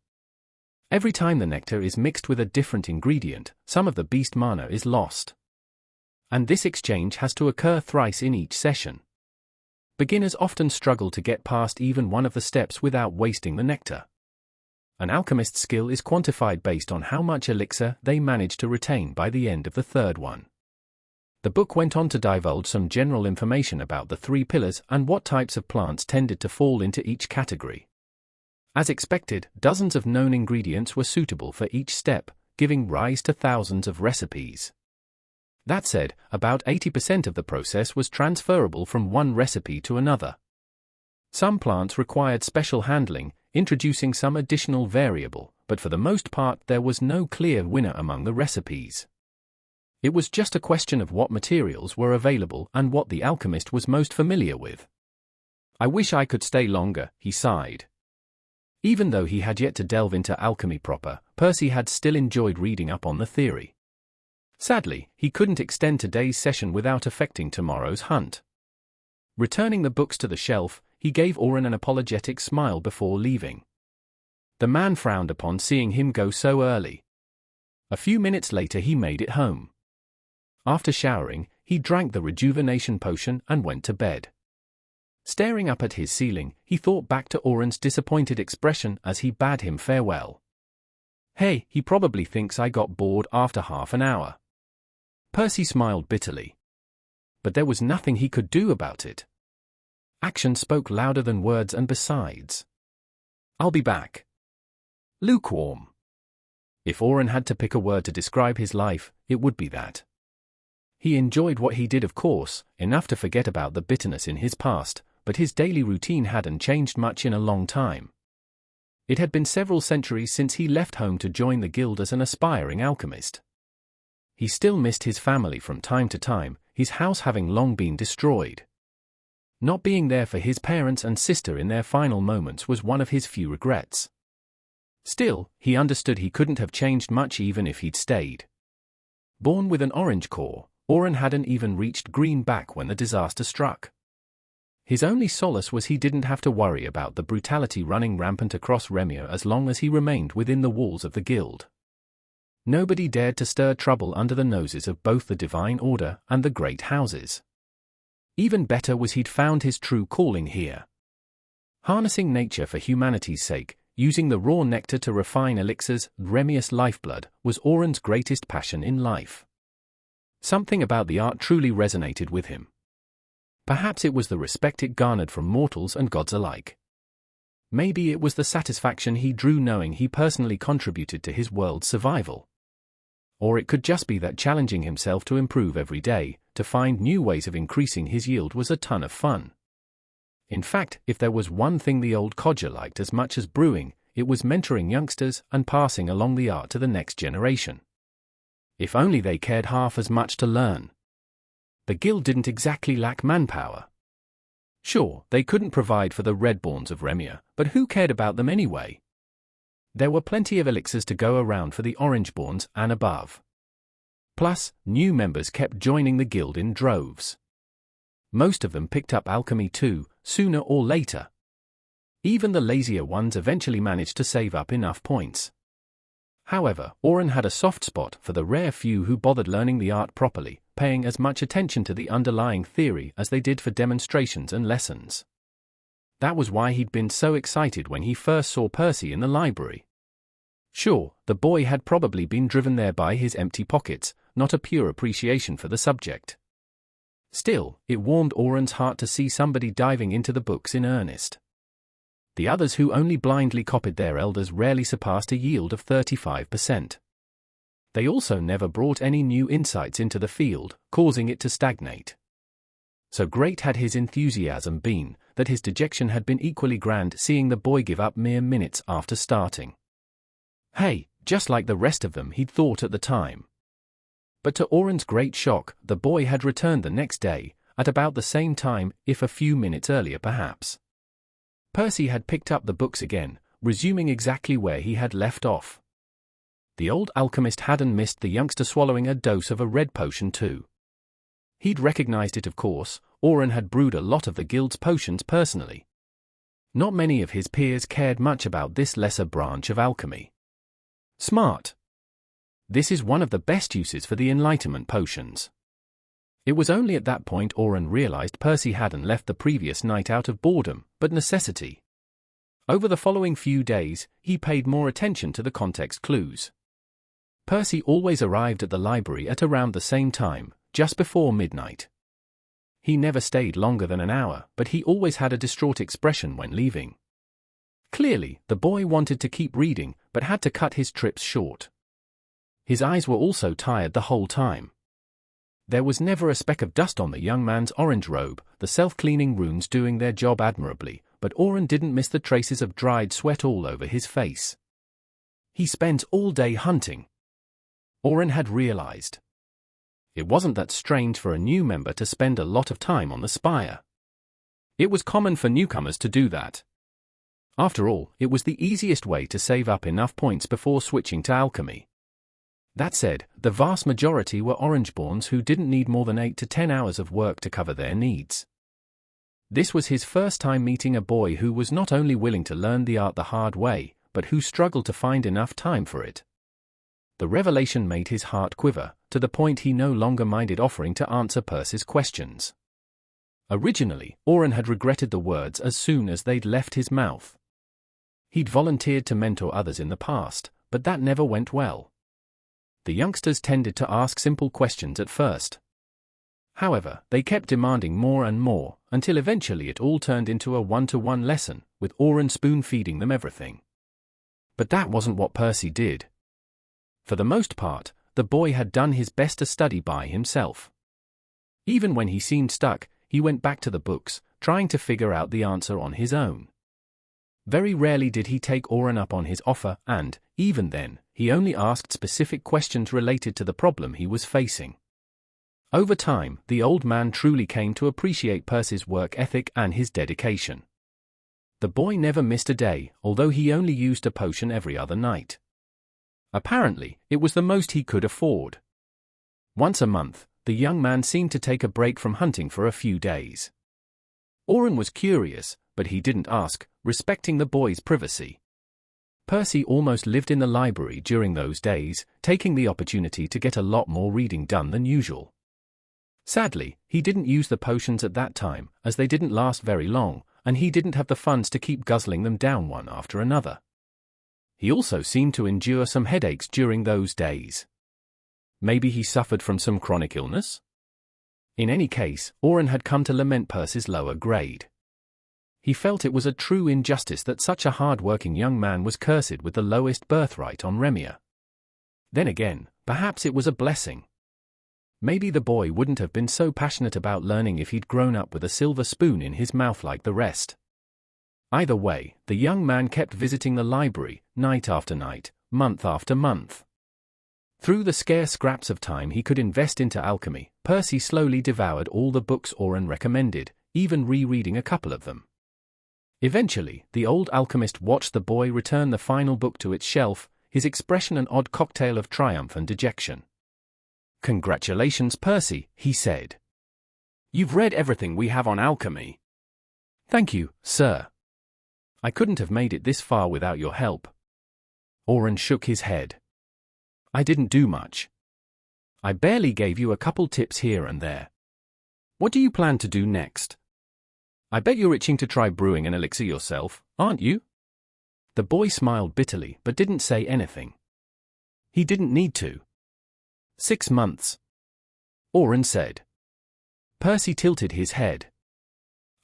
Speaker 2: Every time the nectar is mixed with a different ingredient, some of the beast mana is lost. And this exchange has to occur thrice in each session. Beginners often struggle to get past even one of the steps without wasting the nectar. An alchemist's skill is quantified based on how much elixir they manage to retain by the end of the 3rd one. The book went on to divulge some general information about the 3 pillars and what types of plants tended to fall into each category. As expected, dozens of known ingredients were suitable for each step, giving rise to thousands of recipes. That said, about 80% of the process was transferable from one recipe to another. Some plants required special handling, introducing some additional variable, but for the most part there was no clear winner among the recipes. It was just a question of what materials were available and what the alchemist was most familiar with. I wish I could stay longer, he sighed. Even though he had yet to delve into alchemy proper, Percy had still enjoyed reading up on the theory. Sadly, he couldn't extend today's session without affecting tomorrow's hunt. Returning the books to the shelf, he gave Oren an apologetic smile before leaving. The man frowned upon seeing him go so early. A few minutes later he made it home. After showering, he drank the rejuvenation potion and went to bed. Staring up at his ceiling, he thought back to Oren's disappointed expression as he bade him farewell. Hey, he probably thinks I got bored after half an hour. Percy smiled bitterly. But there was nothing he could do about it. Action spoke louder than words, and besides, I'll be back. Lukewarm. If Oren had to pick a word to describe his life, it would be that. He enjoyed what he did, of course, enough to forget about the bitterness in his past, but his daily routine hadn't changed much in a long time. It had been several centuries since he left home to join the guild as an aspiring alchemist. He still missed his family from time to time, his house having long been destroyed. Not being there for his parents and sister in their final moments was one of his few regrets. Still, he understood he couldn't have changed much even if he'd stayed. Born with an orange core, Oren hadn't even reached green back when the disaster struck. His only solace was he didn't have to worry about the brutality running rampant across Remia as long as he remained within the walls of the guild. Nobody dared to stir trouble under the noses of both the Divine Order and the great houses. Even better was he'd found his true calling here. Harnessing nature for humanity's sake, using the raw nectar to refine elixirs, Remia's lifeblood, was Oren's greatest passion in life. Something about the art truly resonated with him. Perhaps it was the respect it garnered from mortals and gods alike. Maybe it was the satisfaction he drew knowing he personally contributed to his world's survival. Or it could just be that challenging himself to improve every day, to find new ways of increasing his yield, was a ton of fun. In fact, if there was one thing the old codger liked as much as brewing, it was mentoring youngsters and passing along the art to the next generation. If only they cared half as much to learn. The guild didn't exactly lack manpower. Sure, they couldn't provide for the Redborns of Remia, but who cared about them anyway? There were plenty of elixirs to go around for the Orangeborns and above. Plus, new members kept joining the guild in droves. Most of them picked up alchemy too, sooner or later. Even the lazier ones eventually managed to save up enough points. However, Oren had a soft spot for the rare few who bothered learning the art properly, paying as much attention to the underlying theory as they did for demonstrations and lessons. That was why he'd been so excited when he first saw Percy in the library. Sure, the boy had probably been driven there by his empty pockets, not a pure appreciation for the subject. Still, it warmed Oren's heart to see somebody diving into the books in earnest. The others who only blindly copied their elders rarely surpassed a yield of 35%. They also never brought any new insights into the field, causing it to stagnate. So great had his enthusiasm been, that his dejection had been equally grand seeing the boy give up mere minutes after starting. Hey, just like the rest of them he'd thought at the time. But to Oren's great shock, the boy had returned the next day, at about the same time, if a few minutes earlier perhaps. Percy had picked up the books again, resuming exactly where he had left off. The old alchemist hadn't missed the youngster swallowing a dose of a red potion too. He'd recognized it, of course. Oren had brewed a lot of the guild's potions personally. Not many of his peers cared much about this lesser branch of alchemy. Smart. This is one of the best uses for the enlightenment potions. It was only at that point Oren realized Percy hadn't left the previous night out of boredom, but necessity. Over the following few days, he paid more attention to the context clues. Percy always arrived at the library at around the same time, just before midnight. He never stayed longer than an hour, but he always had a distraught expression when leaving. Clearly, the boy wanted to keep reading, but had to cut his trips short. His eyes were also tired the whole time. There was never a speck of dust on the young man's orange robe, the self-cleaning runes doing their job admirably, but Oren didn't miss the traces of dried sweat all over his face. He spends all day hunting. Oren had realized. It wasn't that strange for a new member to spend a lot of time on the spire. It was common for newcomers to do that. After all, it was the easiest way to save up enough points before switching to alchemy. That said, the vast majority were Orangeborns who didn't need more than 8 to 10 hours of work to cover their needs. This was his first time meeting a boy who was not only willing to learn the art the hard way, but who struggled to find enough time for it. The revelation made his heart quiver, to the point he no longer minded offering to answer Percy's questions. Originally, Oren had regretted the words as soon as they'd left his mouth. He'd volunteered to mentor others in the past, but that never went well. The youngsters tended to ask simple questions at first. However, they kept demanding more and more, until eventually it all turned into a one-to-one lesson, with Oren spoon-feeding them everything. But that wasn't what Percy did. For the most part, the boy had done his best to study by himself. Even when he seemed stuck, he went back to the books, trying to figure out the answer on his own. Very rarely did he take Oren up on his offer, and, even then, he only asked specific questions related to the problem he was facing. Over time, the old man truly came to appreciate Percy's work ethic and his dedication. The boy never missed a day, although he only used a potion every other night. Apparently, it was the most he could afford. Once a month, the young man seemed to take a break from hunting for a few days. Oren was curious, but he didn't ask, respecting the boy's privacy. Percy almost lived in the library during those days, taking the opportunity to get a lot more reading done than usual. Sadly, he didn't use the potions at that time, as they didn't last very long, and he didn't have the funds to keep guzzling them down one after another. He also seemed to endure some headaches during those days. Maybe he suffered from some chronic illness? In any case, Oren had come to lament Percy's lower grade. He felt it was a true injustice that such a hard-working young man was cursed with the lowest birthright on Remia. Then again, perhaps it was a blessing. Maybe the boy wouldn't have been so passionate about learning if he'd grown up with a silver spoon in his mouth like the rest. Either way, the young man kept visiting the library, night after night, month after month. Through the scarce scraps of time he could invest into alchemy, Percy slowly devoured all the books Oren recommended, even rereading a couple of them. Eventually, the old alchemist watched the boy return the final book to its shelf, his expression an odd cocktail of triumph and dejection. "Congratulations, Percy," he said. "You've read everything we have on alchemy." "Thank you, sir. I couldn't have made it this far without your help." Oren shook his head. "I didn't do much. I barely gave you a couple tips here and there. What do you plan to do next? I bet you're itching to try brewing an elixir yourself, aren't you?" The boy smiled bitterly but didn't say anything. He didn't need to. 6 months. Oren said. Percy tilted his head.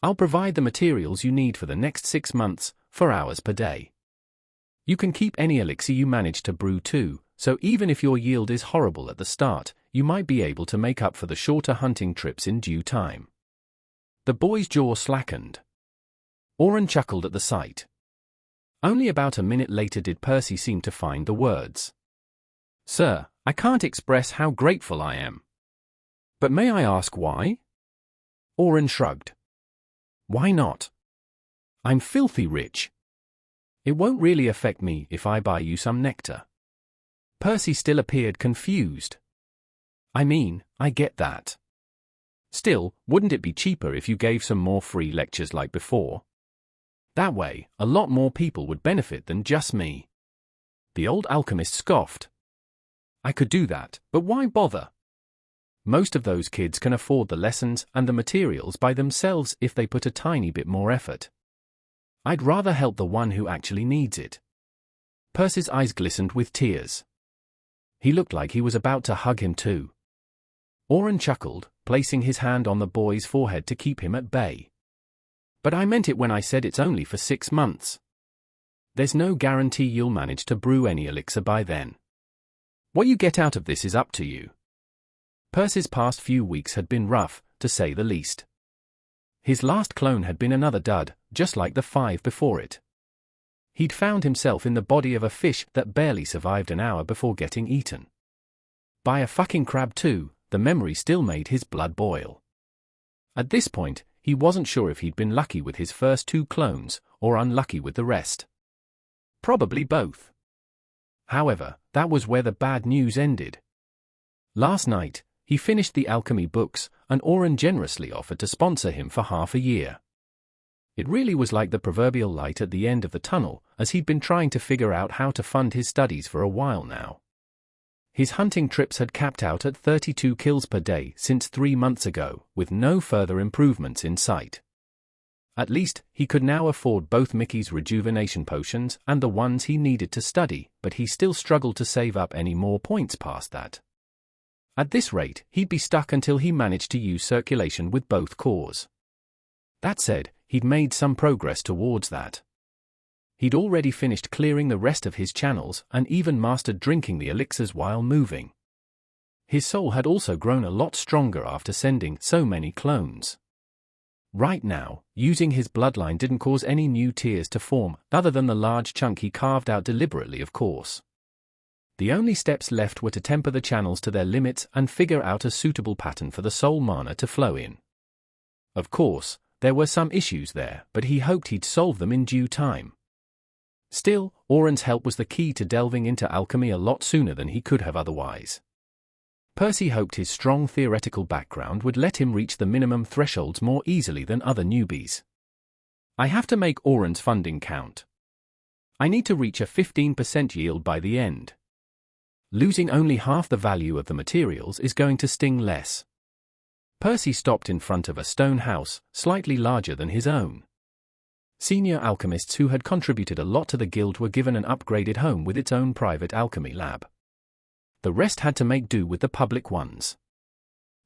Speaker 2: "I'll provide the materials you need for the next 6 months, 4 hours per day. You can keep any elixir you manage to brew too, so even if your yield is horrible at the start, you might be able to make up for the shorter hunting trips in due time." The boy's jaw slackened. Oren chuckled at the sight. Only about a minute later did Percy seem to find the words. "Sir, I can't express how grateful I am. But may I ask why?" Oren shrugged. Why not? I'm filthy rich. It won't really affect me if I buy you some nectar. Percy still appeared confused. I mean, I get that. Still, wouldn't it be cheaper if you gave some more free lectures like before? That way, a lot more people would benefit than just me. The old alchemist scoffed. I could do that, but why bother? Most of those kids can afford the lessons and the materials by themselves if they put a tiny bit more effort. I'd rather help the one who actually needs it. Percy's eyes glistened with tears. He looked like he was about to hug him too. Oren chuckled, placing his hand on the boy's forehead to keep him at bay. But I meant it when I said it's only for 6 months. There's no guarantee you'll manage to brew any elixir by then. What you get out of this is up to you. Percy's past few weeks had been rough, to say the least. His last clone had been another dud, just like the 5 before it. He'd found himself in the body of a fish that barely survived an hour before getting eaten. By a fucking crab too, the memory still made his blood boil. At this point, he wasn't sure if he'd been lucky with his first 2 clones, or unlucky with the rest. Probably both. However, that was where the bad news ended. Last night, he finished the alchemy books, and Oren generously offered to sponsor him for half a year. It really was like the proverbial light at the end of the tunnel, as he'd been trying to figure out how to fund his studies for a while now. His hunting trips had capped out at 32 kills per day since 3 months ago, with no further improvements in sight. At least, he could now afford both Mickey's rejuvenation potions and the ones he needed to study, but he still struggled to save up any more points past that. At this rate, he'd be stuck until he managed to use circulation with both cores. That said, he'd made some progress towards that. He'd already finished clearing the rest of his channels and even mastered drinking the elixirs while moving. His soul had also grown a lot stronger after sending so many clones. Right now, using his bloodline didn't cause any new tiers to form, other than the large chunk he carved out deliberately, of course. The only steps left were to temper the channels to their limits and figure out a suitable pattern for the soul mana to flow in. Of course, there were some issues there, but he hoped he'd solve them in due time. Still, Oren's help was the key to delving into alchemy a lot sooner than he could have otherwise. Percy hoped his strong theoretical background would let him reach the minimum thresholds more easily than other newbies. I have to make Oren's funding count. I need to reach a 15% yield by the end. Losing only half the value of the materials is going to sting less. Percy stopped in front of a stone house, slightly larger than his own. Senior alchemists who had contributed a lot to the guild were given an upgraded home with its own private alchemy lab. The rest had to make do with the public ones.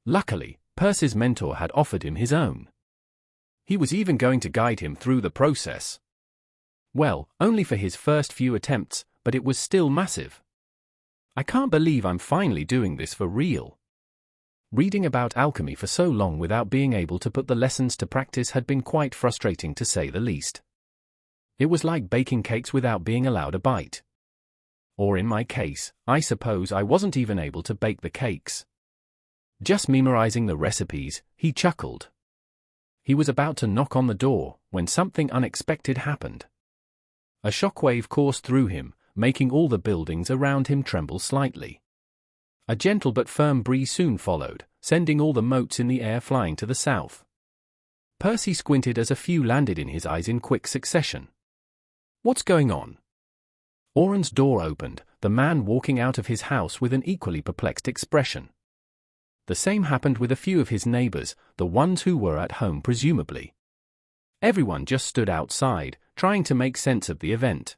Speaker 2: Luckily, Percy's mentor had offered him his own. He was even going to guide him through the process. Well, only for his first few attempts, but it was still massive. I can't believe I'm finally doing this for real. Reading about alchemy for so long without being able to put the lessons to practice had been quite frustrating to say the least. It was like baking cakes without being allowed a bite. Or in my case, I suppose I wasn't even able to bake the cakes. Just memorizing the recipes, he chuckled. He was about to knock on the door, when something unexpected happened. A shockwave coursed through him, making all the buildings around him tremble slightly. A gentle but firm breeze soon followed, sending all the motes in the air flying to the south. Percy squinted as a few landed in his eyes in quick succession. What's going on? Oren's door opened, the man walking out of his house with an equally perplexed expression. The same happened with a few of his neighbors, the ones who were at home presumably. Everyone just stood outside, trying to make sense of the event.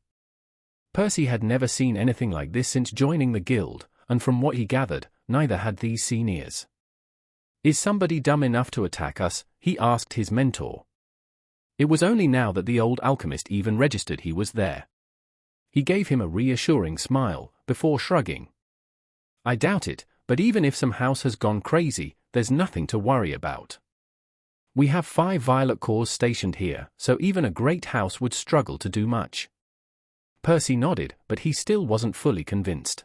Speaker 2: Percy had never seen anything like this since joining the guild, and from what he gathered, neither had these seniors. Is somebody dumb enough to attack us? He asked his mentor. It was only now that the old alchemist even registered he was there. He gave him a reassuring smile, before shrugging. I doubt it, but even if some house has gone crazy, there's nothing to worry about. We have 5 violet cores stationed here, so even a great house would struggle to do much. Percy nodded, but he still wasn't fully convinced.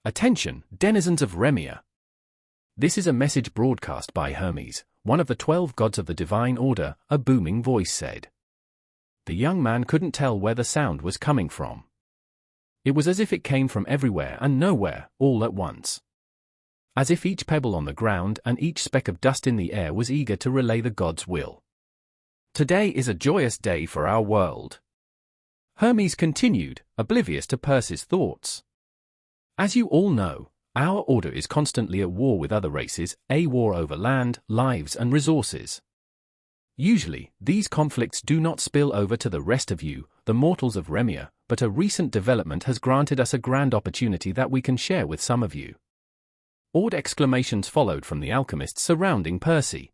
Speaker 2: Attention, denizens of Remia. This is a message broadcast by Hermes, one of the 12 gods of the divine order, a booming voice said. The young man couldn't tell where the sound was coming from. It was as if it came from everywhere and nowhere, all at once. As if each pebble on the ground and each speck of dust in the air was eager to relay the god's will. Today is a joyous day for our world. Hermes continued, oblivious to Percy's thoughts. As you all know, our order is constantly at war with other races, a war over land, lives and resources. Usually, these conflicts do not spill over to the rest of you, the mortals of Remia, but a recent development has granted us a grand opportunity that we can share with some of you. Awed exclamations followed from the alchemists surrounding Percy.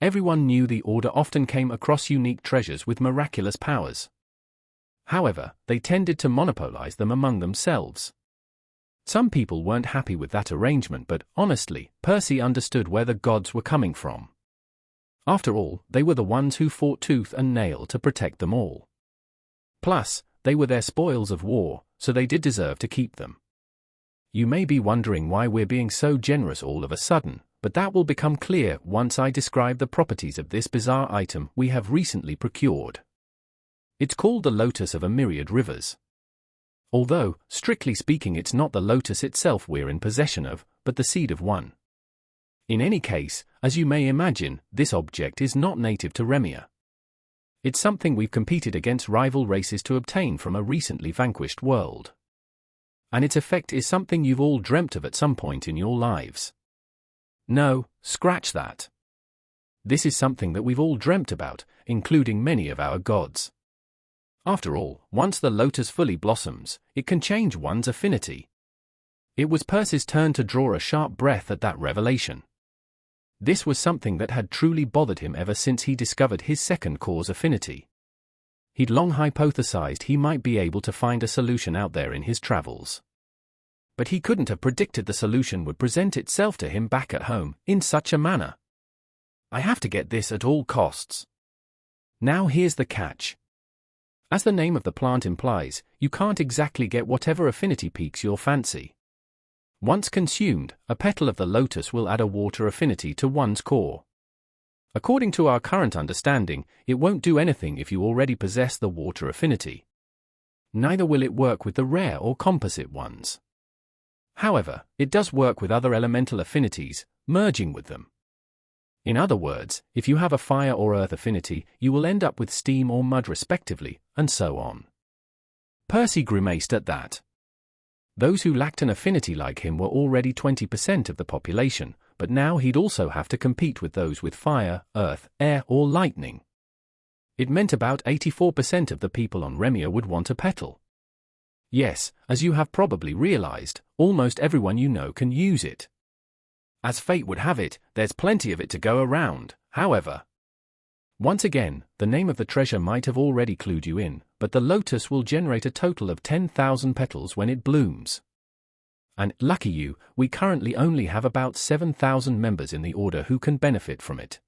Speaker 2: Everyone knew the order often came across unique treasures with miraculous powers. However, they tended to monopolize them among themselves. Some people weren't happy with that arrangement, but honestly, Percy understood where the gods were coming from. After all, they were the ones who fought tooth and nail to protect them all. Plus, they were their spoils of war, so they did deserve to keep them. You may be wondering why we're being so generous all of a sudden, but that will become clear once I describe the properties of this bizarre item we have recently procured. It's called the lotus of a myriad rivers. Although, strictly speaking, it's not the lotus itself we're in possession of, but the seed of one. In any case, as you may imagine, this object is not native to Remia. It's something we've competed against rival races to obtain from a recently vanquished world. And its effect is something you've all dreamt of at some point in your lives. No, scratch that. This is something that we've all dreamt about, including many of our gods. After all, once the lotus fully blossoms, it can change one's affinity. It was Percy's turn to draw a sharp breath at that revelation. This was something that had truly bothered him ever since he discovered his second cause affinity. He'd long hypothesized he might be able to find a solution out there in his travels. But he couldn't have predicted the solution would present itself to him back at home, in such a manner. I have to get this at all costs. Now here's the catch. As the name of the plant implies, you can't exactly get whatever affinity piques your fancy. Once consumed, a petal of the lotus will add a water affinity to one's core. According to our current understanding, it won't do anything if you already possess the water affinity. Neither will it work with the rare or composite ones. However, it does work with other elemental affinities, merging with them. In other words, if you have a fire or earth affinity, you will end up with steam or mud respectively, and so on. Percy grimaced at that. Those who lacked an affinity like him were already 20% of the population, but now he'd also have to compete with those with fire, earth, air or lightning. It meant about 84% of the people on Remia would want a petal. Yes, as you have probably realized, almost everyone you know can use it. As fate would have it, there's plenty of it to go around, however. Once again, the name of the treasure might have already clued you in, but the lotus will generate a total of 10,000 petals when it blooms. And, lucky you, we currently only have about 7,000 members in the order who can benefit from it.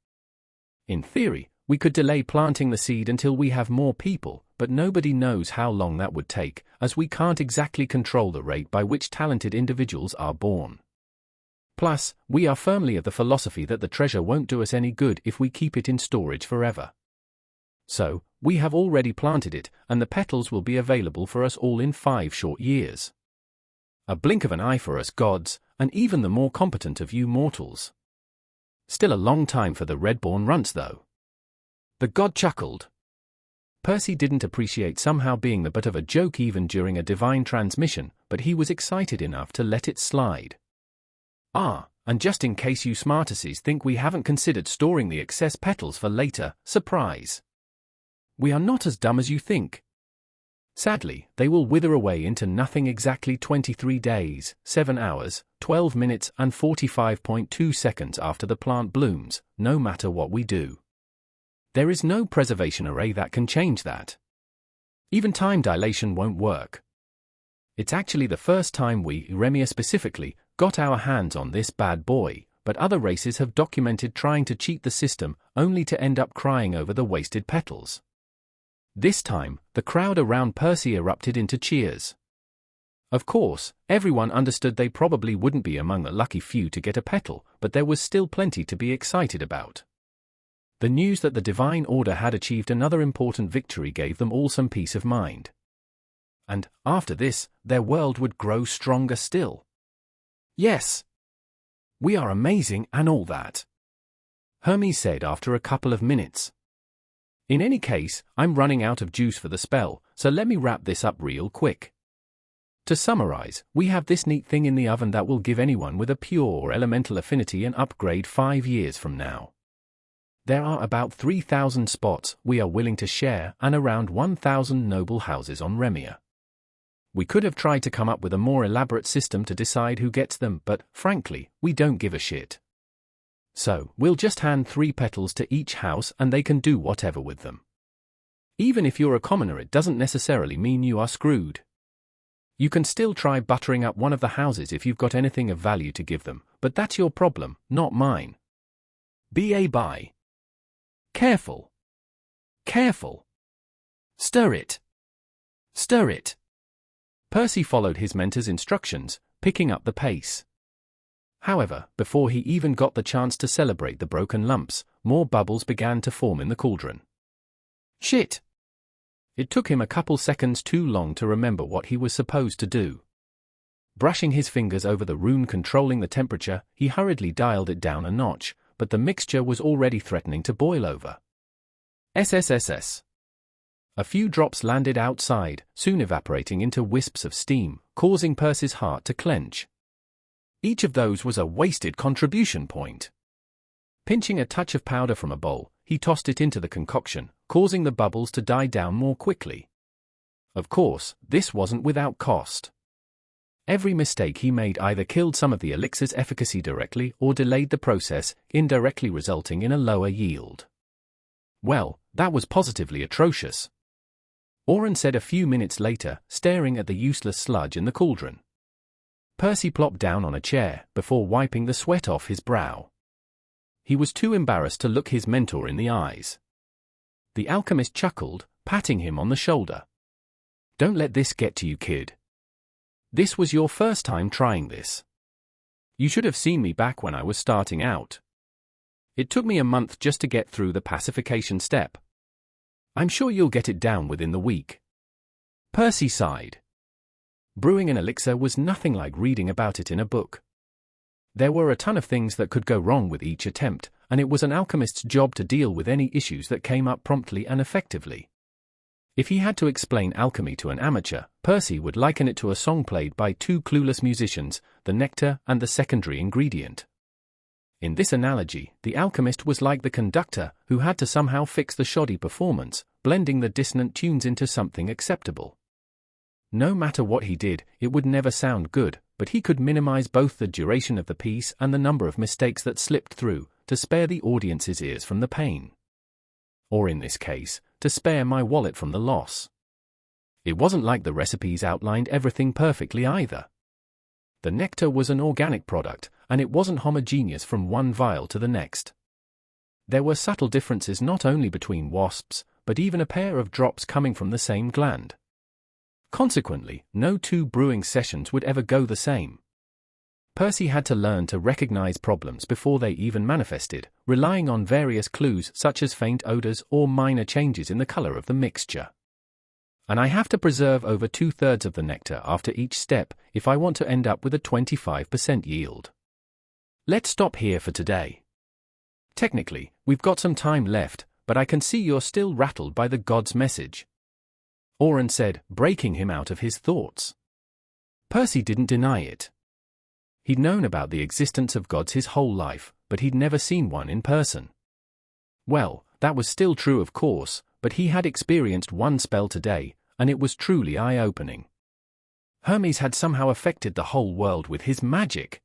Speaker 2: In theory, we could delay planting the seed until we have more people, but nobody knows how long that would take, as we can't exactly control the rate by which talented individuals are born. Plus, we are firmly of the philosophy that the treasure won't do us any good if we keep it in storage forever. So, we have already planted it, and the petals will be available for us all in 5 short years. A blink of an eye for us gods, and even the more competent of you mortals. Still a long time for the Redborn runts though. The god chuckled. Percy didn't appreciate somehow being the butt of a joke even during a divine transmission, but he was excited enough to let it slide. Ah, and just in case you smartasses think we haven't considered storing the excess petals for later, surprise. We are not as dumb as you think. Sadly, they will wither away into nothing exactly 23 days, 7 hours, 12 minutes and 45.2 seconds after the plant blooms, no matter what we do. There is no preservation array that can change that. Even time dilation won't work. It's actually the first time we, Remia specifically, got our hands on this bad boy, but other races have documented trying to cheat the system, only to end up crying over the wasted petals. This time, the crowd around Percy erupted into cheers. Of course, everyone understood they probably wouldn't be among the lucky few to get a petal, but there was still plenty to be excited about. The news that the Divine Order had achieved another important victory gave them all some peace of mind. And, after this, their world would grow stronger still. Yes. We are amazing and all that, Hermes said after a couple of minutes. In any case, I'm running out of juice for the spell, so let me wrap this up real quick. To summarize, we have this neat thing in the oven that will give anyone with a pure or elemental affinity an upgrade 5 years from now. There are about 3,000 spots we are willing to share and around 1,000 noble houses on Remia. We could have tried to come up with a more elaborate system to decide who gets them, but, frankly, we don't give a shit. So, we'll just hand 3 petals to each house and they can do whatever with them. Even if you're a commoner, it doesn't necessarily mean you are screwed. You can still try buttering up one of the houses if you've got anything of value to give them, but that's your problem, not mine. Bye. Careful. Careful. Stir it. Stir it. Percy followed his mentor's instructions, picking up the pace. However, before he even got the chance to celebrate the broken lumps, more bubbles began to form in the cauldron. Shit! It took him a couple seconds too long to remember what he was supposed to do. Brushing his fingers over the rune controlling the temperature, he hurriedly dialed it down a notch, but the mixture was already threatening to boil over. SSSS. A few drops landed outside, soon evaporating into wisps of steam, causing Percy's heart to clench. Each of those was a wasted contribution point. Pinching a touch of powder from a bowl, he tossed it into the concoction, causing the bubbles to die down more quickly. Of course, this wasn't without cost. Every mistake he made either killed some of the elixir's efficacy directly or delayed the process, indirectly resulting in a lower yield. Well, that was positively atrocious. Oren said a few minutes later, staring at the useless sludge in the cauldron. Percy plopped down on a chair, before wiping the sweat off his brow. He was too embarrassed to look his mentor in the eyes. The alchemist chuckled, patting him on the shoulder. Don't let this get to you, kid. This was your first time trying this. You should have seen me back when I was starting out. It took me a month just to get through the pacification step. I'm sure you'll get it down within the week. Percy sighed. Brewing an elixir was nothing like reading about it in a book. There were a ton of things that could go wrong with each attempt, and it was an alchemist's job to deal with any issues that came up promptly and effectively. If he had to explain alchemy to an amateur, Percy would liken it to a song played by 2 clueless musicians, the nectar and the secondary ingredient. In this analogy, the alchemist was like the conductor who had to somehow fix the shoddy performance, blending the dissonant tunes into something acceptable. No matter what he did, it would never sound good, but he could minimize both the duration of the piece and the number of mistakes that slipped through, to spare the audience's ears from the pain. Or in this case, to spare my wallet from the loss. It wasn't like the recipes outlined everything perfectly either. The nectar was an organic product, and it wasn't homogeneous from one vial to the next. There were subtle differences not only between wasps, but even a pair of drops coming from the same gland. Consequently, no 2 brewing sessions would ever go the same. Percy had to learn to recognize problems before they even manifested, relying on various clues such as faint odors or minor changes in the color of the mixture. And I have to preserve over 2/3 of the nectar after each step if I want to end up with a 25% yield. Let's stop here for today. Technically, we've got some time left, but I can see you're still rattled by the god's message. Oren said, breaking him out of his thoughts. Percy didn't deny it. He'd known about the existence of gods his whole life, but he'd never seen one in person. Well, that was still true of course, but he had experienced one spell today, and it was truly eye-opening. Hermes had somehow affected the whole world with his magic.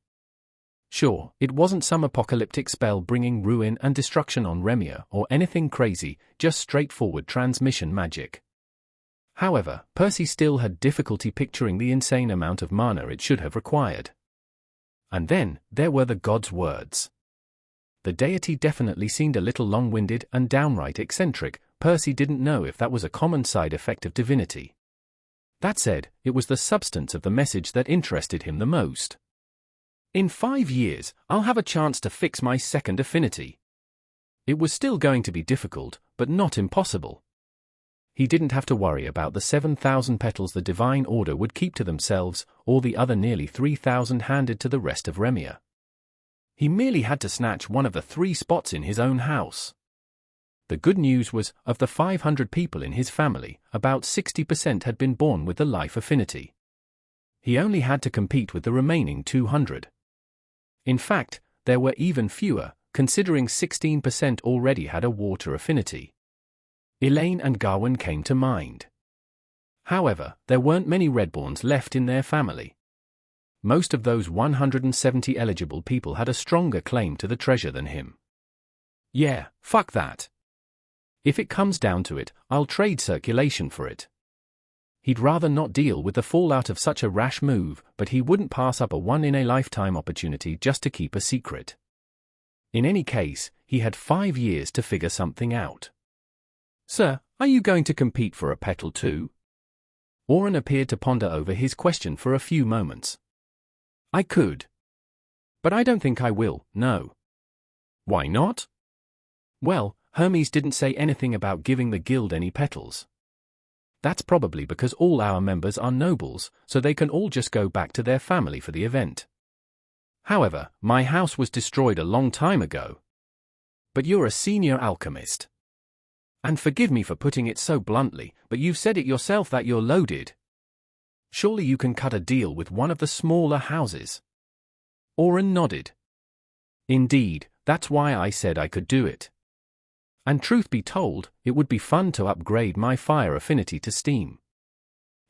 Speaker 2: Sure, it wasn't some apocalyptic spell bringing ruin and destruction on Remia or anything crazy, just straightforward transmission magic. However, Percy still had difficulty picturing the insane amount of mana it should have required. And then, there were the god's words. The deity definitely seemed a little long-winded and downright eccentric. Percy didn't know if that was a common side effect of divinity. That said, it was the substance of the message that interested him the most. In 5 years, I'll have a chance to fix my second affinity. It was still going to be difficult, but not impossible. He didn't have to worry about the 7,000 petals the Divine Order would keep to themselves, or the other nearly 3,000 handed to the rest of Remia. He merely had to snatch one of the 3 spots in his own house. The good news was, of the 500 people in his family, about 60% had been born with the life affinity. He only had to compete with the remaining 200. In fact, there were even fewer, considering 16% already had a water affinity. Elaine and Gawain came to mind. However, there weren't many Redborns left in their family. Most of those 170 eligible people had a stronger claim to the treasure than him. Yeah, fuck that. If it comes down to it, I'll trade circulation for it. He'd rather not deal with the fallout of such a rash move, but he wouldn't pass up a one-in-a-lifetime opportunity just to keep a secret. In any case, he had 5 years to figure something out. Sir, are you going to compete for a petal too? Oren appeared to ponder over his question for a few moments. I could. But I don't think I will, no. Why not? Well, Hermes didn't say anything about giving the guild any petals. That's probably because all our members are nobles, so they can all just go back to their family for the event. However, my house was destroyed a long time ago. But you're a senior alchemist. And forgive me for putting it so bluntly, but you've said it yourself that you're loaded. Surely you can cut a deal with one of the smaller houses. Oren nodded. Indeed, that's why I said I could do it. And truth be told, it would be fun to upgrade my fire affinity to steam.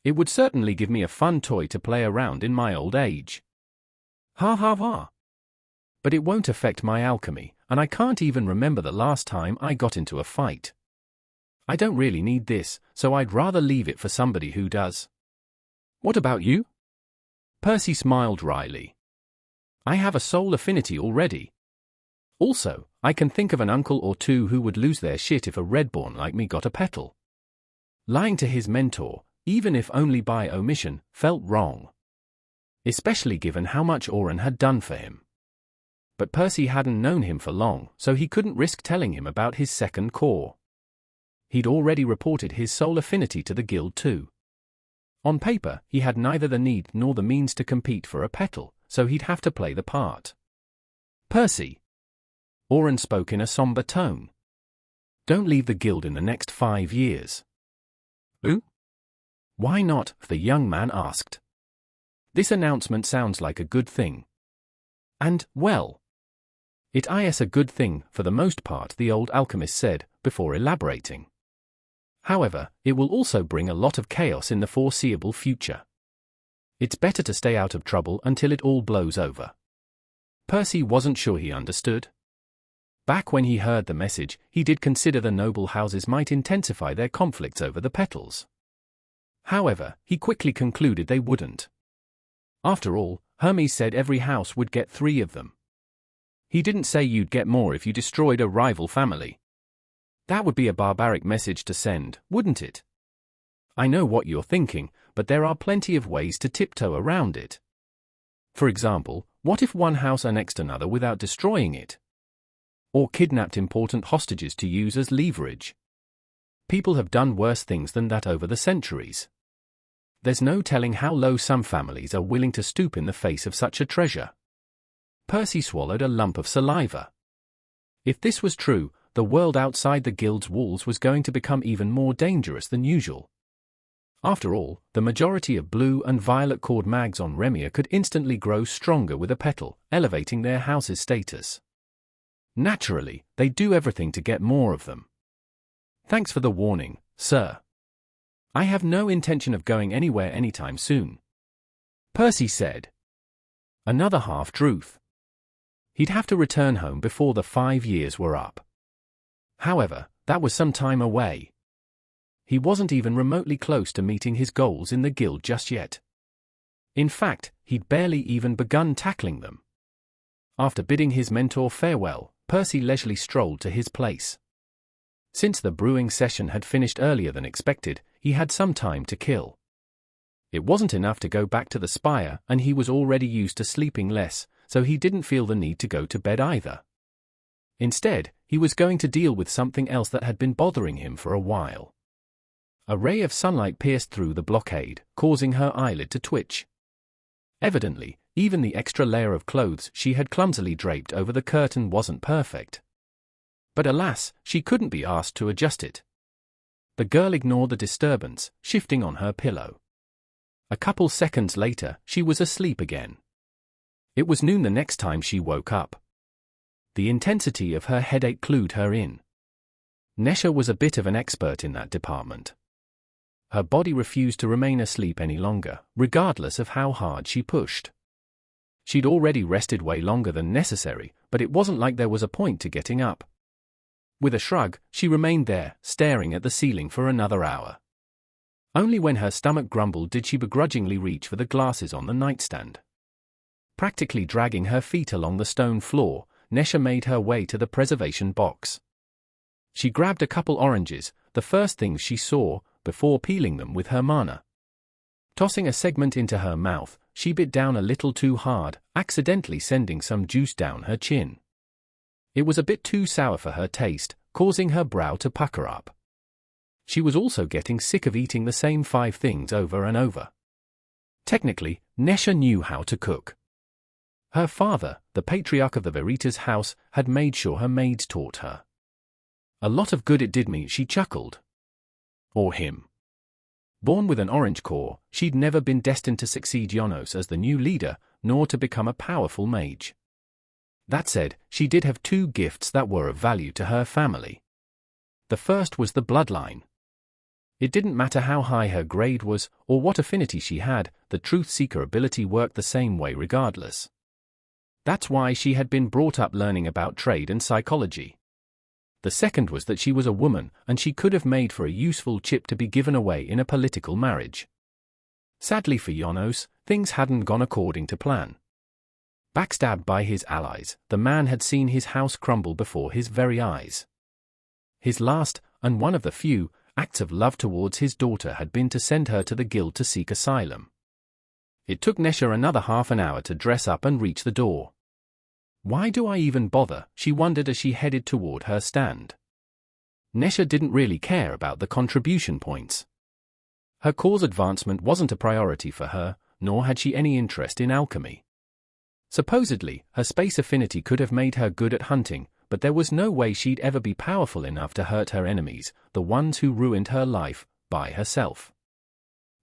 Speaker 2: It would certainly give me a fun toy to play around in my old age. Ha ha ha. But it won't affect my alchemy, and I can't even remember the last time I got into a fight. I don't really need this, so I'd rather leave it for somebody who does. What about you? Percy smiled wryly. I have a soul affinity already. Also, I can think of an uncle or two who would lose their shit if a Redborn like me got a petal. Lying to his mentor, even if only by omission, felt wrong. Especially given how much Oren had done for him. But Percy hadn't known him for long, so he couldn't risk telling him about his second core. He'd already reported his soul affinity to the guild too. On paper, he had neither the need nor the means to compete for a petal, so he'd have to play the part. Percy. Oren spoke in a somber tone. Don't leave the guild in the next 5 years. Who? Why not? The young man asked. This announcement sounds like a good thing. And, well, it is a good thing, for the most part, the old alchemist said, before elaborating. However, it will also bring a lot of chaos in the foreseeable future. It's better to stay out of trouble until it all blows over. Percy wasn't sure he understood. Back when he heard the message, he did consider the noble houses might intensify their conflicts over the petals. However, he quickly concluded they wouldn't. After all, Hermes said every house would get 3 of them. He didn't say you'd get more if you destroyed a rival family. That would be a barbaric message to send, wouldn't it? I know what you're thinking, but there are plenty of ways to tiptoe around it. For example, what if one house annexed another without destroying it? Or kidnapped important hostages to use as leverage? People have done worse things than that over the centuries. There's no telling how low some families are willing to stoop in the face of such a treasure. Percy swallowed a lump of saliva. If this was true, the world outside the guild's walls was going to become even more dangerous than usual. After all, the majority of blue and violet cord mags on Remia could instantly grow stronger with a petal, elevating their house's status. Naturally, they do everything to get more of them. Thanks for the warning, sir. I have no intention of going anywhere anytime soon. Percy said. Another half-truth. He'd have to return home before the 5 years were up. However, that was some time away. He wasn't even remotely close to meeting his goals in the guild just yet. In fact, he'd barely even begun tackling them. After bidding his mentor farewell, Percy leisurely strolled to his place. Since the brewing session had finished earlier than expected, he had some time to kill. It wasn't enough to go back to the spire, and he was already used to sleeping less, so he didn't feel the need to go to bed either. Instead, he was going to deal with something else that had been bothering him for a while. A ray of sunlight pierced through the blockade, causing her eyelid to twitch. Evidently, even the extra layer of clothes she had clumsily draped over the curtain wasn't perfect. But alas, she couldn't be asked to adjust it. The girl ignored the disturbance, shifting on her pillow. A couple seconds later, she was asleep again. It was noon the next time she woke up. The intensity of her headache clued her in. Nesha was a bit of an expert in that department. Her body refused to remain asleep any longer, regardless of how hard she pushed. She'd already rested way longer than necessary, but it wasn't like there was a point to getting up. With a shrug, she remained there, staring at the ceiling for another hour. Only when her stomach grumbled did she begrudgingly reach for the glasses on the nightstand. Practically dragging her feet along the stone floor, Nesha made her way to the preservation box. She grabbed a couple oranges, the first things she saw, before peeling them with her mana. Tossing a segment into her mouth, she bit down a little too hard, accidentally sending some juice down her chin. It was a bit too sour for her taste, causing her brow to pucker up. She was also getting sick of eating the same 5 things over and over. Technically, Nesha knew how to cook. Her father, the patriarch of the Verita's house, had made sure her maids taught her. A lot of good it did me, she chuckled. Or him. Born with an orange core, she'd never been destined to succeed Yonos as the new leader, nor to become a powerful mage. That said, she did have 2 gifts that were of value to her family. The first was the bloodline. It didn't matter how high her grade was, or what affinity she had, the truth-seeker ability worked the same way regardless. That's why she had been brought up learning about trade and psychology. The second was that she was a woman, and she could have made for a useful chip to be given away in a political marriage. Sadly for Yonos, things hadn't gone according to plan. Backstabbed by his allies, the man had seen his house crumble before his very eyes. His last, and one of the few, acts of love towards his daughter had been to send her to the guild to seek asylum. It took Nesha another half an hour to dress up and reach the door. Why do I even bother, she wondered as she headed toward her stand. Nesha didn't really care about the contribution points. Her cause advancement wasn't a priority for her, nor had she any interest in alchemy. Supposedly, her space affinity could have made her good at hunting, but there was no way she'd ever be powerful enough to hurt her enemies, the ones who ruined her life, by herself.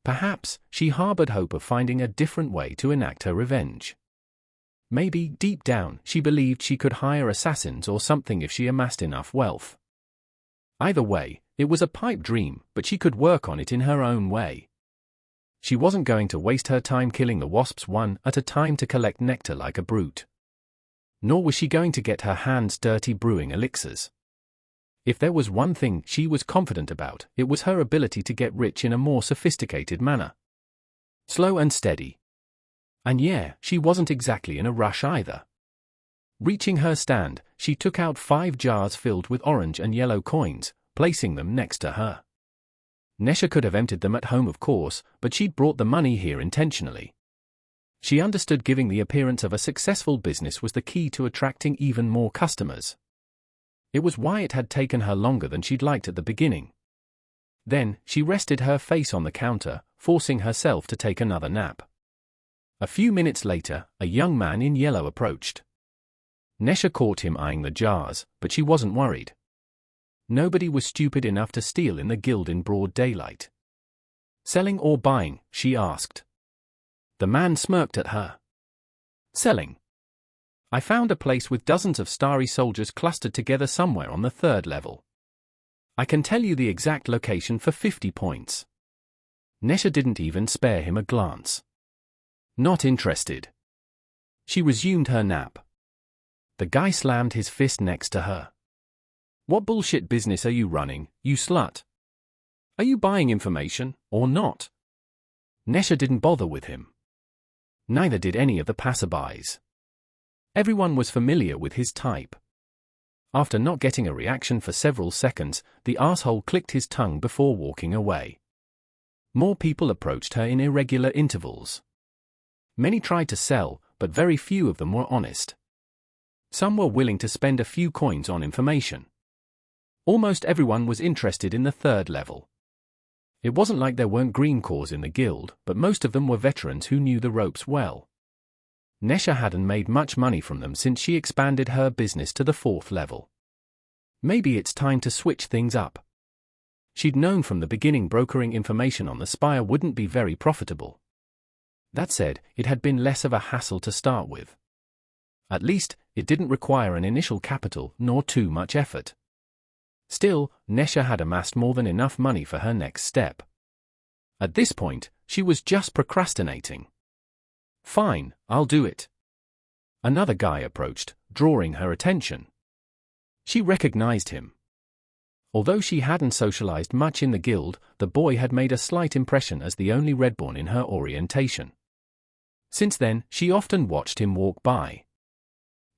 Speaker 2: Perhaps, she harbored hope of finding a different way to enact her revenge. Maybe, deep down, she believed she could hire assassins or something if she amassed enough wealth. Either way, it was a pipe dream, but she could work on it in her own way. She wasn't going to waste her time killing the wasps one at a time to collect nectar like a brute. Nor was she going to get her hands dirty brewing elixirs. If there was one thing she was confident about, it was her ability to get rich in a more sophisticated manner. Slow and steady. And yeah, she wasn't exactly in a rush either. Reaching her stand, she took out 5 jars filled with orange and yellow coins, placing them next to her. Nesha could have emptied them at home of course, but she'd brought the money here intentionally. She understood giving the appearance of a successful business was the key to attracting even more customers. It was why it had taken her longer than she'd liked at the beginning. Then, she rested her face on the counter, forcing herself to take another nap. A few minutes later, a young man in yellow approached. Nesha caught him eyeing the jars, but she wasn't worried. Nobody was stupid enough to steal in the guild in broad daylight. Selling or buying, she asked. The man smirked at her. Selling. I found a place with dozens of starry soldiers clustered together somewhere on the 3rd level. I can tell you the exact location for 50 points. Nesha didn't even spare him a glance. Not interested. She resumed her nap. The guy slammed his fist next to her. What bullshit business are you running, you slut? Are you buying information, or not? Nesha didn't bother with him. Neither did any of the passerbys. Everyone was familiar with his type. After not getting a reaction for several seconds, the asshole clicked his tongue before walking away. More people approached her in irregular intervals. Many tried to sell, but very few of them were honest. Some were willing to spend a few coins on information. Almost everyone was interested in the third level. It wasn't like there weren't green cores in the guild, but most of them were veterans who knew the ropes well. Nesha hadn't made much money from them since she expanded her business to the fourth level. Maybe it's time to switch things up. She'd known from the beginning brokering information on the spire wouldn't be very profitable. That said, it had been less of a hassle to start with. At least, it didn't require an initial capital nor too much effort. Still, Nesha had amassed more than enough money for her next step. At this point, she was just procrastinating. Fine, I'll do it. Another guy approached, drawing her attention. She recognized him. Although she hadn't socialized much in the guild, the boy had made a slight impression as the only Redborn in her orientation. Since then, she often watched him walk by.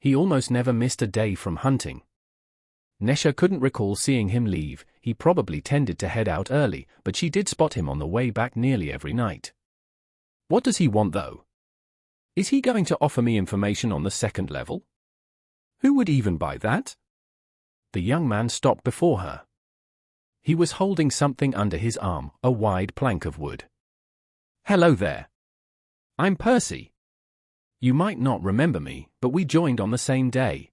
Speaker 2: He almost never missed a day from hunting. Nesha couldn't recall seeing him leave. He probably tended to head out early, but she did spot him on the way back nearly every night. What does he want though? Is he going to offer me information on the second level? Who would even buy that? The young man stopped before her. He was holding something under his arm, a wide plank of wood. Hello there. I'm Percy. You might not remember me, but we joined on the same day.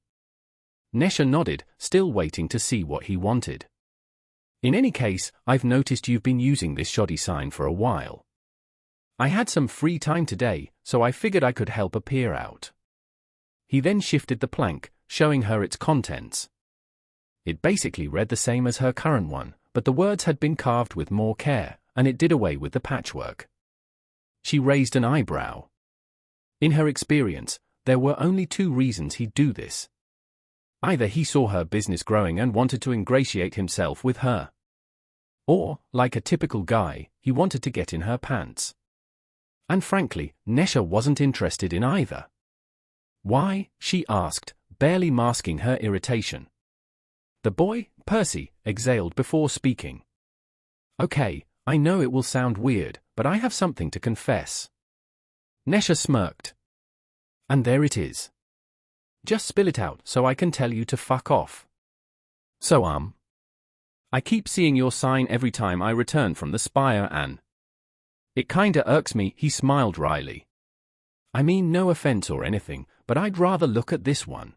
Speaker 2: Nesha nodded, still waiting to see what he wanted. In any case, I've noticed you've been using this shoddy sign for a while. I had some free time today, so I figured I could help a peer out. He then shifted the plank, showing her its contents. It basically read the same as her current one, but the words had been carved with more care, and it did away with the patchwork. She raised an eyebrow. In her experience, there were only two reasons he'd do this. Either he saw her business growing and wanted to ingratiate himself with her. Or, like a typical guy, he wanted to get in her pants. And frankly, Nesha wasn't interested in either. Why? She asked, barely masking her irritation. The boy, Percy, exhaled before speaking. Okay, I know it will sound weird, but I have something to confess. Nesha smirked. And there it is. Just spill it out so I can tell you to fuck off. So I keep seeing your sign every time I return from the spire and it kinda irks me, he smiled wryly. I mean no offense or anything, but I'd rather look at this one.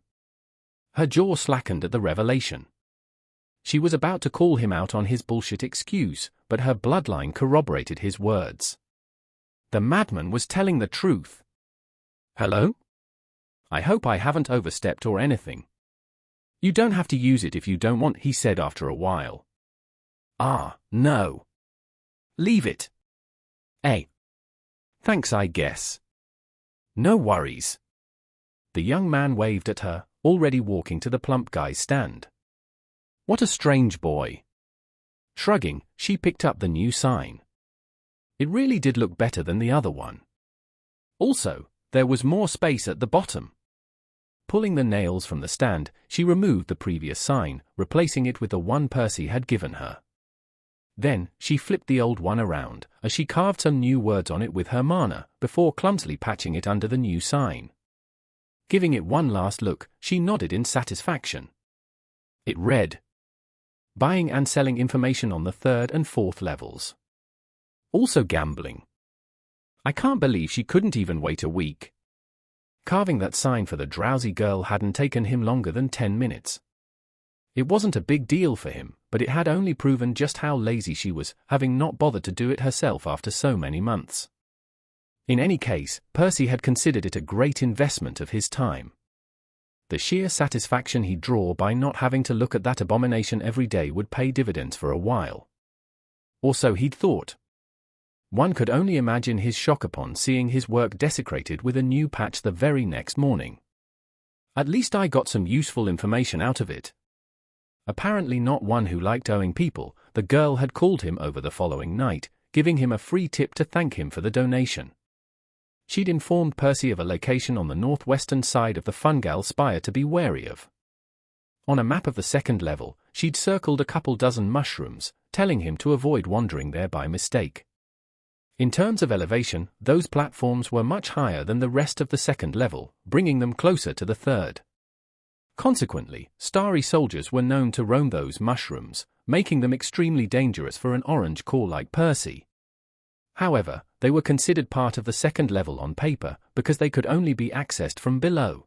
Speaker 2: Her jaw slackened at the revelation. She was about to call him out on his bullshit excuse, but her bloodline corroborated his words. The madman was telling the truth. Hello? I hope I haven't overstepped or anything. You don't have to use it if you don't want, he said after a while. Ah, no. Leave it. Hey. Thanks, I guess. No worries. The young man waved at her, already walking to the plump guy's stand. What a strange boy. Shrugging, she picked up the new sign. It really did look better than the other one. Also, there was more space at the bottom. Pulling the nails from the stand, she removed the previous sign, replacing it with the one Percy had given her. Then, she flipped the old one around, as she carved some new words on it with her mana, before clumsily patching it under the new sign. Giving it one last look, she nodded in satisfaction. It read, buying and selling information on the third and fourth levels. Also gambling. I can't believe she couldn't even wait a week. Carving that sign for the drowsy girl hadn't taken him longer than 10 minutes. It wasn't a big deal for him, but it had only proven just how lazy she was, having not bothered to do it herself after so many months. In any case, Percy had considered it a great investment of his time. The sheer satisfaction he'd draw by not having to look at that abomination every day would pay dividends for a while. Or so he'd thought. One could only imagine his shock upon seeing his work desecrated with a new patch the very next morning. At least I got some useful information out of it. Apparently not one who liked owing people, the girl had called him over the following night, giving him a free tip to thank him for the donation. She'd informed Percy of a location on the northwestern side of the Fungal Spire to be wary of. On a map of the second level, she'd circled a couple dozen mushrooms, telling him to avoid wandering there by mistake. In terms of elevation, those platforms were much higher than the rest of the second level, bringing them closer to the third. Consequently, starry soldiers were known to roam those mushrooms, making them extremely dangerous for an orange core like Percy. However, they were considered part of the second level on paper because they could only be accessed from below.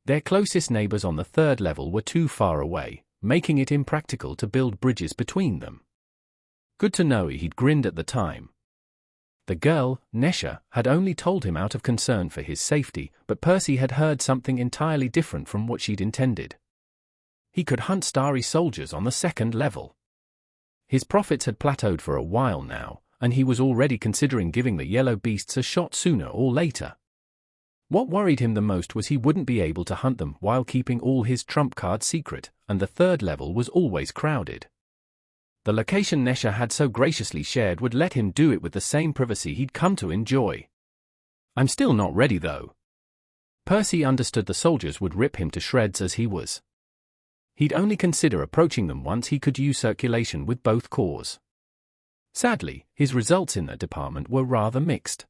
Speaker 2: Their closest neighbors on the third level were too far away, making it impractical to build bridges between them. Good to know, he'd grinned at the time. The girl, Nesha, had only told him out of concern for his safety, but Percy had heard something entirely different from what she'd intended. He could hunt starry soldiers on the second level. His profits had plateaued for a while now, and he was already considering giving the yellow beasts a shot sooner or later. What worried him the most was he wouldn't be able to hunt them while keeping all his trump cards secret, and the third level was always crowded. The location Nesha had so graciously shared would let him do it with the same privacy he'd come to enjoy. I'm still not ready though. Percy understood the soldiers would rip him to shreds as he was. He'd only consider approaching them once he could use circulation with both cores. Sadly, his results in that department were rather mixed.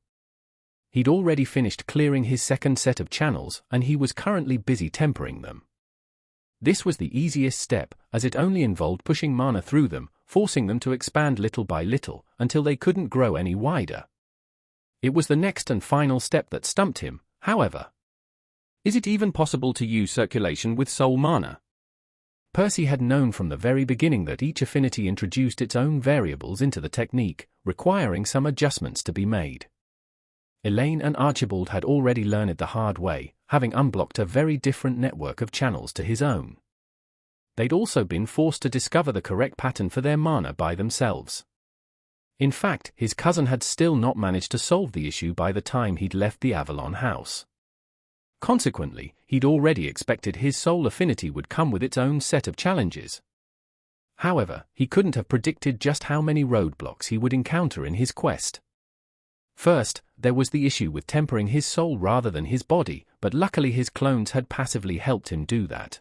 Speaker 2: He'd already finished clearing his second set of channels, and he was currently busy tempering them. This was the easiest step, as it only involved pushing mana through them, forcing them to expand little by little, until they couldn't grow any wider. It was the next and final step that stumped him, however. Is it even possible to use circulation with soul mana? Percy had known from the very beginning that each affinity introduced its own variables into the technique, requiring some adjustments to be made. Elaine and Archibald had already learned it the hard way, having unblocked a very different network of channels to his own. They'd also been forced to discover the correct pattern for their mana by themselves. In fact, his cousin had still not managed to solve the issue by the time he'd left the Avalon house. Consequently, he'd already expected his soul affinity would come with its own set of challenges. However, he couldn't have predicted just how many roadblocks he would encounter in his quest. First, there was the issue with tempering his soul rather than his body, but luckily his clones had passively helped him do that.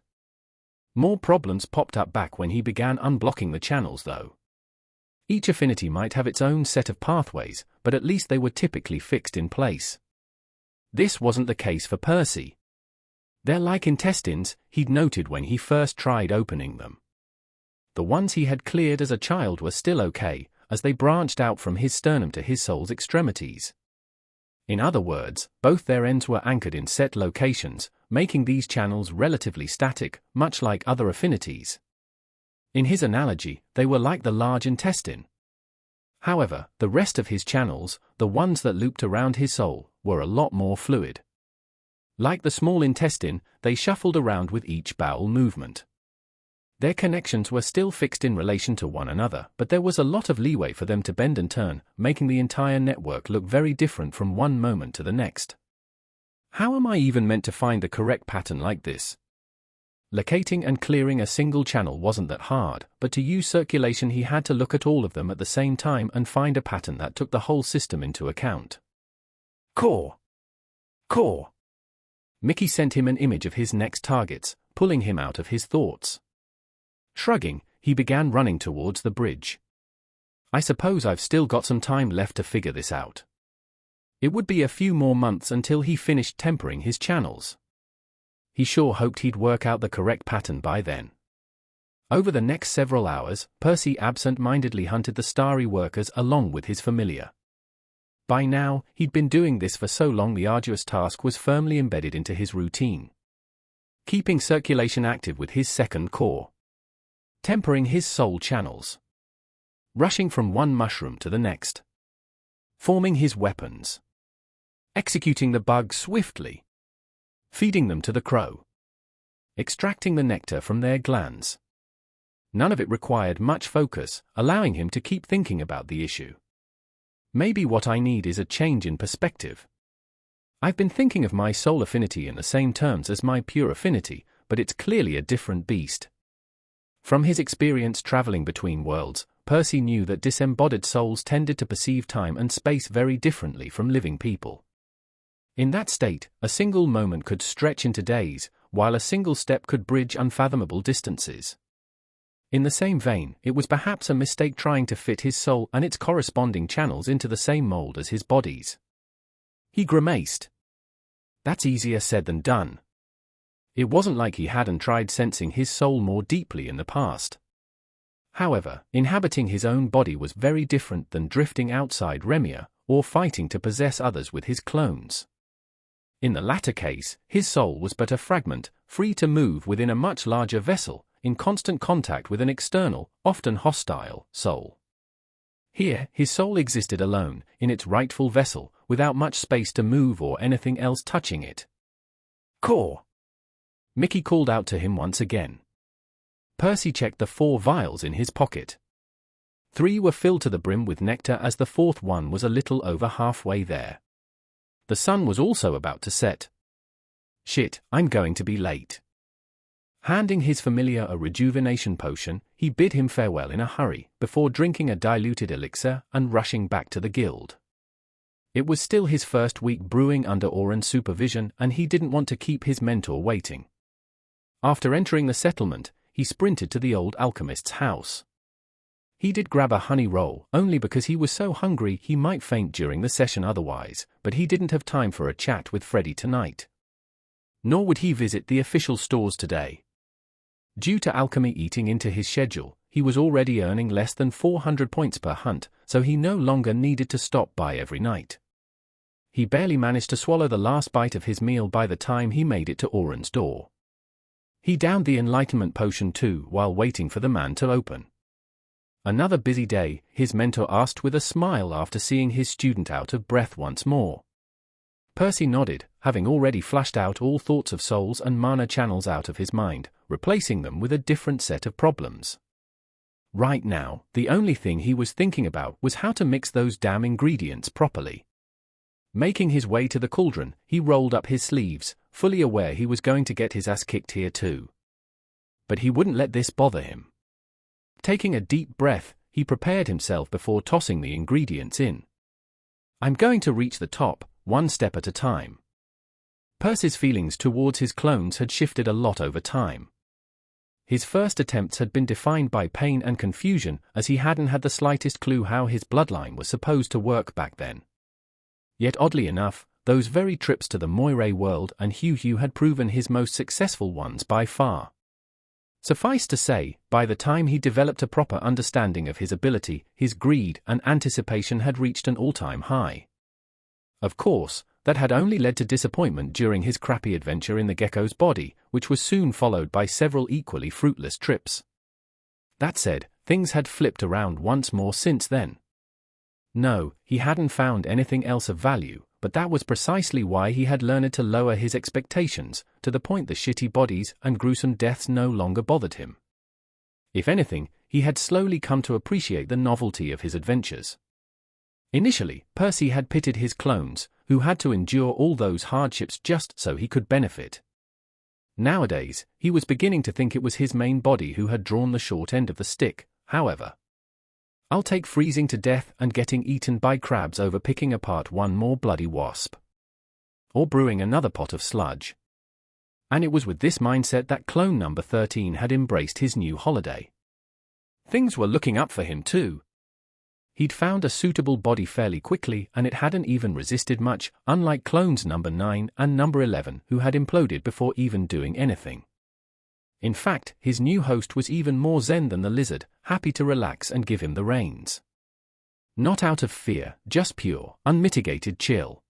Speaker 2: More problems popped up back when he began unblocking the channels though. Each affinity might have its own set of pathways, but at least they were typically fixed in place. This wasn't the case for Percy. They're like intestines, he'd noted when he first tried opening them. The ones he had cleared as a child were still okay, as they branched out from his sternum to his soul's extremities. In other words, both their ends were anchored in set locations, making these channels relatively static, much like other affinities. In his analogy, they were like the large intestine. However, the rest of his channels, the ones that looped around his soul, were a lot more fluid. Like the small intestine, they shuffled around with each bowel movement. Their connections were still fixed in relation to one another, but there was a lot of leeway for them to bend and turn, making the entire network look very different from one moment to the next. How am I even meant to find the correct pattern like this? Locating and clearing a single channel wasn't that hard, but to use circulation he had to look at all of them at the same time and find a pattern that took the whole system into account. Core. Mickey sent him an image of his next targets, pulling him out of his thoughts. Shrugging, he began running towards the bridge. I suppose I've still got some time left to figure this out. It would be a few more months until he finished tempering his channels. He sure hoped he'd work out the correct pattern by then. Over the next several hours, Percy absent-mindedly hunted the starry workers along with his familiar. By now, he'd been doing this for so long the arduous task was firmly embedded into his routine. Keeping circulation active with his second core. Tempering his soul channels. Rushing from one mushroom to the next. Forming his weapons. Executing the bugs swiftly. Feeding them to the crow. Extracting the nectar from their glands. None of it required much focus, allowing him to keep thinking about the issue. Maybe what I need is a change in perspective. I've been thinking of my soul affinity in the same terms as my pure affinity, but it's clearly a different beast. From his experience traveling between worlds, Percy knew that disembodied souls tended to perceive time and space very differently from living people. In that state, a single moment could stretch into days, while a single step could bridge unfathomable distances. In the same vein, it was perhaps a mistake trying to fit his soul and its corresponding channels into the same mold as his body's. He grimaced. That's easier said than done. It wasn't like he hadn't tried sensing his soul more deeply in the past. However, inhabiting his own body was very different than drifting outside Remia or fighting to possess others with his clones. In the latter case, his soul was but a fragment, free to move within a much larger vessel, in constant contact with an external, often hostile, soul. Here, his soul existed alone, in its rightful vessel, without much space to move or anything else touching it. "Core!" Mickey called out to him once again. Percy checked the 4 vials in his pocket. 3 were filled to the brim with nectar as the 4th one was a little over halfway there. The sun was also about to set. Shit, I'm going to be late. Handing his familiar a rejuvenation potion, he bid him farewell in a hurry, before drinking a diluted elixir and rushing back to the guild. It was still his first week brewing under Oren's supervision, and he didn't want to keep his mentor waiting. After entering the settlement, he sprinted to the old alchemist's house. He did grab a honey roll, only because he was so hungry he might faint during the session otherwise, but he didn't have time for a chat with Freddy tonight. Nor would he visit the official stores today. Due to alchemy eating into his schedule, he was already earning less than 400 points per hunt, so he no longer needed to stop by every night. He barely managed to swallow the last bite of his meal by the time he made it to Oren's door. He downed the enlightenment potion too while waiting for the man to open. Another busy day, his mentor asked with a smile after seeing his student out of breath once more. Percy nodded, having already flushed out all thoughts of souls and mana channels out of his mind, replacing them with a different set of problems. Right now, the only thing he was thinking about was how to mix those damn ingredients properly. Making his way to the cauldron, he rolled up his sleeves, fully aware he was going to get his ass kicked here too. But he wouldn't let this bother him. Taking a deep breath, he prepared himself before tossing the ingredients in. I'm going to reach the top, one step at a time. Percy's feelings towards his clones had shifted a lot over time. His first attempts had been defined by pain and confusion, as he hadn't had the slightest clue how his bloodline was supposed to work back then. Yet oddly enough, those very trips to the Moire world and Hugh had proven his most successful ones by far. Suffice to say, by the time he developed a proper understanding of his ability, his greed and anticipation had reached an all-time high. Of course, that had only led to disappointment during his crappy adventure in the gecko's body, which was soon followed by several equally fruitless trips. That said, things had flipped around once more since then. No, he hadn't found anything else of value, but that was precisely why he had learned to lower his expectations, to the point the shitty bodies and gruesome deaths no longer bothered him. If anything, he had slowly come to appreciate the novelty of his adventures. Initially, Percy had pitied his clones, who had to endure all those hardships just so he could benefit. Nowadays, he was beginning to think it was his main body who had drawn the short end of the stick, however. I'll take freezing to death and getting eaten by crabs over picking apart one more bloody wasp. Or brewing another pot of sludge. And it was with this mindset that clone number 13 had embraced his new holiday. Things were looking up for him too. He'd found a suitable body fairly quickly, and it hadn't even resisted much, unlike clones number 9 and number 11 who had imploded before even doing anything. In fact, his new host was even more zen than the lizard, happy to relax and give him the reins. Not out of fear, just pure, unmitigated chill.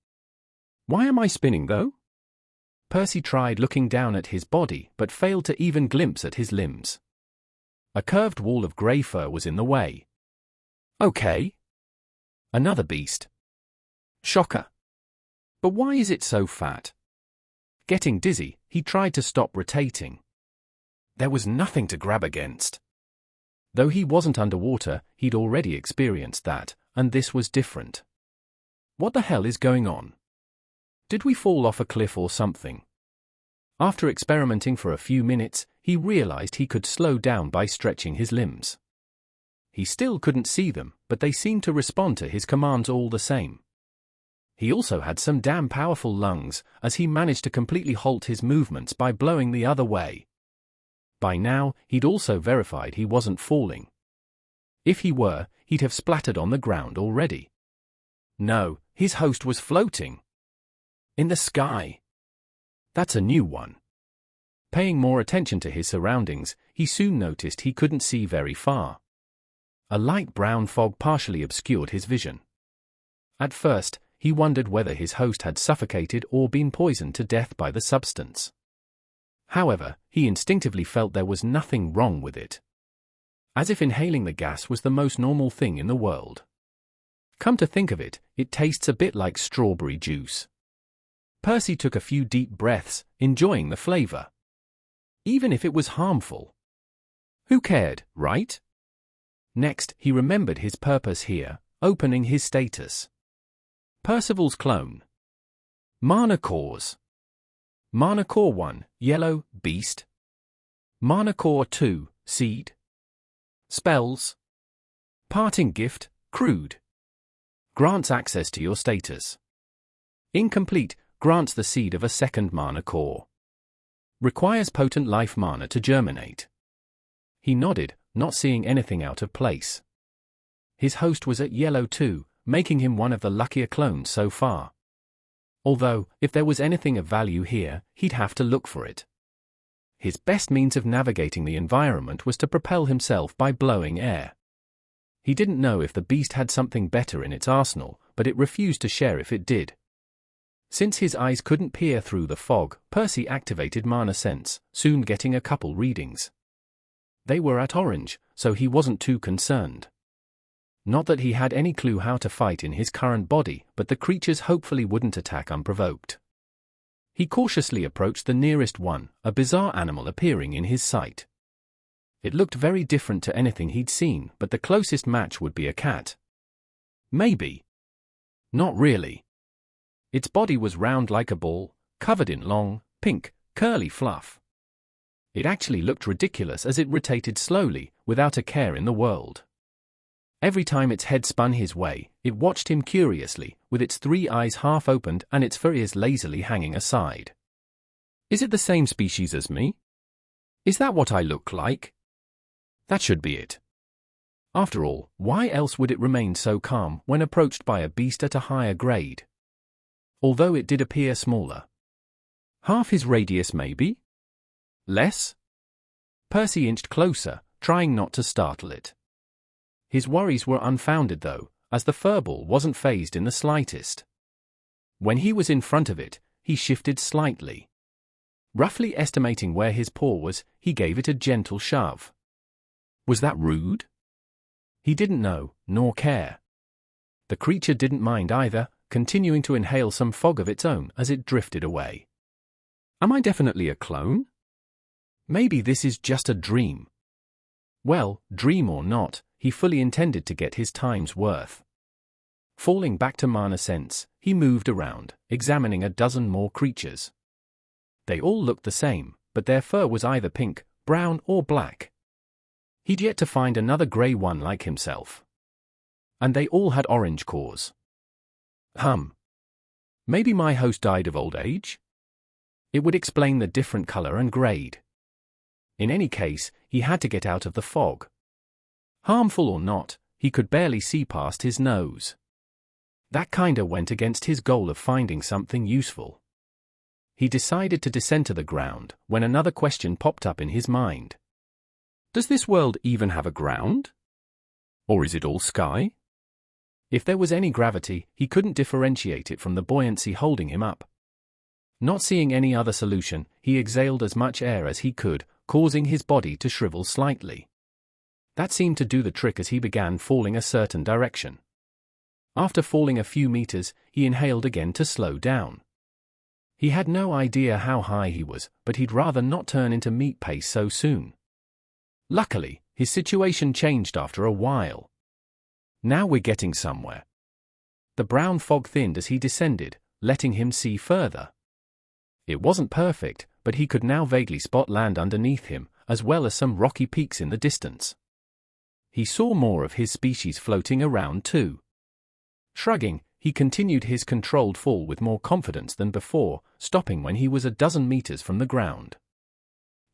Speaker 2: Why am I spinning though? Percy tried looking down at his body, but failed to even glimpse at his limbs. A curved wall of grey fur was in the way. Okay. Another beast. Shocker. But why is it so fat? Getting dizzy, he tried to stop rotating. There was nothing to grab against. Though he wasn't underwater, he'd already experienced that, and this was different. What the hell is going on? Did we fall off a cliff or something? After experimenting for a few minutes, he realized he could slow down by stretching his limbs. He still couldn't see them, but they seemed to respond to his commands all the same. He also had some damn powerful lungs, as he managed to completely halt his movements by blowing the other way. By now, he'd also verified he wasn't falling. If he were, he'd have splattered on the ground already. No, his host was floating. In the sky. That's a new one. Paying more attention to his surroundings, he soon noticed he couldn't see very far. A light brown fog partially obscured his vision. At first, he wondered whether his host had suffocated or been poisoned to death by the substance. However, he instinctively felt there was nothing wrong with it. As if inhaling the gas was the most normal thing in the world. Come to think of it, it tastes a bit like strawberry juice. Percy took a few deep breaths, enjoying the flavor. Even if it was harmful. Who cared, right? Next, he remembered his purpose here, opening his status. Percival's clone. Mana cores. Mana core 1, yellow, beast. Mana core 2, seed. Spells. Parting gift, crude. Grants access to your status. Incomplete, grants the seed of a second mana core. Requires potent life mana to germinate. He nodded, not seeing anything out of place. His host was at yellow too, making him one of the luckier clones so far. Although, if there was anything of value here, he'd have to look for it. His best means of navigating the environment was to propel himself by blowing air. He didn't know if the beast had something better in its arsenal, but it refused to share if it did. Since his eyes couldn't peer through the fog, Percy activated Mana Sense, soon getting a couple readings. They were at orange, so he wasn't too concerned. Not that he had any clue how to fight in his current body, but the creatures hopefully wouldn't attack unprovoked. He cautiously approached the nearest one, a bizarre animal appearing in his sight. It looked very different to anything he'd seen, but the closest match would be a cat. Maybe. Not really. Its body was round like a ball, covered in long, pink, curly fluff. It actually looked ridiculous as it rotated slowly, without a care in the world. Every time its head spun his way, it watched him curiously, with its 3 eyes half opened and its fur ears lazily hanging aside. Is it the same species as me? Is that what I look like? That should be it. After all, why else would it remain so calm when approached by a beast at a higher grade? Although it did appear smaller. Half his radius maybe? Less? Percy inched closer, trying not to startle it. His worries were unfounded though, as the furball wasn't fazed in the slightest. When he was in front of it, he shifted slightly. Roughly estimating where his paw was, he gave it a gentle shove. Was that rude? He didn't know, nor care. The creature didn't mind either, continuing to inhale some fog of its own as it drifted away. Am I definitely a clone? Maybe this is just a dream. Well, dream or not, he fully intended to get his time's worth. Falling back to Mana Sense, he moved around, examining a dozen more creatures. They all looked the same, but their fur was either pink, brown, or black. He'd yet to find another grey one like himself. And they all had orange cores. Maybe my host died of old age? It would explain the different color and grade. In any case, he had to get out of the fog. Harmful or not, he could barely see past his nose. That kinda went against his goal of finding something useful. He decided to descend to the ground when another question popped up in his mind. Does this world even have a ground? Or is it all sky? If there was any gravity, he couldn't differentiate it from the buoyancy holding him up. Not seeing any other solution, he exhaled as much air as he could, causing his body to shrivel slightly. That seemed to do the trick as he began falling a certain direction. After falling a few meters, he inhaled again to slow down. He had no idea how high he was, but he'd rather not turn into meat paste so soon. Luckily, his situation changed after a while. Now we're getting somewhere. The brown fog thinned as he descended, letting him see further. It wasn't perfect, but he could now vaguely spot land underneath him, as well as some rocky peaks in the distance. He saw more of his species floating around too. Shrugging, he continued his controlled fall with more confidence than before, stopping when he was a dozen meters from the ground.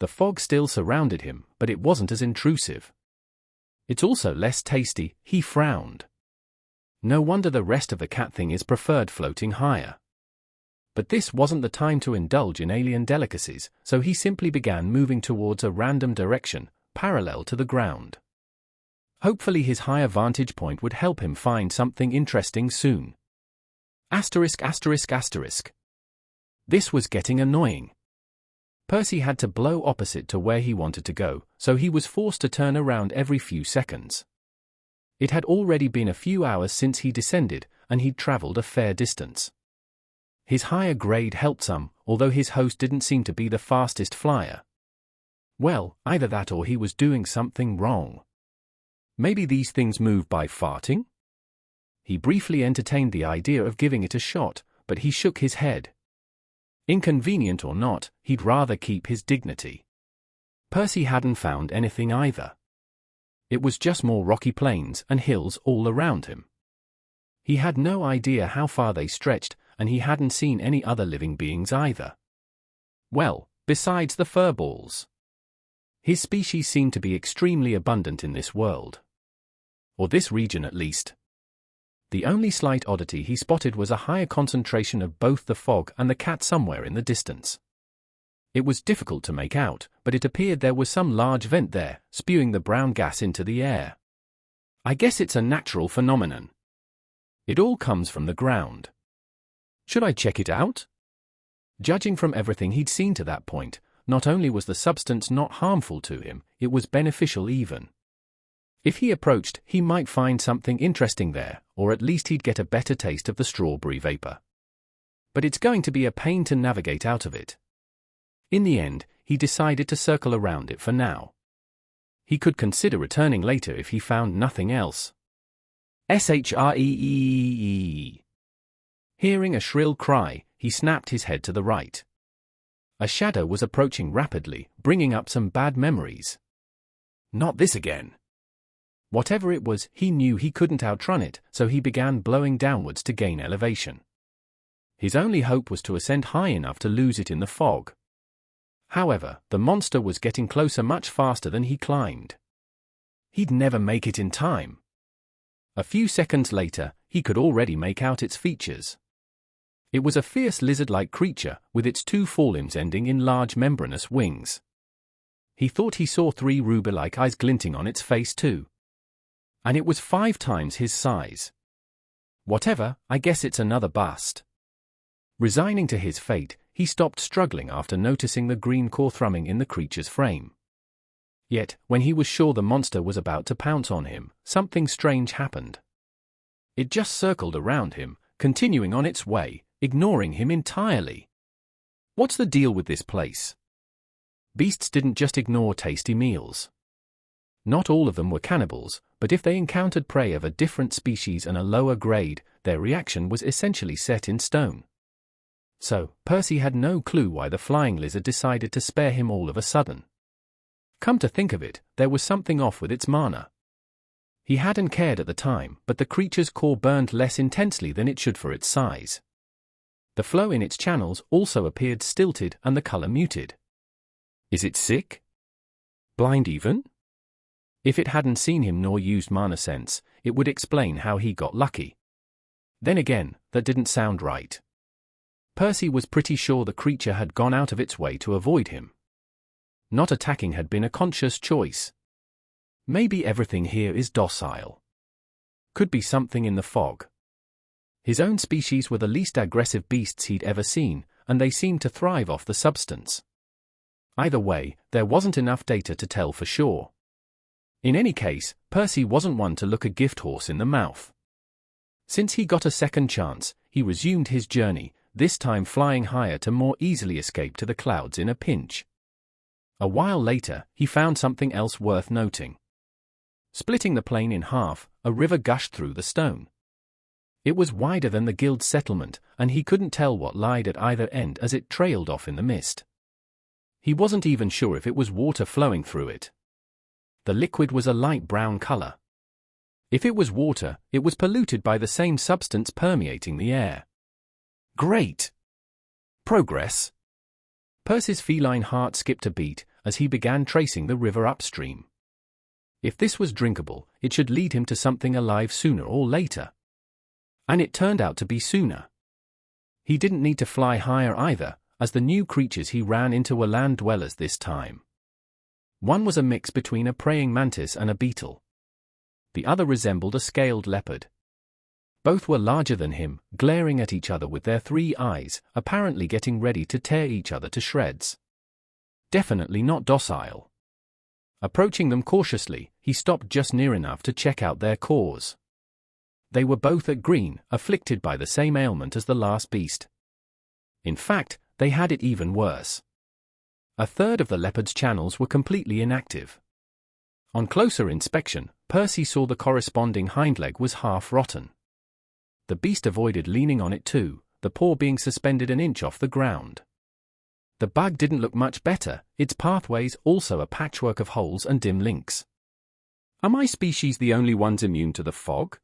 Speaker 2: The fog still surrounded him, but it wasn't as intrusive. It's also less tasty, he frowned. No wonder the rest of the cat thing is preferred floating higher. But this wasn't the time to indulge in alien delicacies, so he simply began moving towards a random direction, parallel to the ground. Hopefully his higher vantage point would help him find something interesting soon. Asterisk asterisk asterisk. This was getting annoying. Percy had to blow opposite to where he wanted to go, so he was forced to turn around every few seconds. It had already been a few hours since he descended, and he'd traveled a fair distance. His higher grade helped some, although his host didn't seem to be the fastest flyer. Well, either that or he was doing something wrong. Maybe these things move by farting? He briefly entertained the idea of giving it a shot, but he shook his head. Inconvenient or not, he'd rather keep his dignity. Percy hadn't found anything either. It was just more rocky plains and hills all around him. He had no idea how far they stretched, and he hadn't seen any other living beings either. Well, besides the furballs. His species seemed to be extremely abundant in this world. Or this region at least. The only slight oddity he spotted was a higher concentration of both the fog and the cat somewhere in the distance. It was difficult to make out, but it appeared there was some large vent there, spewing the brown gas into the air. I guess it's a natural phenomenon. It all comes from the ground. Should I check it out? Judging from everything he'd seen to that point, not only was the substance not harmful to him, it was beneficial even. If he approached, he might find something interesting there, or at least he'd get a better taste of the strawberry vapor. But it's going to be a pain to navigate out of it. In the end, he decided to circle around it for now. He could consider returning later if he found nothing else. Shreee. Hearing a shrill cry, he snapped his head to the right. A shadow was approaching rapidly, bringing up some bad memories. Not this again. Whatever it was, he knew he couldn't outrun it, so he began blowing downwards to gain elevation. His only hope was to ascend high enough to lose it in the fog. However, the monster was getting closer much faster than he climbed. He'd never make it in time. A few seconds later, he could already make out its features. It was a fierce lizard-like creature, with its two forelimbs ending in large membranous wings. He thought he saw 3 ruby-like eyes glinting on its face too. And it was 5 times his size. Whatever, I guess it's another bust. Resigning to his fate, he stopped struggling after noticing the green core thrumming in the creature's frame. Yet, when he was sure the monster was about to pounce on him, something strange happened. It just circled around him, continuing on its way, ignoring him entirely. What's the deal with this place? Beasts didn't just ignore tasty meals. Not all of them were cannibals, but if they encountered prey of a different species and a lower grade, their reaction was essentially set in stone. So, Percy had no clue why the flying lizard decided to spare him all of a sudden. Come to think of it, there was something off with its mana. He hadn't cared at the time, but the creature's core burned less intensely than it should for its size. The flow in its channels also appeared stilted and the color muted. Is it sick? Blind even? If it hadn't seen him nor used mana sense, it would explain how he got lucky. Then again, that didn't sound right. Percy was pretty sure the creature had gone out of its way to avoid him. Not attacking had been a conscious choice. Maybe everything here is docile. Could be something in the fog. His own species were the least aggressive beasts he'd ever seen, and they seemed to thrive off the substance. Either way, there wasn't enough data to tell for sure. In any case, Percy wasn't one to look a gift horse in the mouth. Since he got a second chance, he resumed his journey, this time flying higher to more easily escape to the clouds in a pinch. A while later, he found something else worth noting. Splitting the plain in half, a river gushed through the stone. It was wider than the guild's settlement, and he couldn't tell what lied at either end as it trailed off in the mist. He wasn't even sure if it was water flowing through it. The liquid was a light brown color. If it was water, it was polluted by the same substance permeating the air. Great! Progress. Percy's feline heart skipped a beat, as he began tracing the river upstream. If this was drinkable, it should lead him to something alive sooner or later. And it turned out to be sooner. He didn't need to fly higher either, as the new creatures he ran into were land dwellers this time. One was a mix between a praying mantis and a beetle. The other resembled a scaled leopard. Both were larger than him, glaring at each other with their 3 eyes, apparently getting ready to tear each other to shreds. Definitely not docile. Approaching them cautiously, he stopped just near enough to check out their cause. They were both at green, afflicted by the same ailment as the last beast. In fact, they had it even worse. A third of the leopard's channels were completely inactive. On closer inspection, Percy saw the corresponding hind leg was half rotten. The beast avoided leaning on it too, the paw being suspended an inch off the ground. The bug didn't look much better, its pathways also a patchwork of holes and dim links. Are my species the only ones immune to the fog?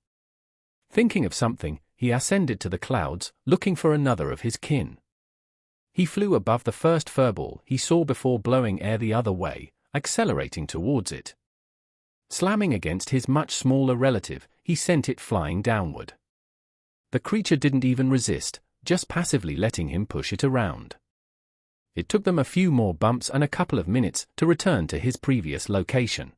Speaker 2: Thinking of something, he ascended to the clouds, looking for another of his kin. He flew above the first furball he saw before blowing air the other way, accelerating towards it. Slamming against his much smaller relative, he sent it flying downward. The creature didn't even resist, just passively letting him push it around. It took them a few more bumps and a couple of minutes to return to his previous location.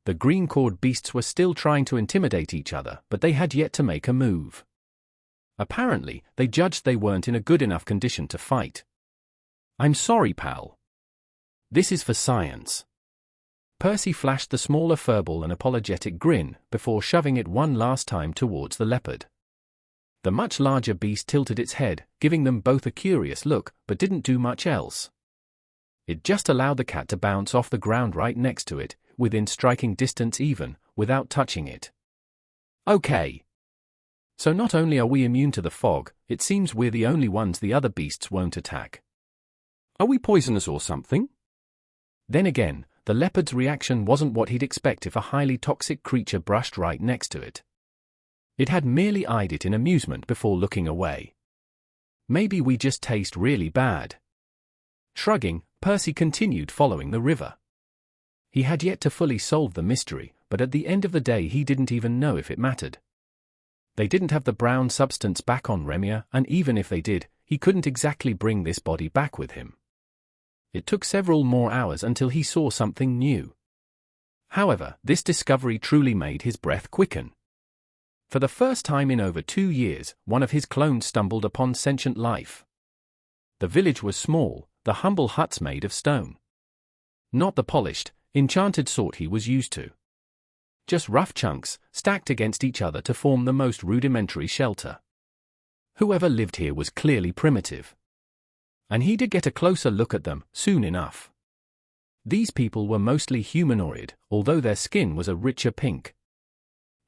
Speaker 2: The green-clawed beasts were still trying to intimidate each other, but they had yet to make a move. Apparently, they judged they weren't in a good enough condition to fight. "I'm sorry, pal. This is for science." Percy flashed the smaller furball an apologetic grin before shoving it one last time towards the leopard. The much larger beast tilted its head, giving them both a curious look, but didn't do much else. It just allowed the cat to bounce off the ground right next to it, within striking distance even, without touching it. Okay. So not only are we immune to the fog, it seems we're the only ones the other beasts won't attack. Are we poisonous or something? Then again, the leopard's reaction wasn't what he'd expect if a highly toxic creature brushed right next to it. It had merely eyed it in amusement before looking away. Maybe we just taste really bad. Shrugging, Percy continued following the river. He had yet to fully solve the mystery, but at the end of the day he didn't even know if it mattered. They didn't have the brown substance back on Remia, and even if they did, he couldn't exactly bring this body back with him. It took several more hours until he saw something new. However, this discovery truly made his breath quicken. For the first time in over 2 years, one of his clones stumbled upon sentient life. The village was small, the humble huts made of stone. Not the polished, enchanted sort he was used to. Just rough chunks, stacked against each other to form the most rudimentary shelter. Whoever lived here was clearly primitive. And he did get a closer look at them, soon enough. These people were mostly humanoid, although their skin was a richer pink.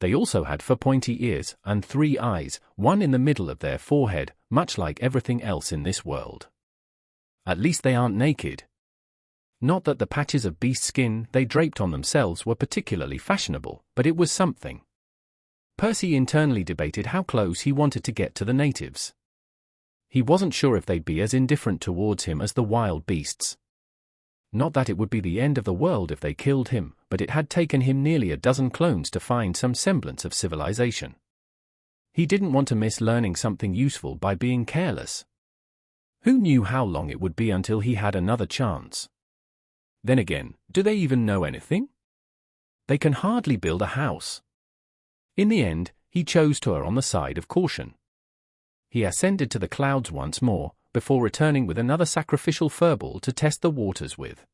Speaker 2: They also had 4 pointy ears and 3 eyes, one in the middle of their forehead, much like everything else in this world. At least they aren't naked. Not that the patches of beast skin they draped on themselves were particularly fashionable, but it was something. Percy internally debated how close he wanted to get to the natives. He wasn't sure if they'd be as indifferent towards him as the wild beasts. Not that it would be the end of the world if they killed him, but it had taken him nearly a dozen clones to find some semblance of civilization. He didn't want to miss learning something useful by being careless. Who knew how long it would be until he had another chance? Then again, do they even know anything? They can hardly build a house. In the end, he chose to err on the side of caution. He ascended to the clouds once more, before returning with another sacrificial furball to test the waters with.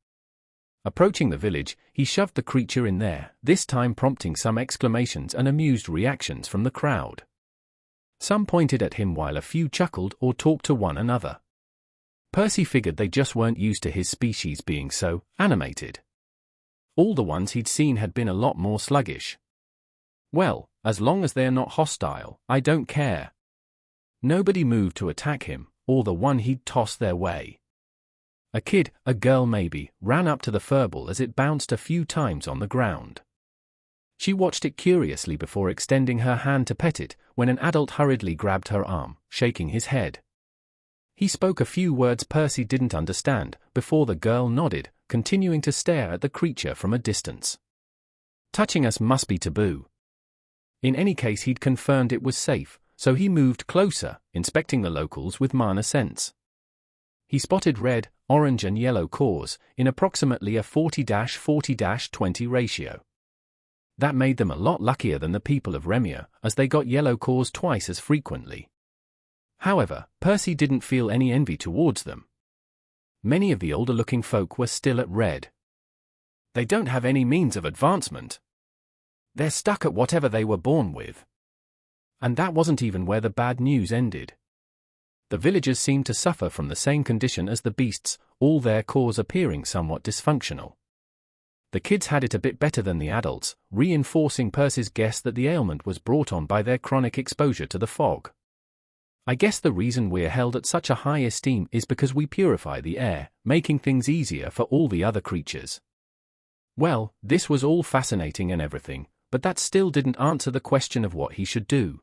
Speaker 2: Approaching the village, he shoved the creature in there, this time prompting some exclamations and amused reactions from the crowd. Some pointed at him while a few chuckled or talked to one another. Percy figured they just weren't used to his species being so animated. All the ones he'd seen had been a lot more sluggish. Well, as long as they're not hostile, I don't care. Nobody moved to attack him, or the one he'd tossed their way. A kid, a girl maybe, ran up to the furball as it bounced a few times on the ground. She watched it curiously before extending her hand to pet it, when an adult hurriedly grabbed her arm, shaking his head. He spoke a few words Percy didn't understand, before the girl nodded, continuing to stare at the creature from a distance. Touching us must be taboo. In any case, he'd confirmed it was safe, so he moved closer, inspecting the locals with mana sense. He spotted red, orange and yellow cores, in approximately a 40-40-20 ratio. That made them a lot luckier than the people of Remia, as they got yellow cores twice as frequently. However, Percy didn't feel any envy towards them. Many of the older-looking folk were still at red. They don't have any means of advancement. They're stuck at whatever they were born with. And that wasn't even where the bad news ended. The villagers seemed to suffer from the same condition as the beasts, all their cores appearing somewhat dysfunctional. The kids had it a bit better than the adults, reinforcing Percy's guess that the ailment was brought on by their chronic exposure to the fog. I guess the reason we're held at such a high esteem is because we purify the air, making things easier for all the other creatures. Well, this was all fascinating and everything, but that still didn't answer the question of what he should do.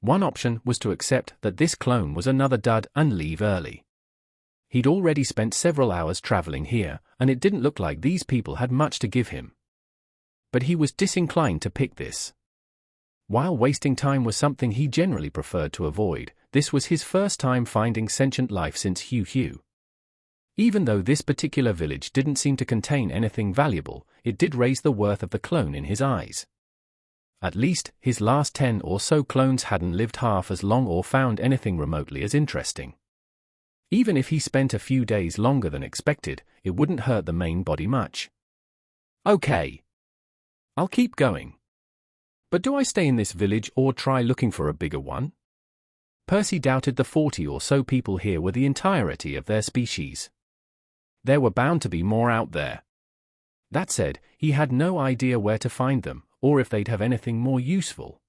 Speaker 2: One option was to accept that this clone was another dud and leave early. He'd already spent several hours traveling here, and it didn't look like these people had much to give him. But he was disinclined to pick this. While wasting time was something he generally preferred to avoid, this was his first time finding sentient life since Hugh. Even though this particular village didn't seem to contain anything valuable, it did raise the worth of the clone in his eyes. At least, his last 10 or so clones hadn't lived half as long or found anything remotely as interesting. Even if he spent a few days longer than expected, it wouldn't hurt the main body much. Okay. I'll keep going. But do I stay in this village or try looking for a bigger one? Percy doubted the 40 or so people here were the entirety of their species. There were bound to be more out there. That said, he had no idea where to find them, or if they'd have anything more useful.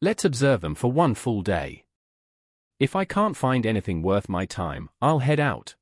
Speaker 2: Let's observe them for one full day. If I can't find anything worth my time, I'll head out.